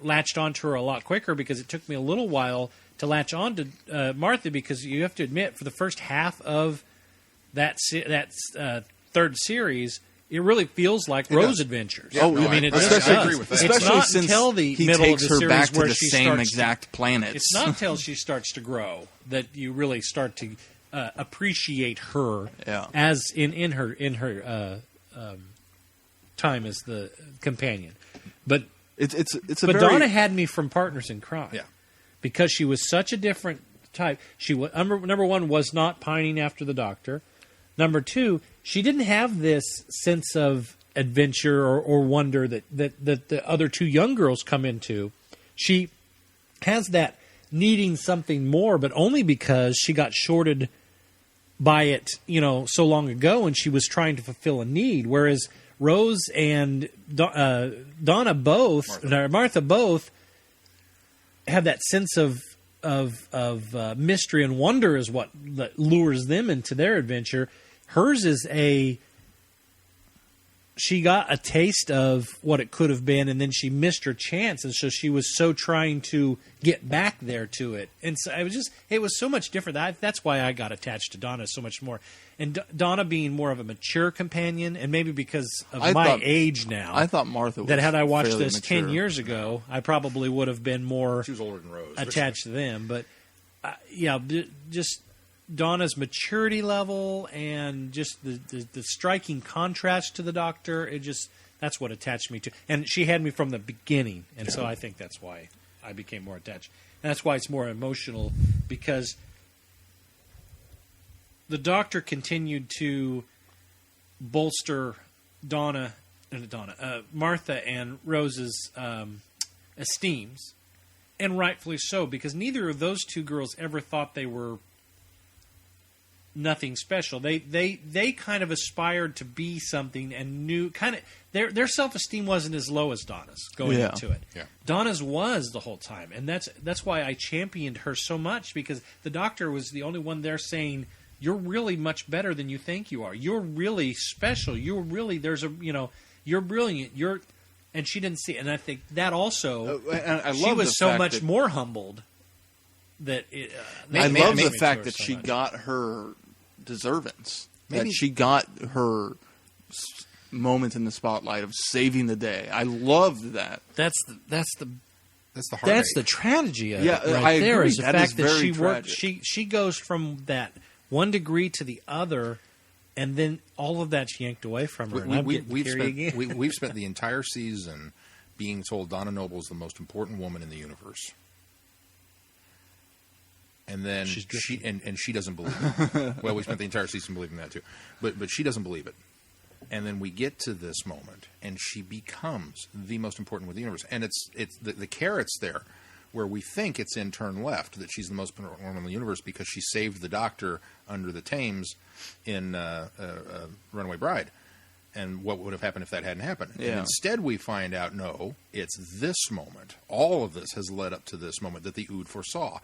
latched onto her a lot quicker because it took me a little while to latch on to Martha, because you have to admit, for the first half of that third series, it really feels like Rose Adventures. Yeah, no, I mean, it I just agree does. with that. It's Especially not since until the he middle takes of the her series back to where the she same starts exact planets. It's not until she starts to grow that you really start to appreciate her Yeah. as in her time as the companion. But It's a but very, Donna had me from Partners in Crime. Yeah. Because she was such a different type. She was number one, was not pining after the Doctor. Number two, she didn't have this sense of adventure or wonder that the other two young girls come into. She has that needing something more, but only because she got shorted by it, so long ago, and she was trying to fulfill a need. Whereas Rose and Donna both, Martha both, have that sense of mystery and wonder is what that lures them into their adventure. Hers is she got a taste of what it could have been, and then she missed her chance, and so she was so trying to get back there to it. And so it was so much different. That's why I got attached to Donna so much more. And Donna being more of a mature companion, and maybe because of my age now, I thought Martha was that had I watched this mature. 10 years ago, I probably would have been more She was older than Rose. attached to them. But just Donna's maturity level and just the striking contrast to the Doctor, that's what attached me to. And she had me from the beginning, and so I think that's why I became more attached. And that's why it's more emotional, because the Doctor continued to bolster Martha and Rose's esteems, and rightfully so, because neither of those two girls ever thought they were nothing special. They kind of aspired to be something and knew kind of their self-esteem wasn't as low as Donna's going into it. Yeah. Donna's was the whole time, and that's why I championed her so much, because the Doctor was the only one there saying, "You're really much better than you think you are. You're really special. You're really you're brilliant. And she didn't see it. And I think that also she was so much more humbled that it, I love the me fact to her that so she much. got her deservance. Maybe- That she got her moment in the spotlight of saving the day. I loved that. That's the That's the heartache. That's the tragedy of Yeah, it right I there agree. is the That fact is that very she worked. tragic. She goes from that one degree to the other, and then all of that's yanked away from her. And I'm getting teary again. We've spent the entire season being told Donna Noble is the most important woman in the universe, and then She's she doesn't believe it. Well, we spent the entire season believing that too, but she doesn't believe it. And then we get to this moment, and she becomes the most important woman in the universe. And it's the carrot's there, where we think it's in turn left that she's the most important woman in the universe because she saved the Doctor under the Thames in Runaway Bride. And what would have happened if that hadn't happened? Yeah. And instead we find out, no, it's this moment. All of this has led up to this moment that the Ood foresaw.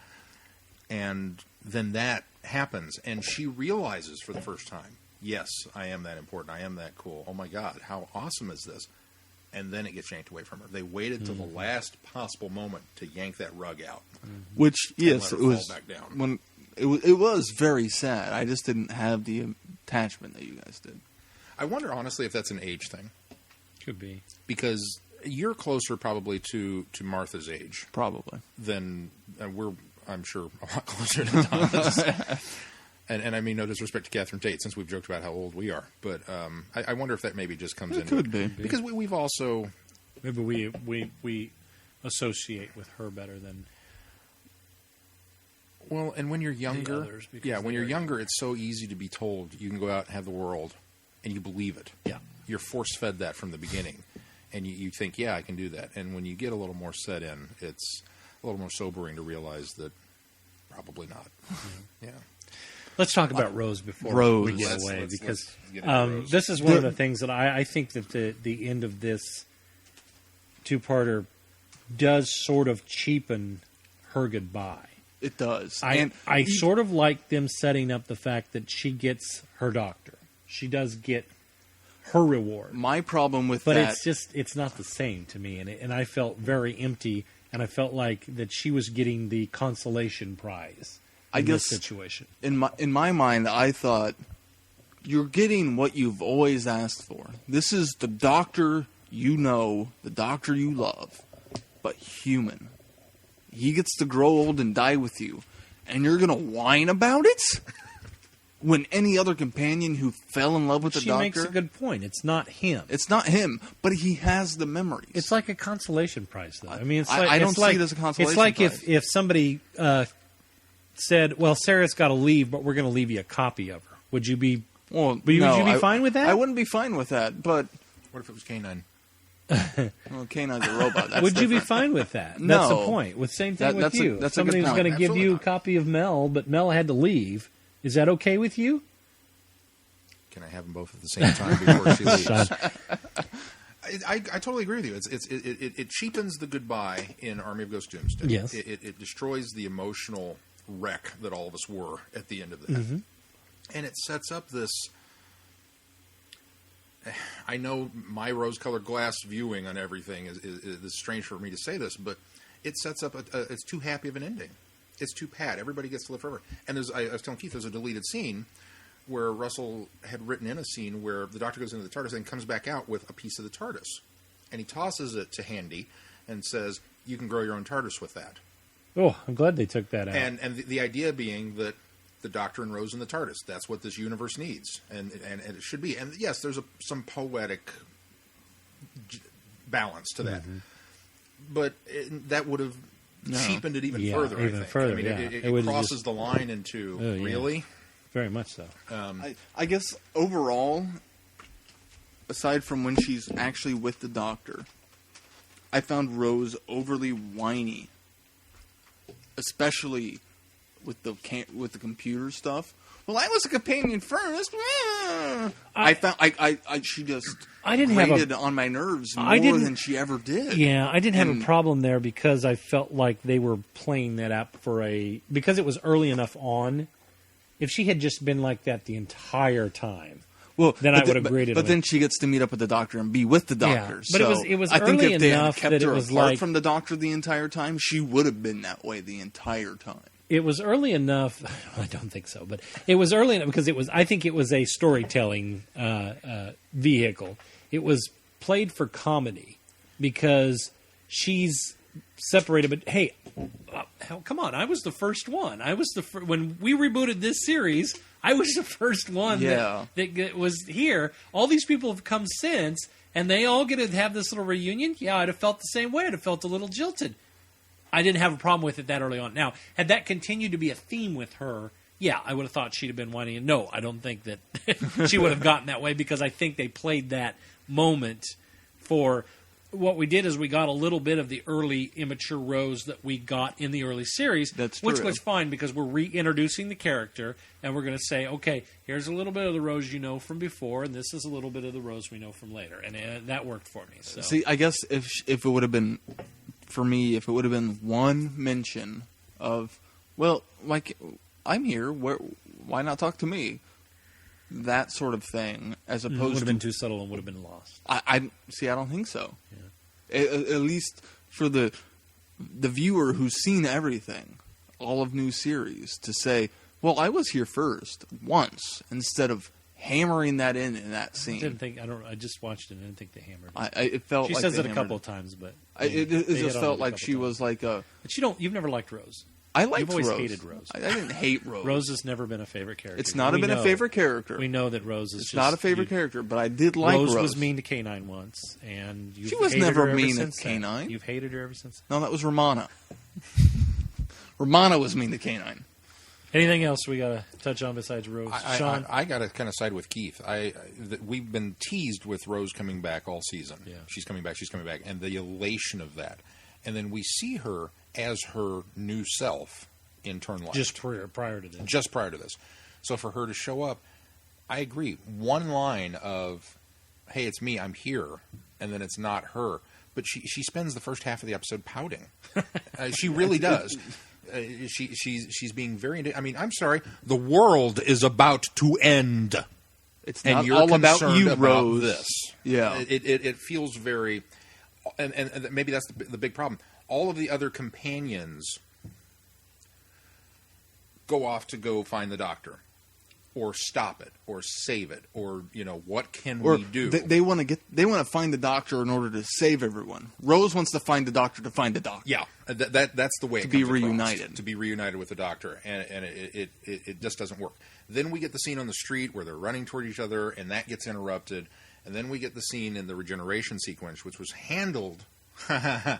And then that happens, and she realizes for the first time, yes, I am that important. I am that cool. Oh, my God, how awesome is this? And then it gets yanked away from her. They waited till the last possible moment to yank that rug out. Which, yes, let it her was fall back down. when it was very sad. I just didn't have the attachment that you guys did. I wonder, honestly, if that's an age thing. Could be. Because you're closer probably to Martha's age Probably. than we're, I'm sure, a lot closer to Donna's. And I mean no disrespect to Catherine Tate, since we've joked about how old we are. But I wonder if that maybe just comes It into could it. be. Because we've also... Maybe we associate with her better than. Well, and when you're younger, others, because when they you're are younger, it's so easy to be told you can go out and have the world, and you believe it. Yeah. You're force-fed that from the beginning, and you think, yeah, I can do that. And when you get a little more set in, it's a little more sobering to realize that probably not. Yeah. Let's talk about Rose before Rose. we get Let's- away, let's because get into Rose. this is one of the things that I think that the end of this two-parter does sort of cheapen her goodbye. It does. I sort of like them setting up the fact that she gets her Doctor. She does get her reward. My problem with But that... it's not the same to me, and I felt very empty, and I felt like that she was getting the consolation prize in this situation. in my mind, I thought, you're getting what you've always asked for. This is the Doctor you know, the Doctor you love, but human. He gets to grow old and die with you, and you're going to whine about it? When any other companion who fell in love with the She Doctor... makes a good point. It's not him. It's not him, but he has the memories. It's like a consolation prize, though. I mean, it's I- like I don't it's see like, it as a consolation It's like prize. if somebody said, "Well, Sarah's got to leave, but we're going to leave you a copy of her." Would you be? Well, Would you be fine with that? I wouldn't be fine with that, but... What if it was K9? Well, K9's a robot. That's Would you be different. fine with that? No. That's the point. With same thing with That's a- you. that's a Somebody good was point. going to give Absolutely you a not. copy of Mel, but Mel had to leave. Is that okay with you? Can I have them both at the same time before she leaves? I totally agree with you. It cheapens the goodbye in Army of Ghost Doomsday. Yes. It destroys the emotional wreck that all of us were at the end of that. Mm-hmm. And it sets up this... I know my rose-colored glass viewing on everything is strange for me to say this, but it sets up it's too happy of an ending. It's too pat. Everybody gets to live forever. And I was telling Keith, there's a deleted scene where Russell had written in a scene where the Doctor goes into the TARDIS and comes back out with a piece of the TARDIS. And he tosses it to Handy and says, you can grow your own TARDIS with that. Oh, I'm glad they took that out. And the idea being that the Doctor and Rose in the TARDIS, that's what this universe needs. And it should be. And yes, there's some poetic balance to that. Mm-hmm. But that would have cheapened it even further, I think. Further, I mean, it crosses the line into, really? Very much so. I guess overall, aside from when she's actually with the Doctor, I found Rose overly whiny, especially with the computer stuff. Well, I was a companion first. She just grated on my nerves more than she ever did. Yeah, I didn't have a problem there because I felt like they were playing that up because it was early enough on. If she had just been like that the entire time, then I would have graded. But then she gets to meet up with the Doctor and be with the Doctor. Yeah, but so it was I think early if they enough had kept that her it was apart like from the Doctor the entire time, she would have been that way the entire time. It was early enough. I don't think so, but it was early enough because it was. I think it was a storytelling vehicle. It was played for comedy because she's separated. But hey, come on! I was the first one. I was when we rebooted this series. I was the first one that was here. All these people have come since, and they all get to have this little reunion. Yeah, I'd have felt the same way. I'd have felt a little jilted. I didn't have a problem with it that early on. Now, had that continued to be a theme with her, yeah, I would have thought she'd have been whining. No, I don't think that she would have gotten that way because I think they played that moment for what we did is we got a little bit of the early immature Rose that we got in the early series, which was fine because we're reintroducing the character and we're going to say, okay, here's a little bit of the Rose you know from before, and this is a little bit of the Rose we know from later, and that worked for me. So. See, I guess if it would have been. For me, if it would have been one mention of, well, like, I'm here, why not talk to me? That sort of thing, as opposed to... It would have been too subtle and would have been lost. I don't think so. Yeah. At least for the viewer who's seen everything, all of new series, to say, well, I was here first, once, instead of hammering that in that scene. I just watched it and I didn't think they hammered it. It felt she like says it a couple of times, but it just felt like she was like a. But you've never liked Rose. I liked You've always Rose. hated Rose. I didn't hate Rose. Rose has never been a favorite character. It's not been a favorite character. We know that Rose is. It's not a favorite character, but I did like Rose. Rose was mean to K9 once, and she was never mean to K9. You've hated her ever since. No, that was Romana. Romana was mean to K9. Anything else we got to touch on besides Rose? Sean? I got to kind of side with Keith. We've been teased with Rose coming back all season. Yeah. She's coming back, and the elation of that. And then we see her as her new self in Turn Left. Just prior to this. Just prior to this. So for her to show up, I agree. One line of, hey, it's me, I'm here, and then it's not her. But she spends the first half of the episode pouting. She really does. She's being very. I mean, I'm sorry. The world is about to end. It's not all about you, Rose. This. Yeah. It feels very, and maybe that's the big problem. All of the other companions go off to go find the Doctor, or stop it, or save it, or what can we do? They want to find the Doctor in order to save everyone. Rose wants to find the Doctor to find the Doctor. Yeah, that's the way to be reunited. To be reunited with the Doctor, and it just doesn't work. Then we get the scene on the street where they're running toward each other, and that gets interrupted. And then we get the scene in the regeneration sequence, which was handled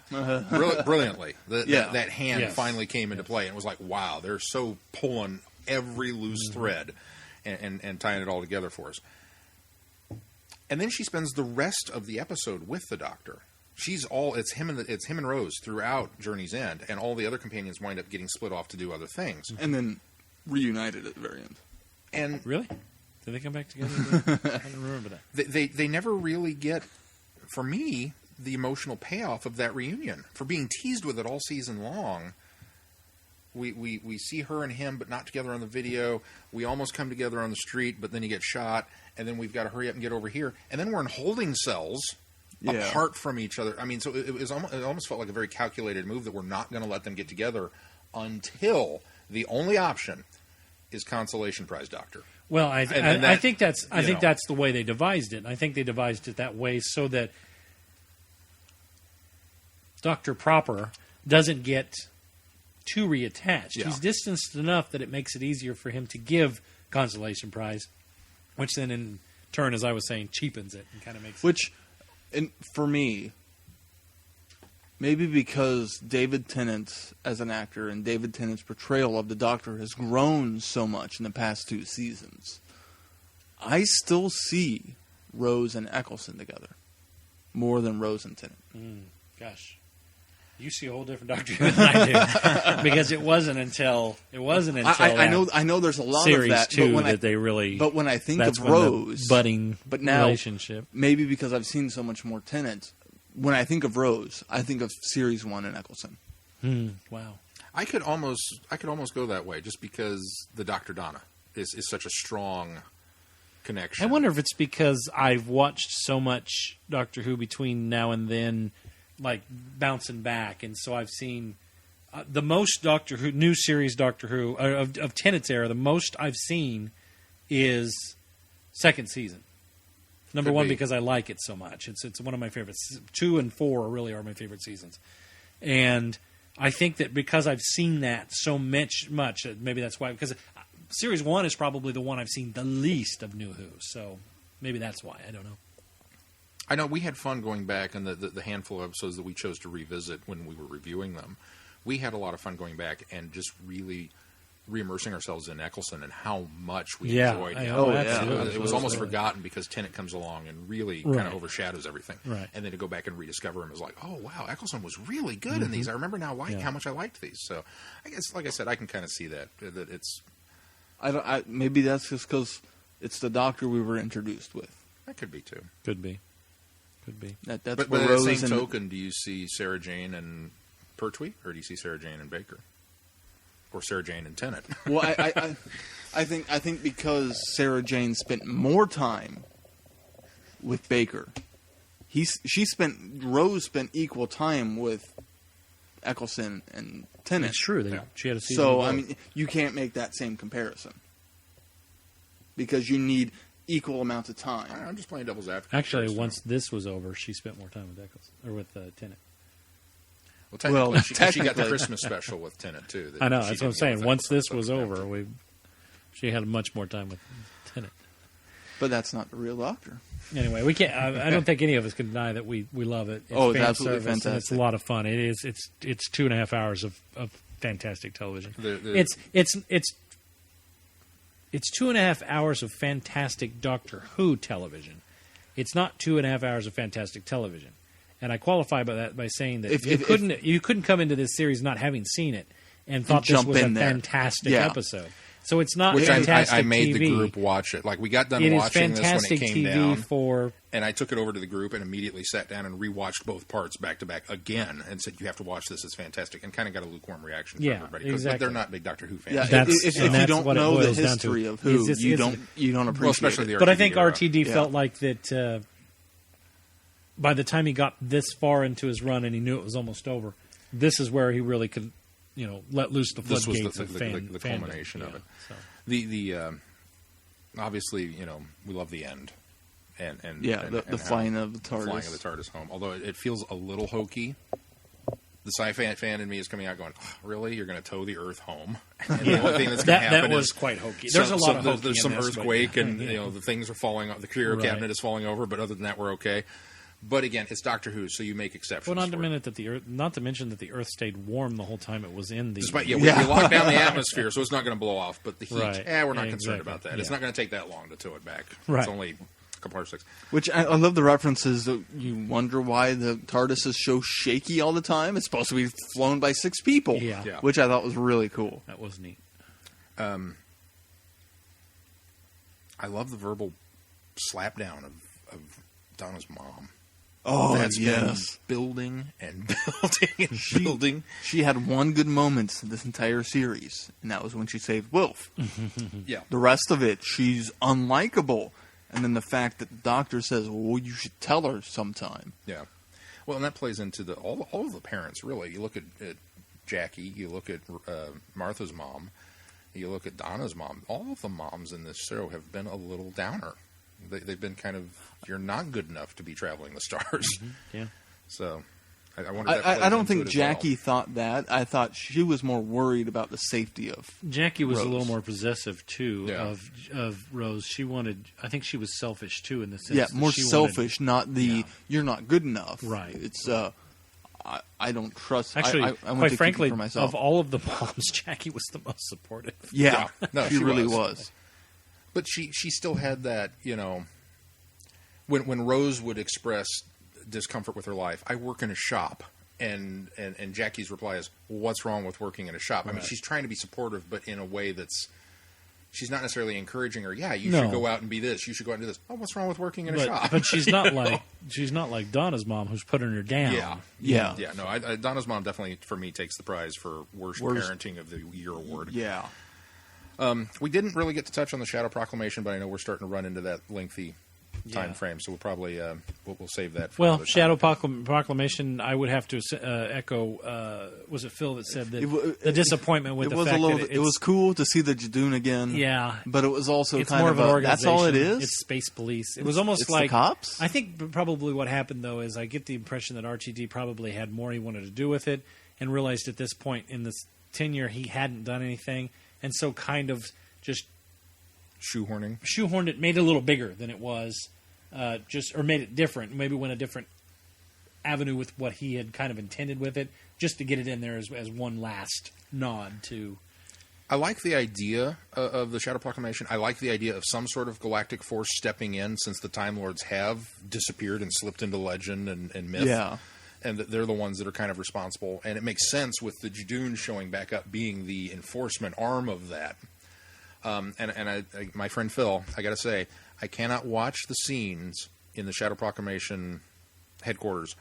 brilliantly. That hand finally came into play, and it was like, wow, they're so pulling every loose thread. And tying it all together for us. And then she spends the rest of the episode with the Doctor. It's him and Rose throughout Journey's End, and all the other companions wind up getting split off to do other things. And then reunited at the very end. And really? Did they come back together? I don't remember that. They never really get, for me, the emotional payoff of that reunion. For being teased with it all season long, we see her and him, but not together on the video. We almost come together on the street, but then he gets shot, and then we've got to hurry up and get over here. And then we're in holding cells apart from each other. I mean, so it almost felt like a very calculated move that we're not going to let them get together until the only option is Consolation Prize Doctor. Well, I think that's the way they devised it. I think they devised it that way so that Dr. Proper doesn't get too reattached. Yeah. He's distanced enough that it makes it easier for him to give Consolation Prize, which then in turn, as I was saying, cheapens it and kind of makes Which, and for me, maybe because David Tennant as an actor and David Tennant's portrayal of the Doctor has grown so much in the past 2 seasons, I still see Rose and Eccleston together more than Rose and Tennant. Gosh. You see a whole different Doctor Who than I do, because it wasn't until I know there's a lot series of that, 2 but that they really. But when I think that's of when Rose, the budding but now, relationship. maybe because I've seen so much more Tennant, when I think of Rose, I think of Series 1 and Eccleston. Wow. I could almost go that way, just because the Dr. Donna is such a strong connection. I wonder if it's because I've watched so much Doctor Who between now and then, like bouncing back, and so I've seen the most Doctor Who, new series Doctor Who of Tennant's era. The most I've seen is second season. Number one, because I like it so much. It's one of my favorites. 2 and 4 really are my favorite seasons, and I think that because I've seen that so much, maybe that's why. Because series 1 is probably the one I've seen the least of New Who, so maybe that's why. I don't know. I know we had fun going back, and the handful of episodes that we chose to revisit when we were reviewing them, we had a lot of fun going back and just really re-immersing ourselves in Eccleston and how much we enjoyed him. Absolutely. It was almost forgotten because Tennant comes along and really kind of overshadows everything. Right. And then to go back and rediscover him is like, oh, wow, Eccleston was really good in these. I remember now how much I liked these. So I guess, like I said, I can kind of see that it's... Maybe that's just because it's the Doctor we were introduced with. That could be, too. Could be. That's but by the same token, do you see Sarah Jane and Pertwee, or do you see Sarah Jane and Baker? Or Sarah Jane and Tennant? Well, I think because Sarah Jane spent more time with Baker, Rose spent equal time with Eccleston and Tennant. It's true. She had a season. So I mean, you can't make that same comparison because you need equal amounts of time. I'm just playing devil's advocate. Actually, once this was over, she spent more time with Eccleston or with Tennant. Well, technically, she got the Christmas special with Tennant too. I know. That's what I'm saying. Once this was over, she had much more time with Tennant. But that's not the real Doctor. Anyway, we can't. I don't think any of us can deny that we love it. It's absolutely fantastic. And it's a lot of fun. It is. It's 2.5 hours of fantastic television. It's 2.5 hours of fantastic Doctor Who television. It's not 2.5 hours of fantastic television. And I qualify by that by saying that you couldn't come into this series not having seen it and thought this was a fantastic episode. So it's not fantastic I made TV. the group watch it. Like we got done watching this when it came down, and I took it over to the group and immediately sat down and rewatched both parts back to back again and said, "You have to watch this; it's fantastic." And kind of got a lukewarm reaction from everybody. Exactly. But they're not big Doctor Who fans. Yeah, if you don't know the history of Who, you don't appreciate well, especially it. the RTD But I think era. RTD felt like that. By the time he got this far into his run and he knew it was almost over, this is where he really could, let loose the floodgates of the culmination of it. So. The obviously, we love the end, and the flying of the TARDIS, flying of the TARDIS home. Although it feels a little hokey. The sci-fi fan in me is coming out going, oh, really? You're going to tow the Earth home? And the only thing that's going to happen that was quite hokey. There's a lot of hokey. There's some earthquake, but, and the things are falling off. The curio cabinet is falling over, but other than that, we're okay. But again, it's Doctor Who, so you make exceptions. Well, not to mention that the Earth stayed warm the whole time it was in the. We locked down the atmosphere, so it's not going to blow off. But the heat, we're not concerned exactly. about that. Yeah. It's not going to take that long to tow it back. Right. It's only a couple of 6. Which I love the references. That you wonder why the TARDIS is so shaky all the time. It's supposed to be flown by 6 people. Yeah. Which I thought was really cool. That was neat. I love the verbal slapdown of Donna's mom. Oh, that's yes. been building and building and building. She had one good moment this entire series, and that was when she saved Wilf. Yeah. The rest of it, she's unlikable. And then the fact that the doctor says, well, you should tell her sometime. Yeah. Well, and that plays into all of the parents, really. You look at Jackie, you look at Martha's mom, you look at Donna's mom. All of the moms in this show have been a little downer. They've been kind of, you're not good enough to be traveling the stars. Yeah. So I wonder if that plays I don't into think it as Jackie well. thought that. I thought she was more worried about the safety of Jackie was Rose. a little more possessive too Yeah. of Rose. She wanted. I think she was selfish too in the sense. Yeah, that more she selfish, not the Yeah. you're not good enough. Right. It's I don't trust. Actually, I want quite to frankly, keep it for myself. of all of the moms, Jackie was the most supportive. Yeah, Yeah. No, she she really was. was. But she still had that, when Rose would express discomfort with her life, I work in a shop. And Jackie's reply is, well, what's wrong with working in a shop? I mean, she's trying to be supportive, but in a way that's, she's not necessarily encouraging her, yeah, you No. should go out and be this, you should go out and do this. Oh, what's wrong with working in a shop? But she's not like Donna's mom, who's putting her down. Yeah. Yeah, no, Donna's mom definitely, for me, takes the prize for worst parenting of the year award. Yeah. We didn't really get to touch on the Shadow Proclamation, but I know we're starting to run into that lengthy time frame, so we'll probably we'll save that for Well, another time. Shadow Proclamation, I would have to echo. Was it Phil that said that the disappointment with It the was fact a little. that It was cool to see the Jadoon again. Yeah. but it was also it's kind more of an a, organization. that's all it is. It's space police. It was almost it's like the cops. I think probably what happened though is I get the impression that RTD probably had more he wanted to do with it, and realized at this point in this tenure he hadn't done anything, and so kind of just shoehorned it, made it a little bigger than it was, or made it different. Maybe went a different avenue with what he had kind of intended with it, just to get it in there as one last nod to. I like the idea of the Shadow Proclamation. I like the idea of some sort of galactic force stepping in, since the Time Lords have disappeared and slipped into legend and myth. Yeah. And that they're the ones that are kind of responsible. And it makes sense with the Jadoon showing back up being the enforcement arm of that. And my friend Phil, I got to say, I cannot watch the scenes in the Shadow Proclamation headquarters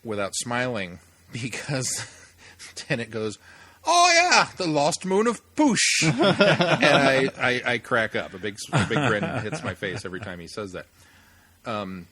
without smiling, because Tennant goes, "Oh yeah, the lost moon of Poosh," and I crack up. A big grin hits my face every time he says that. I'm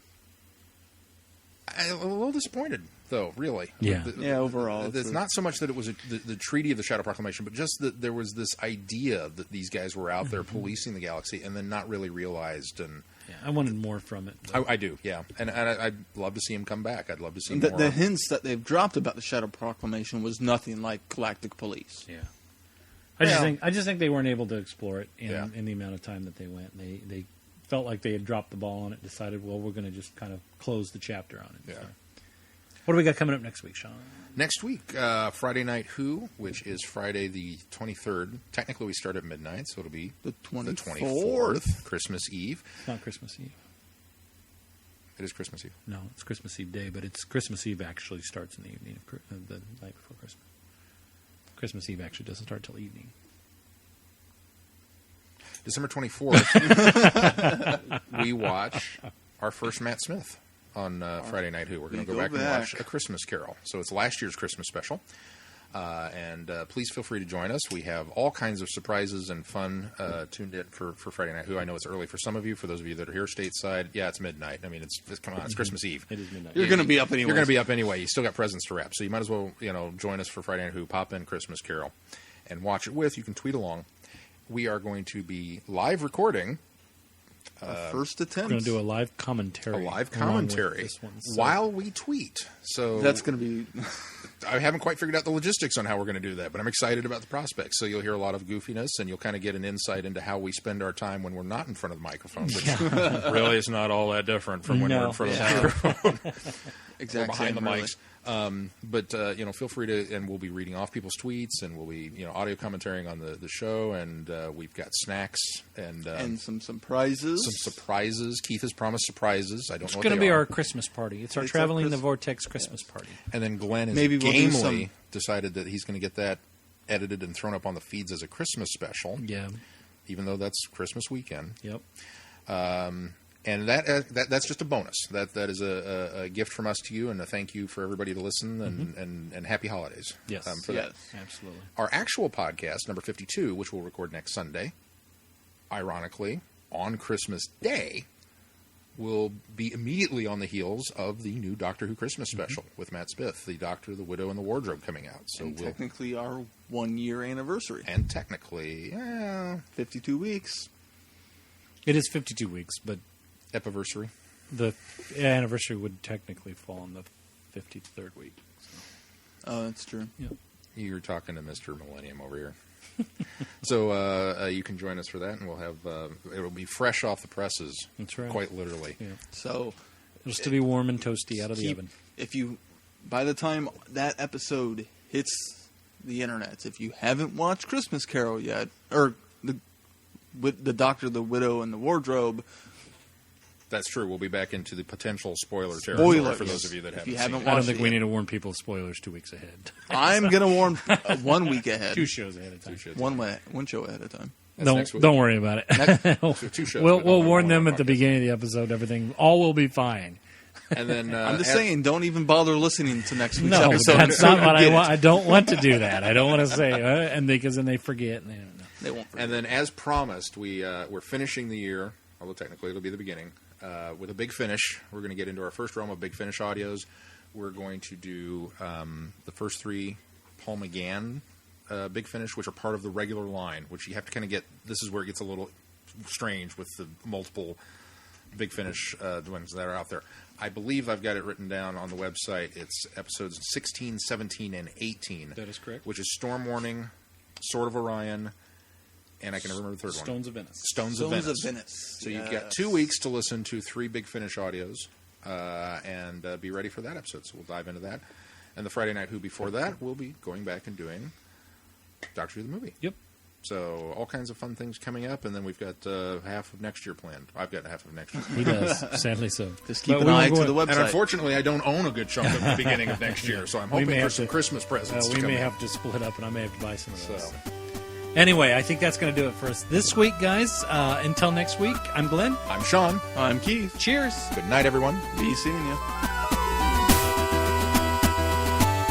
a little disappointed, though, really. Yeah. Overall, It's not so much that it was the treaty of the Shadow Proclamation, but just that there was this idea that these guys were out there policing the galaxy, and then not really realized. And Yeah, I wanted more from it. I do, yeah. And I'd love to see him come back. I'd love to see the, more. the hints that they've dropped about the Shadow Proclamation was nothing like Galactic Police. Yeah. I just think they weren't able to explore it in the amount of time that they went. They felt like they had dropped the ball on it, decided, well, we're going to just kind of close the chapter on it. Yeah. So. What do we got coming up next week, Sean? Next week, Friday Night Who, which is Friday the 23rd. Technically, we start at midnight, so it'll be The 24th. the 24th, Christmas Eve. It's not Christmas Eve. It is Christmas Eve. No, it's Christmas Eve day, but it's Christmas Eve actually starts in the evening of the night before Christmas. Christmas Eve actually doesn't start till evening. December 24th, we watch our first Matt Smith on Friday Night Who. We're going to go back and watch A Christmas Carol. So it's last year's Christmas special. And please feel free to join us. We have all kinds of surprises and fun tuned in for Friday Night Who. I know it's early for some of you. For those of you that are here stateside, yeah, it's midnight. I mean, come on, it's Christmas Eve. It is midnight. You're going to be up anyway. You're going to be up anyway. You still got presents to wrap, so you might as well join us for Friday Night Who. Pop in Christmas Carol and watch it with. You can tweet along. We are going to be live recording. First attempt. We're going to do a live commentary. Along with this one, while we tweet. So That's going to be. I haven't quite figured out the logistics on how we're going to do that, but I'm excited about the prospects. So you'll hear a lot of goofiness, and you'll kind of get an insight into how we spend our time when we're not in front of the microphone, which really is not all that different from when we're in front of the microphone. Exactly. Behind the mics. But feel free to, and we'll be reading off people's tweets, and we'll be audio commentating on the show, and we've got snacks and some surprises. some surprises. Keith has promised surprises. I don't know It's what going to they be are. our Christmas party. It's our It's Traveling our the Vortex Christmas party. And then Glenn is Maybe we'll do gamely some- decided that he's going to get that edited and thrown up on the feeds as a Christmas special, Yeah. even though that's Christmas weekend. Yep. And that's just a bonus. That is a gift from us to you, and a thank you for everybody to listen, and happy holidays. Yes. For that. Absolutely. Our actual podcast, number 52, which we'll record next Sunday, ironically, on Christmas Day, will be immediately on the heels of the new Doctor Who Christmas special with Matt Smith, the Doctor, the Widow, and the Wardrobe coming out. So and technically our 1-year anniversary. And technically, 52 weeks. It is 52 weeks, but epiversary. the anniversary would technically fall on the 53rd week. So. Oh, that's true. Yeah. You're talking to Mr. Millennium over here. So you can join us for that, and we'll have it'll be fresh off the presses. That's right. Quite literally. Yeah. So It'll still be warm and toasty out of the oven. If you, by the time that episode hits the internet, if you haven't watched Christmas Carol yet, or the Doctor, the Widow, and the Wardrobe. That's true. We'll be back into the potential spoiler territory Spoilers. for those of you that haven't haven't seen I don't watched think it we yet. need to warn people of spoilers 2 weeks ahead. I'm going to warn 1 week ahead. 2 shows ahead of time. One show ahead of time. That's next week. Don't worry about it. So 2 shows. We'll warn them at the beginning of the episode. Everything, all will be fine. And then I'm just saying, don't even bother listening to next week's No, episode. that's until not what you I get want. it. I don't want to do that. I don't want to say, and because then they forget and they don't know. They won't forget. And then, as promised, we're finishing the year, although technically it'll be the beginning, with a big finish. We're going to get into our first realm of big finish audios. We're going to do the first 3 Paul McGann big finish, which are part of the regular line, which you have to kind of get. This is where it gets a little strange with the multiple big finish ones that are out there. I believe I've got it written down on the website. It's episodes 16, 17, and 18. That is correct. Which is Storm Warning, Sword of Orion, and I can never remember the third one. Stones of Venice. Stones of Venice. So you've got 2 weeks to listen to 3 big finish audios, and be ready for that episode. So we'll dive into that. And the Friday Night Who before that, we'll be going back and doing Doctor Who the movie. Yep. So all kinds of fun things coming up, and then we've got half of next year planned. I've got half of next year. He does, sadly so. Just keep But an we eye won't to go the in. website. And unfortunately, I don't own a good chunk at the beginning of next year, so I'm We hoping may for have some to- Christmas presents to We come may in. have to split up, and I may have to buy some of those. So, Anyway, I think that's going to do it for us this week, guys. Until next week, I'm Glenn. I'm Sean. I'm Keith. Cheers. Good night, everyone. Be seeing you.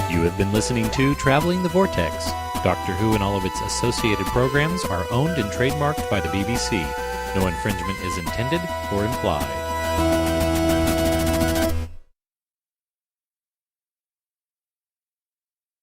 You have been listening to Traveling the Vortex. Doctor Who and all of its associated programs are owned and trademarked by the BBC. No infringement is intended or implied.